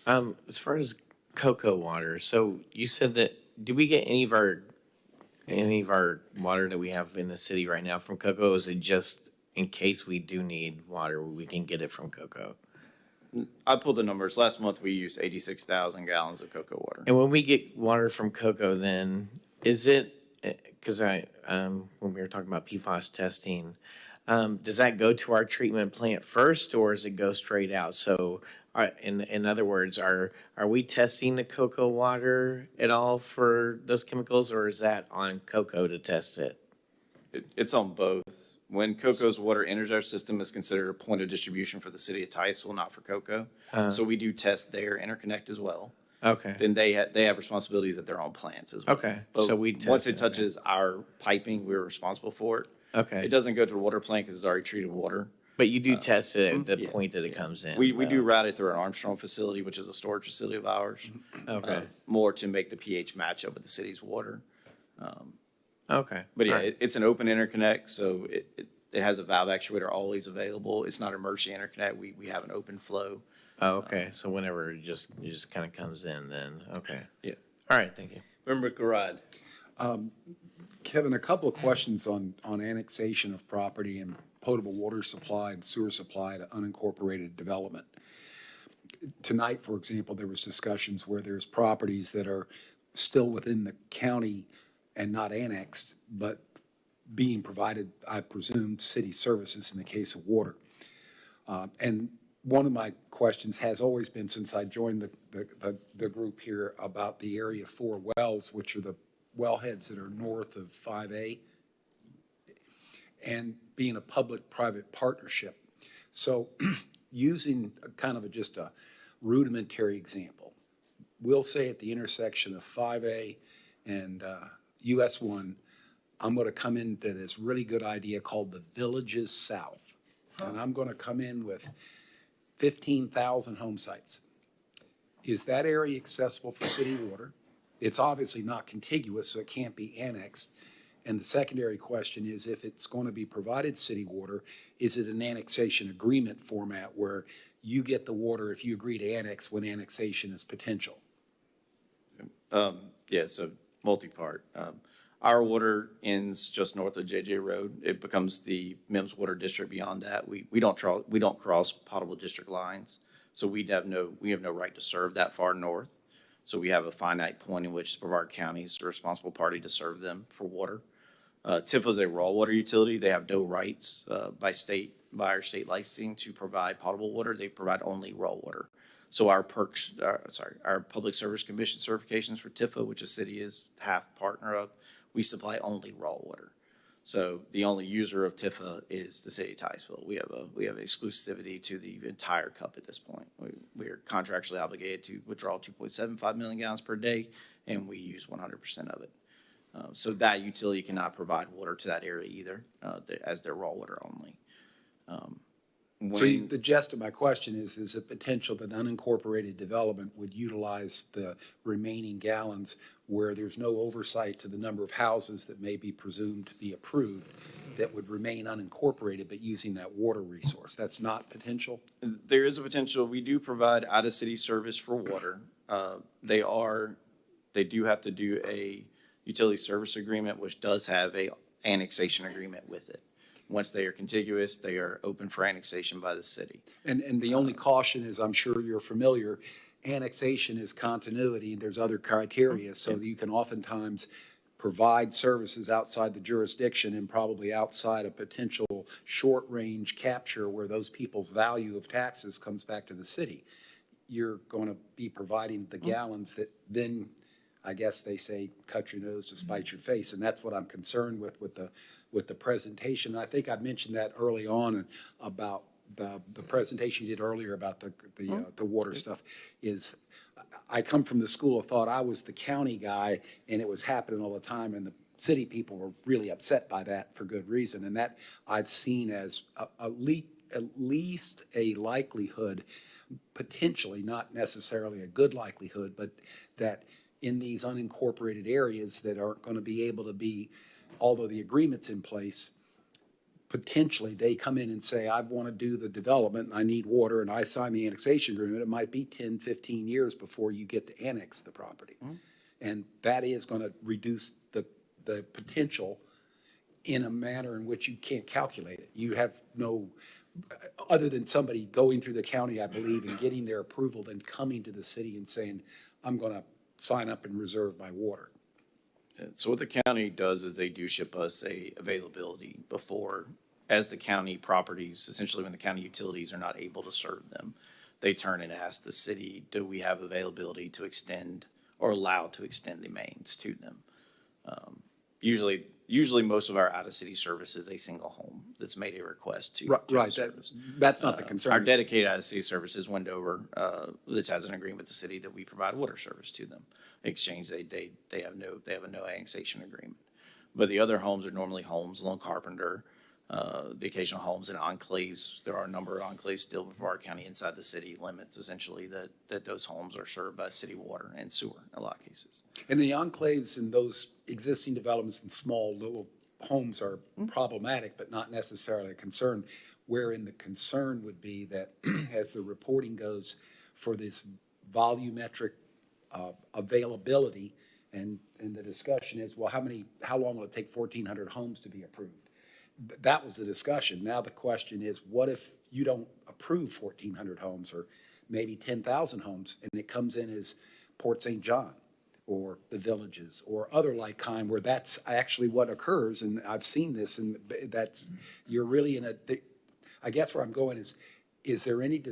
As far as cocoa water, so you said that, do we get any of our water that we have in the city right now from cocoa? Is it just in case we do need water, we can get it from cocoa? I pulled the numbers. Last month, we used 86,000 gallons of cocoa water. And when we get water from cocoa, then is it, because when we were talking about PFAS testing, does that go to our treatment plant first, or does it go straight out? So, in other words, are we testing the cocoa water at all for those chemicals, or is that on cocoa to test it? It's on both. When cocoa's water enters our system, it's considered a point of distribution for the city of Titusville, not for cocoa. So we do test their interconnect as well. Okay. Then they have responsibilities at their own plants as well. Okay, But so we once test it it, touches our piping, we're responsible for it. Okay. It doesn't go to the water plant because it's already treated water. But you do test it at the yeah, point that it comes in. We do route it through our Armstrong facility, which is a storage facility of ours. Okay. More to make the pH match up with the city's water. Okay. But yeah, All right. it's an open interconnect, so it has a valve actuator always available. It's not an emergency interconnect. We have an open flow. Oh, okay. So whenever it just kind of comes in, then okay. Yeah. All right. Thank you. Member Garad. Kevin, a couple of questions on annexation of property and potable water supply and sewer supply to unincorporated development. Tonight, for example, there was discussions where there's properties that are still within the county and not annexed, but being provided, I presume, city services in the case of water. And one of my questions has always been, since I joined the group here, about the area 4 wells, which are the wellheads that are north of 5A, and being a public-private partnership. So using kind of just a rudimentary example, we'll say at the intersection of 5A and US 1, I'm going to come into this really good idea called the Villages South. And I'm going to come in with 15,000 home sites. Is that area accessible for city water? It's obviously not contiguous, so it can't be annexed. And the secondary question is, if it's going to be provided city water, is it an annexation agreement format where you get the water if you agree to annex when annexation is potential? Yeah, so multi-part. Our water ends just north of JJ Road. It becomes the Mims Water District beyond that. We don't cross potable district lines, so we have no right to serve that far north. So we have a finite point in which Brevard County is the responsible party to serve them for water. TIFA is a raw water utility. They have no rights by our state licensing to provide potable water. They provide only raw water. So our perks, our Public Service Commission certifications for Tifa, which the city is half partner of, we supply only raw water. So the only user of Tifa is the city of Titusville. We have exclusivity to the entire cup at this point. We are contractually obligated to withdraw 2.75 million gallons per day, and we use 100% of it. So that utility cannot provide water to that area either, as their raw water only. So the gist of my question is a potential that unincorporated development would utilize the remaining gallons where there's no oversight to the number of houses that may be presumed to be approved that would remain unincorporated, but using that water resource. That's not potential? There is a potential. We do provide out-of-city service for water. They do have to do a utility service agreement, which does have a annexation agreement with it. Once they are contiguous, they are open for annexation by the city. And the only caution is, I'm sure you're familiar, annexation is continuity, and there's other criteria, so that you can oftentimes provide services outside the jurisdiction and probably outside a potential short-range capture where those people's value of taxes comes back to the city. You're going to be providing the gallons that then, I guess they say, cut your nose to spite your face, and that's what I'm concerned with the presentation. I think I mentioned that early on about the presentation you did earlier about the water stuff. Is I come from the school of thought I was the county guy, and it was happening all the time, and the city people were really upset by that for good reason, and that I've seen as at least a likelihood, potentially not necessarily a good likelihood, but that in these unincorporated areas that aren't going to be able to be, although the agreement's in place, potentially they come in and say, I want to do the development and I need water, and I sign the annexation agreement. It might be 10, 15 years before you get to annex the property. And that is going to reduce the potential in a manner in which you can't calculate it. You have no, other than somebody going through the county, I believe, and getting their approval, then coming to the city and saying, I'm going to sign up and reserve my water. So what the county does is they do ship us a availability before, as the county properties, essentially when the county utilities are not able to serve them, they turn and ask the city, do we have availability to extend or allow to extend the mains to them? Usually most of our out-of-city service is a single home that's made a request to Right, service. that's not the concern. Our dedicated out-of-city service is Wendover, that has an agreement with the city that we provide water service to them. In exchange, they have a no annexation agreement. But the other homes are normally homes along Carpenter, the occasional homes in enclaves. There are a number of enclaves still before our county inside the city limits, essentially, that those homes are served by city water and sewer in a lot of cases. And the enclaves and those existing developments and small little homes are problematic, but not necessarily a concern. Wherein the concern would be that as the reporting goes for this volumetric availability, and the discussion is, well, how long will it take 1,400 homes to be approved? That was the discussion. Now the question is, what if you don't approve 1,400 homes or maybe 10,000 homes, and it comes in as Port St. John or the Villages or other like kind, where that's actually what occurs, and I've seen this, and you're really in I guess where I'm going is there any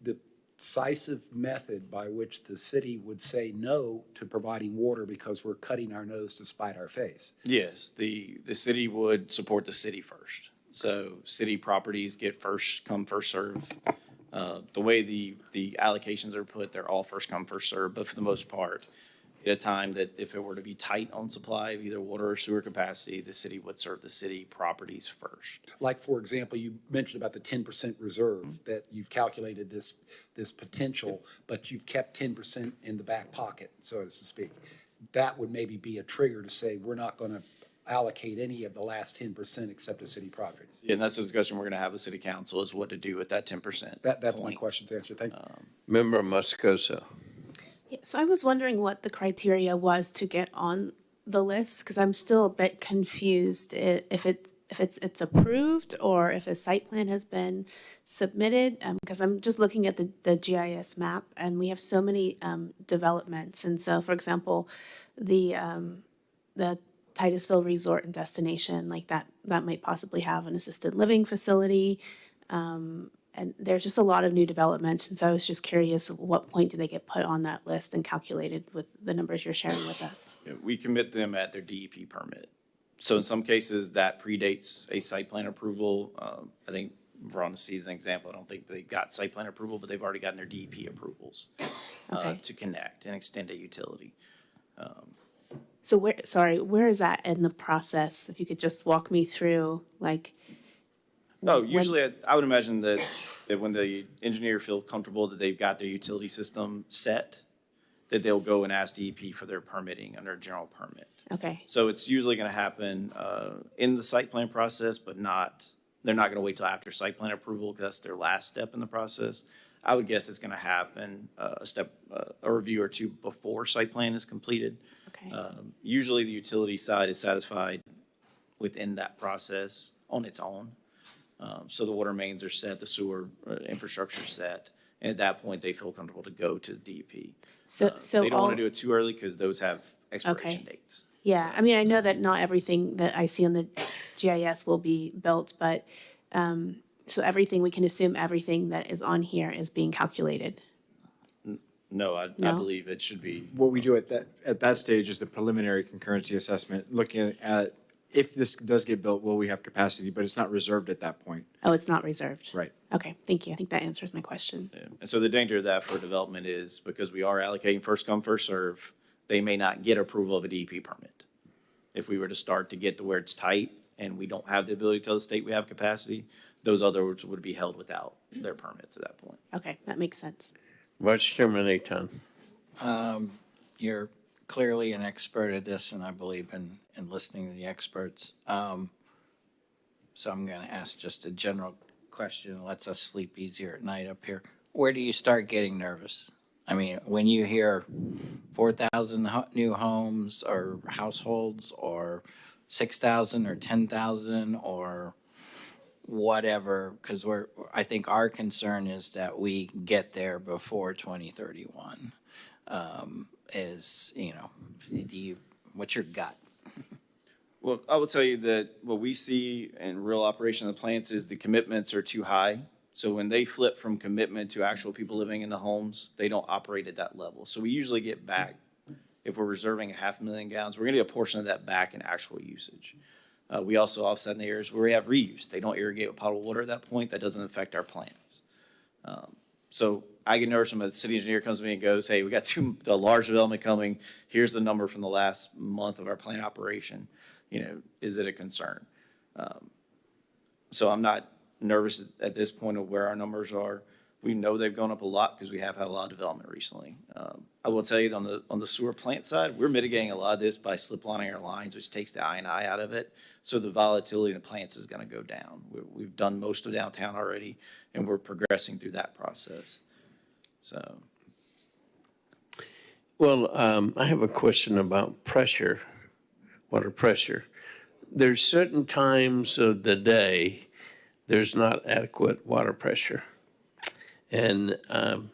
decisive method by which the city would say no to providing water because we're cutting our nose to spite our face? Yes, the city would support the city first. So city properties get first come, first serve. The way the allocations are put, they're all first come, first serve, but for the most part, at a time that if it were to be tight on supply of either water or sewer capacity, the city would serve the city properties first. Like, for example, you mentioned about the 10% reserve, that you've calculated this potential, but you've kept 10% in the back pocket, so to speak. That would maybe be a trigger to say, we're not going to allocate any of the last 10% except to city properties. Yeah, and that's a discussion we're going to have with city council, is what to do with that 10%. That's my question to answer. Thank you. Member Moscoso. Yeah, so I was wondering what the criteria was to get on the list, because I'm still a bit confused if it's approved or if a site plan has been submitted, because I'm just looking at the GIS map, and we have so many developments. And so, for example, the Titusville Resort and Destination, like that might possibly have an assisted living facility. And there's just a lot of new developments, and so I was just curious, at what point do they get put on that list and calculated with the numbers you're sharing with us? Yeah, we commit them at their DEP permit. So in some cases, that predates a site plan approval. I think Verona sees an example. I don't think they got site plan approval, but they've already gotten their DEP approvals Okay. to connect and extend a utility. So where is that in the process? If you could just walk me through, like. No, when- usually I would imagine that when the engineer feel comfortable that they've got their utility system set, that they'll go and ask DEP for their permitting under a general permit. Okay, So it's usually gonna happen in the site plan process, but they're not gonna wait till after site plan approval, because that's their last step in the process. I would guess it's gonna happen a review or two before site plan is completed. okay. Usually the utility side is satisfied within that process on its own. So the water mains are set, the sewer infrastructure is set, and at that point, they feel comfortable to go to the DEP. So They don't want all- to do it too early because those have expiration Okay. dates. Yeah, I mean, I know that not everything that I see on the GIS will be built, but, so everything, we can assume everything that is on here is being calculated. No, I No? believe it should be. What we do at that stage is the preliminary concurrency assessment, looking at if this does get built, will we have capacity, but it's not reserved at that point. Oh, it's not reserved? Right. Okay, thank you. I think that answers my question. Yeah. And so the danger of that for development is because we are allocating first come, first serve, they may not get approval of a DEP permit. If we were to start to get to where it's tight and we don't have the ability to tell the state we have capacity, those others would be held without their permits at that point. Okay, that makes sense. Vice Chairman Aton. You're clearly an expert at this, and I believe in listening to the experts. So I'm going to ask just a general question, lets us sleep easier at night up here. Where do you start getting nervous? I mean, when you hear 4,000 new homes or households, or 6,000 or 10,000 or whatever, because I think our concern is that we get there before 2031. What's your gut? Well, I will tell you that what we see in real operation of the plants is the commitments are too high. So when they flip from commitment to actual people living in the homes, they don't operate at that level. So we usually get back, if we're reserving 500,000 gallons, we're gonna get a portion of that back in actual usage. We also offset in the areas where we have reuse. They don't irrigate with potable water at that point. That doesn't affect our plants. So I get nervous when the city engineer comes to me and goes, hey, we got a large development coming. Here's the number from the last month of our plant operation. Is it a concern? So I'm not nervous at this point of where our numbers are. We know they've gone up a lot because we have had a lot of development recently. I will tell you on the sewer plant side, we're mitigating a lot of this by slip lining our lines, which takes the I&I out of it. So the volatility in the plants is going to go down. We've done most of downtown already, and we're progressing through that process. So. Well, I have a question about pressure, water pressure. There's certain times of the day there's not adequate water pressure. And I've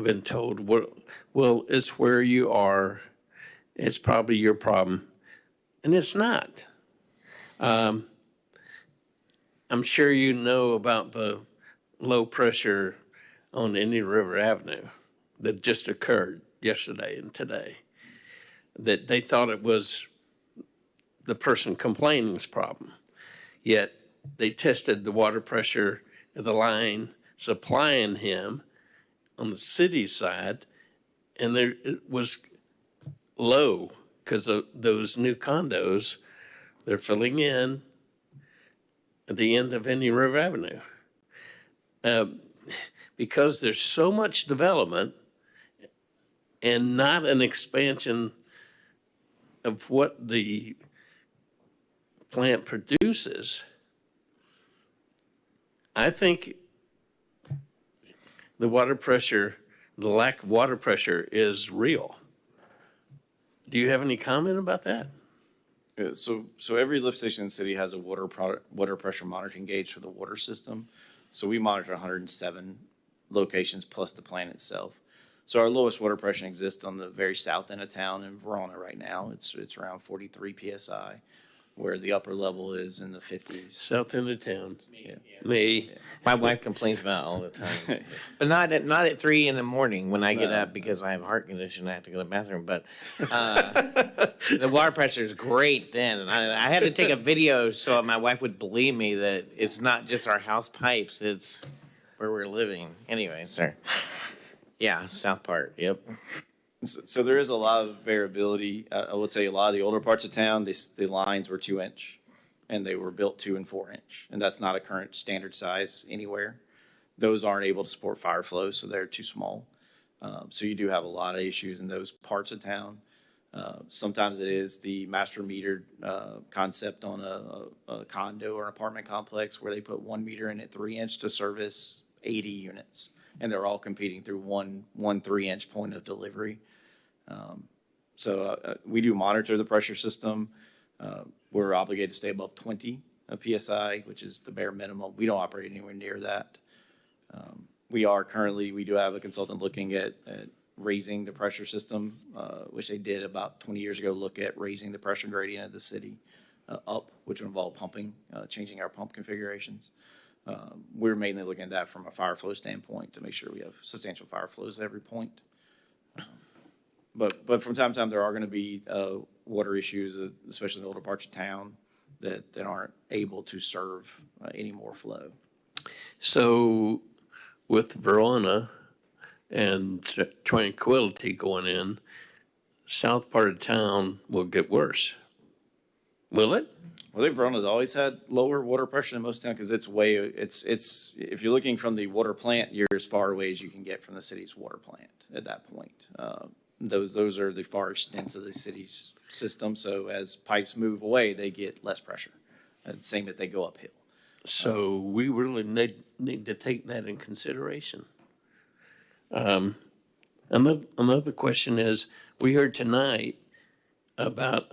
been told, well, it's where you are. It's probably your problem. And it's not. I'm sure you know about the low pressure on Indian River Avenue that just occurred yesterday and today. That they thought it was the person complaining's problem. Yet they tested the water pressure of the line supplying him on the city side, and it was low because of those new condos they're filling in at the end of Indian River Avenue. Because there's so much development and not an expansion of what the plant produces, I think the water pressure, the lack of water pressure is real. Do you have any comment about that? Yeah, so every lift station in the city has a water pressure monitoring gauge for the water system. So we monitor 107 locations plus the plant itself. So our lowest water pressure exists on the very south end of town in Verona right now. It's around 43 PSI. where the upper level is in the 50s. South end of town. Yeah. Me. My wife complains about it all the time, but not at 3 in the morning when I get up because I have heart condition. I have to go to the bathroom. But the water pressure is great then. And I had to take a video so my wife would believe me that it's not just our house pipes; it's where we're living. Anyway, sir. Yeah, South Part. Yep. So there is a lot of variability. I would say a lot of the older parts of town, the lines were 2-inch, and they were built 2 and 4-inch, and that's not a current standard size anywhere. Those aren't able to support fire flow, so they're too small. So you do have a lot of issues in those parts of town. Sometimes it is the master metered concept on a condo or apartment complex where they put 1 meter in at 3-inch to service 80 units, and they're all competing through one 3-inch point of delivery. So we do monitor the pressure system. We're obligated to stay above 20 PSI, which is the bare minimum. We don't operate anywhere near that. We do have a consultant looking at raising the pressure system, which they did about 20 years ago, look at raising the pressure gradient of the city up, which would involve pumping, changing our pump configurations. We're mainly looking at that from a fire flow standpoint to make sure we have substantial fire flows at every point. But from time to time, there are going to be water issues, especially in the older parts of town, that aren't able to serve any more flow. So with Verona and Tranquility going in, south part of town will get worse. Will it? Well, I think Verona's always had lower water pressure than most towns because it's if you're looking from the water plant, you're as far away as you can get from the city's water plant at that point. Those are the far extents of the city's system. So as pipes move away, they get less pressure. Same if they go uphill. So we really need to take that in consideration. Another question is, we heard tonight about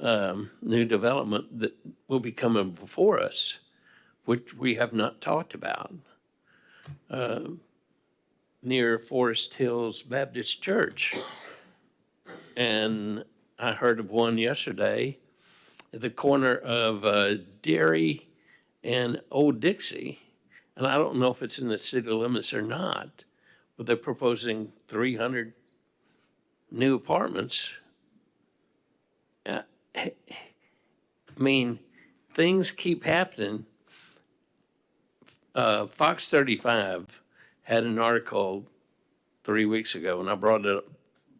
new development that will be coming before us, which we have not talked about, near Forest Hills Baptist Church. And I heard of one yesterday at the corner of Dairy and Old Dixie. And I don't know if it's in the city limits or not, but they're proposing 300 new apartments. I mean, things keep happening. Fox 35 had an article 3 weeks ago, and I brought it up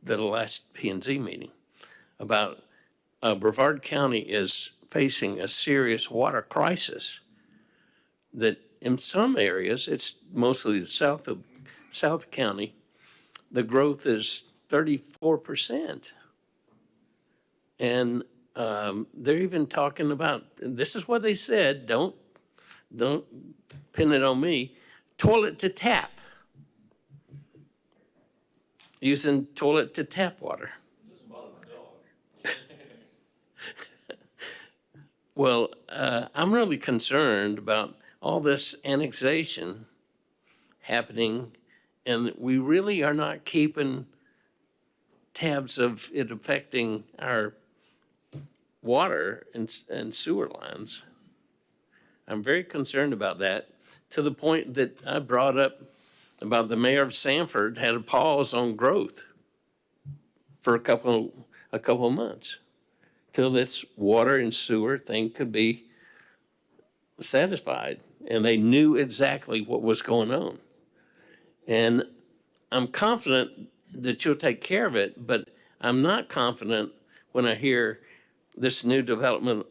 at the last P&Z meeting, about Brevard County is facing a serious water crisis. That in some areas, it's mostly the South County, the growth is 34%. And they're even talking about, this is what they said, don't pin it on me, toilet to tap. Using toilet to tap water. Well, I'm really concerned about all this annexation happening, and we really are not keeping tabs of it affecting our water and sewer lines. I'm very concerned about that, to the point that I brought up about the mayor of Sanford had a pause on growth for a couple of months till this water and sewer thing could be satisfied, and they knew exactly what was going on. And I'm confident that you'll take care of it, but I'm not confident when I hear this new development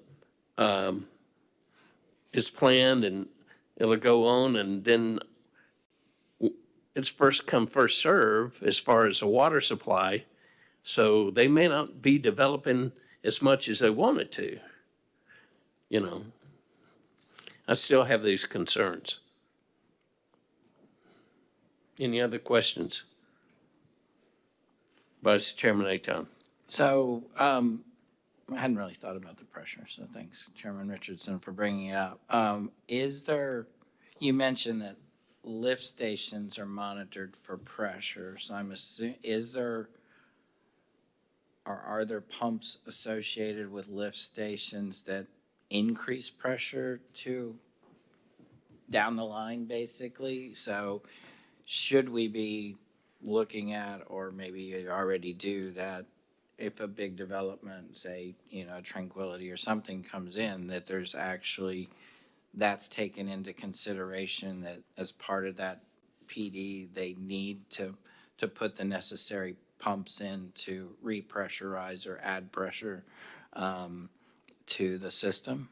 is planned and it'll go on, and then it's first come, first serve as far as the water supply. So they may not be developing as much as they wanted to. You know, I still have these concerns. Any other questions? Vice Chairman Aton. So, I hadn't really thought about the pressure, so thanks, Chairman Richardson, for bringing it up. You mentioned that lift stations are monitored for pressure, so I'm assuming, are there pumps associated with lift stations that increase pressure to down the line, basically. So should we be looking at, or maybe you already do, that if a big development, say, Tranquility or something comes in, that there's actually, that's taken into consideration, that as part of that PD, they need to put the necessary pumps in to repressurize or add pressure to the system?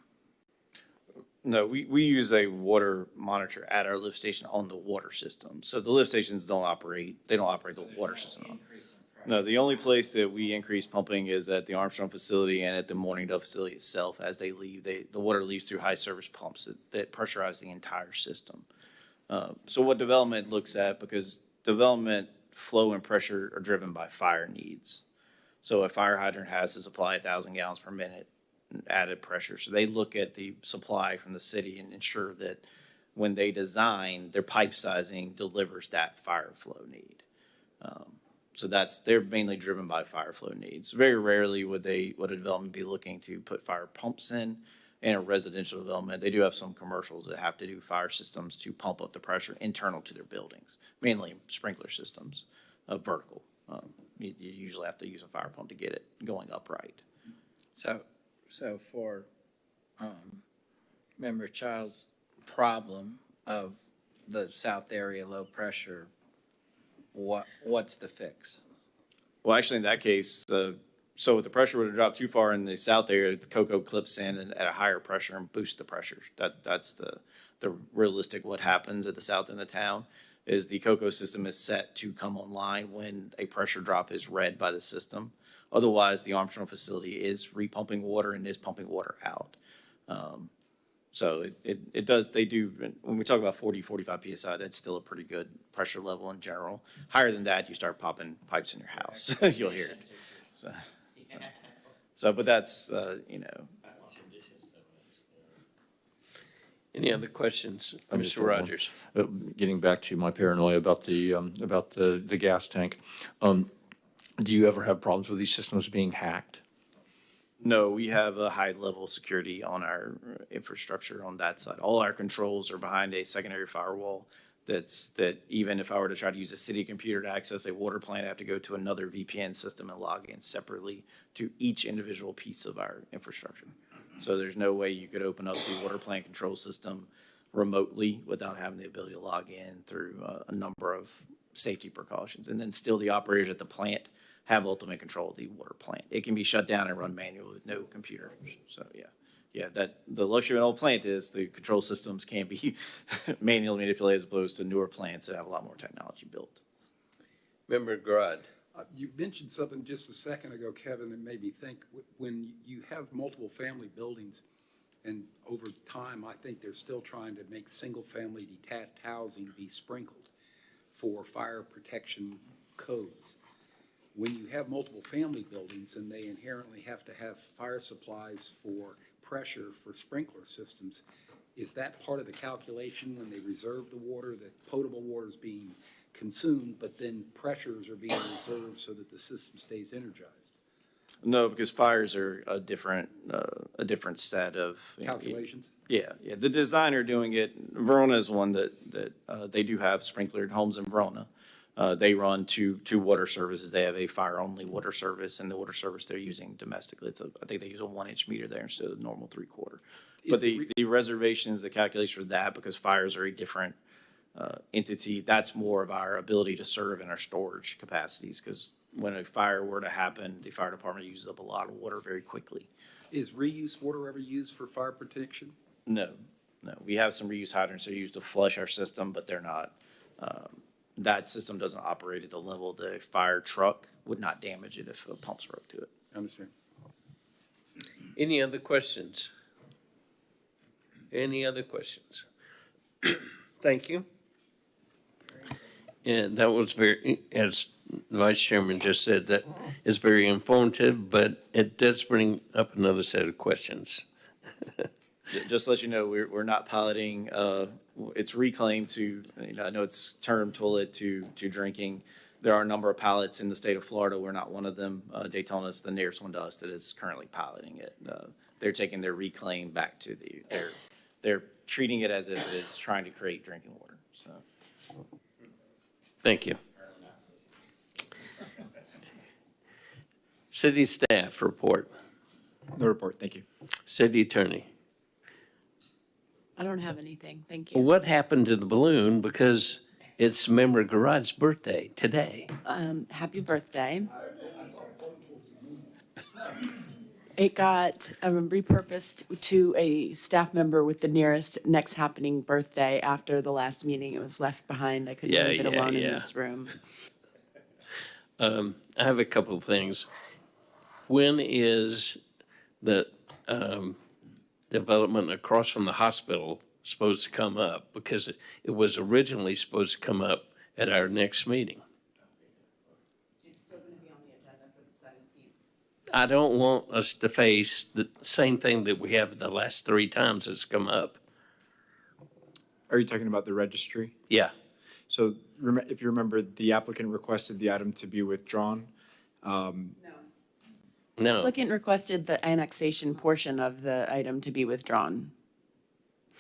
No, we use a water monitor at our lift station on the water system. So the lift stations don't operate the water system. No, the only place that we increase pumping is at the Armstrong facility and at the Morningdale facility itself. As they leave, the water leaves through high service pumps that pressurize the entire system. So what development looks at, because development flow and pressure are driven by fire needs. So a fire hydrant has to supply 1,000 gallons per minute added pressure. So they look at the supply from the city and ensure that when they design, their pipe sizing delivers that fire flow need. So they're mainly driven by fire flow needs. Very rarely would a development be looking to put fire pumps in a residential development. They do have some commercials that have to do fire systems to pump up the pressure internal to their buildings, mainly sprinkler systems, vertical. You usually have to use a fire pump to get it going upright. So for Member Child's problem of the south area low pressure, what's the fix? Well, actually, in that case, so if the pressure were to drop too far in the south area, the COCO clips in at a higher pressure and boosts the pressure. That's the realistic what happens at the south end of town, is the COCO system is set to come online when a pressure drop is read by the system. Otherwise, the Armstrong facility is repumping water and is pumping water out. So it does, they do, when we talk about 40, 45 PSI, that's still a pretty good pressure level in general. Higher than that, you start popping pipes in your house. You'll hear it. So, but that's, Any other questions, just Mr. one. Rogers? Getting back to my paranoia about the gas tank. Do you ever have problems with these systems being hacked? No, we have a high level of security on our infrastructure on that side. All our controls are behind a secondary firewall that even if I were to try to use a city computer to access a water plant, I have to go to another VPN system and log in separately to each individual piece of our infrastructure. So there's no way you could open up the water plant control system remotely without having the ability to log in through a number of safety precautions. And then still the operators at the plant have ultimate control of the water plant. It can be shut down and run manually with no computer. So that the luxury of an old plant is the control systems can be manually manipulated as opposed to newer plants that have a lot more technology built. Member Grodd. You mentioned something just a second ago, Kevin, that made me think, when you have multiple family buildings, and over time, I think they're still trying to make single-family detached housing be sprinkled for fire protection codes. When you have multiple family buildings and they inherently have to have fire supplies for pressure for sprinkler systems, is that part of the calculation when they reserve the water, that potable water is being consumed, but then pressures are being reserved so that the system stays energized? No, because fires are a different set of Calculations? Yeah. The designer doing it, Verona is one that they do have sprinklered homes in Verona. They run two water services. They have a fire-only water service, and the water service they're using domestically. I think they use a 1-inch meter there instead of the normal 3/4. But the reservations, the calculation for that, because fires are a different entity, that's more of our ability to serve in our storage capacities, because when a fire were to happen, the fire department uses up a lot of water very quickly. Is reuse water ever used for fire protection? No. We have some reuse hydrants that are used to flush our system, but they're not, that system doesn't operate at the level that a fire truck would not damage it if a pump's broke to it. I understand. Any other questions? Any other questions? Thank you. And that was very, as the Vice Chairman just said, that is very informative, but it does bring up another set of questions. Just to let you know, we're not piloting, it's reclaimed to, I know it's term toilet to drinking. there are a number of pilots in the state of Florida. We're not one of them. Daytona is the nearest one to us that is currently piloting it. They're taking their reclaim back to they're treating it as if it's trying to create drinking water, so. Thank you. City staff report. No report, thank you. City attorney. I don't have anything. Thank you. What happened to the balloon? Because it's Member Garrod's birthday today. Happy birthday. It got repurposed to a staff member with the next happening birthday after the last meeting. It was left behind. I couldn't leave it alone in this room. I have a couple of things. When is the development across from the hospital supposed to come up? Because it was originally supposed to come up at our next meeting. It's still going to be on the agenda for the 17th. I don't want us to face the same thing that we have the last 3 times it's come up. Are you talking about the registry? Yeah. So if you remember, the applicant requested the item to be withdrawn. No. Applicant requested the annexation portion of the item to be withdrawn.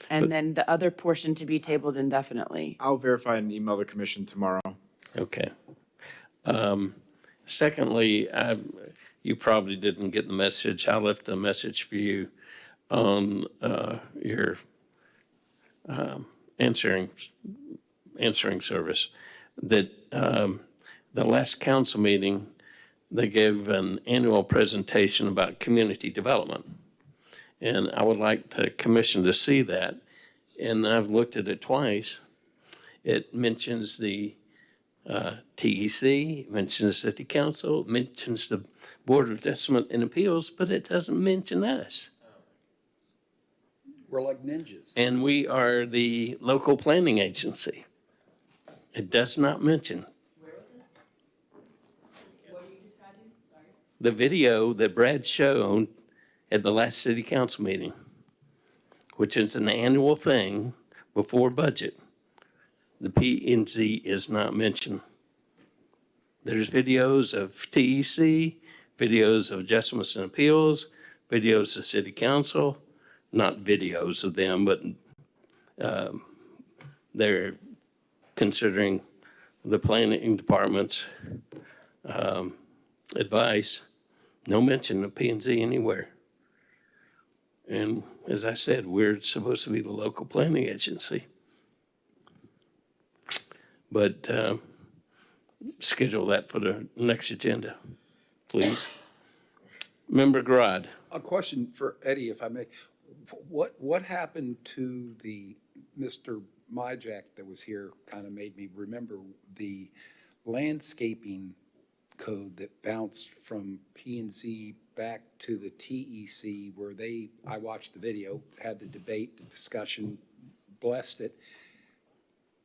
And then the other portion to be tabled indefinitely. I'll verify and email the commission tomorrow. Okay. Secondly, you probably didn't get the message. I left a message for you on your answering service that the last council meeting, they gave an annual presentation about community development. And I would like the commission to see that. And I've looked at it twice. It mentions the TEC, it mentions city council, it mentions the Board of Adjustment and Appeals, but it doesn't mention us. We're like ninjas. And we are the local planning agency. It does not mention. Where was this? What were you describing? Sorry. The video that Brad showed at the last city council meeting, which is an annual thing before budget. The P&Z is not mentioned. There's videos of TEC, videos of adjustments and appeals, videos of city council, not videos of them, but they're considering the planning department's advice. No mention of P&Z anywhere. And as I said, we're supposed to be the local planning agency. But schedule that for the next agenda, please. Member Grodd. A question for Eddie, if I may. What happened to the Mr. Myjack that was here kind of made me remember the landscaping code that bounced from P&Z back to the TEC where I watched the video, had the debate, the discussion, blessed it.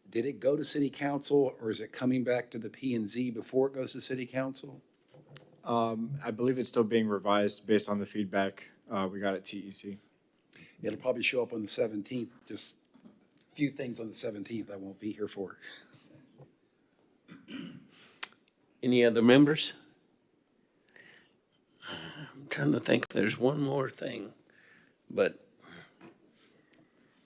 Did it go to city council or is it coming back to the P&Z before it goes to city council? I believe it's still being revised based on the feedback we got at TEC. It'll probably show up on the 17th, just a few things on the 17th I won't be here for. Any other members? I'm trying to think. There's one more thing, but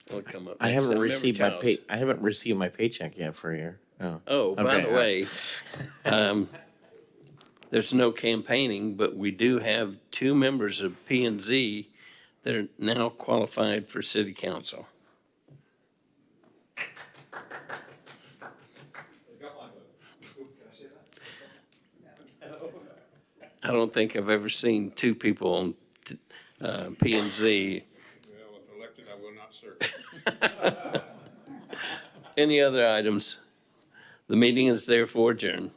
it'll come up. I next haven't time. received Member my Childs. I haven't received my paycheck yet for a year. Oh, by Okay. the way, there's no campaigning, but we do have 2 members of P&Z that are now qualified for city council. I don't think I've ever seen 2 people on P&Z. Well, if elected, I will not serve. Any other items? The meeting is therefore adjourned.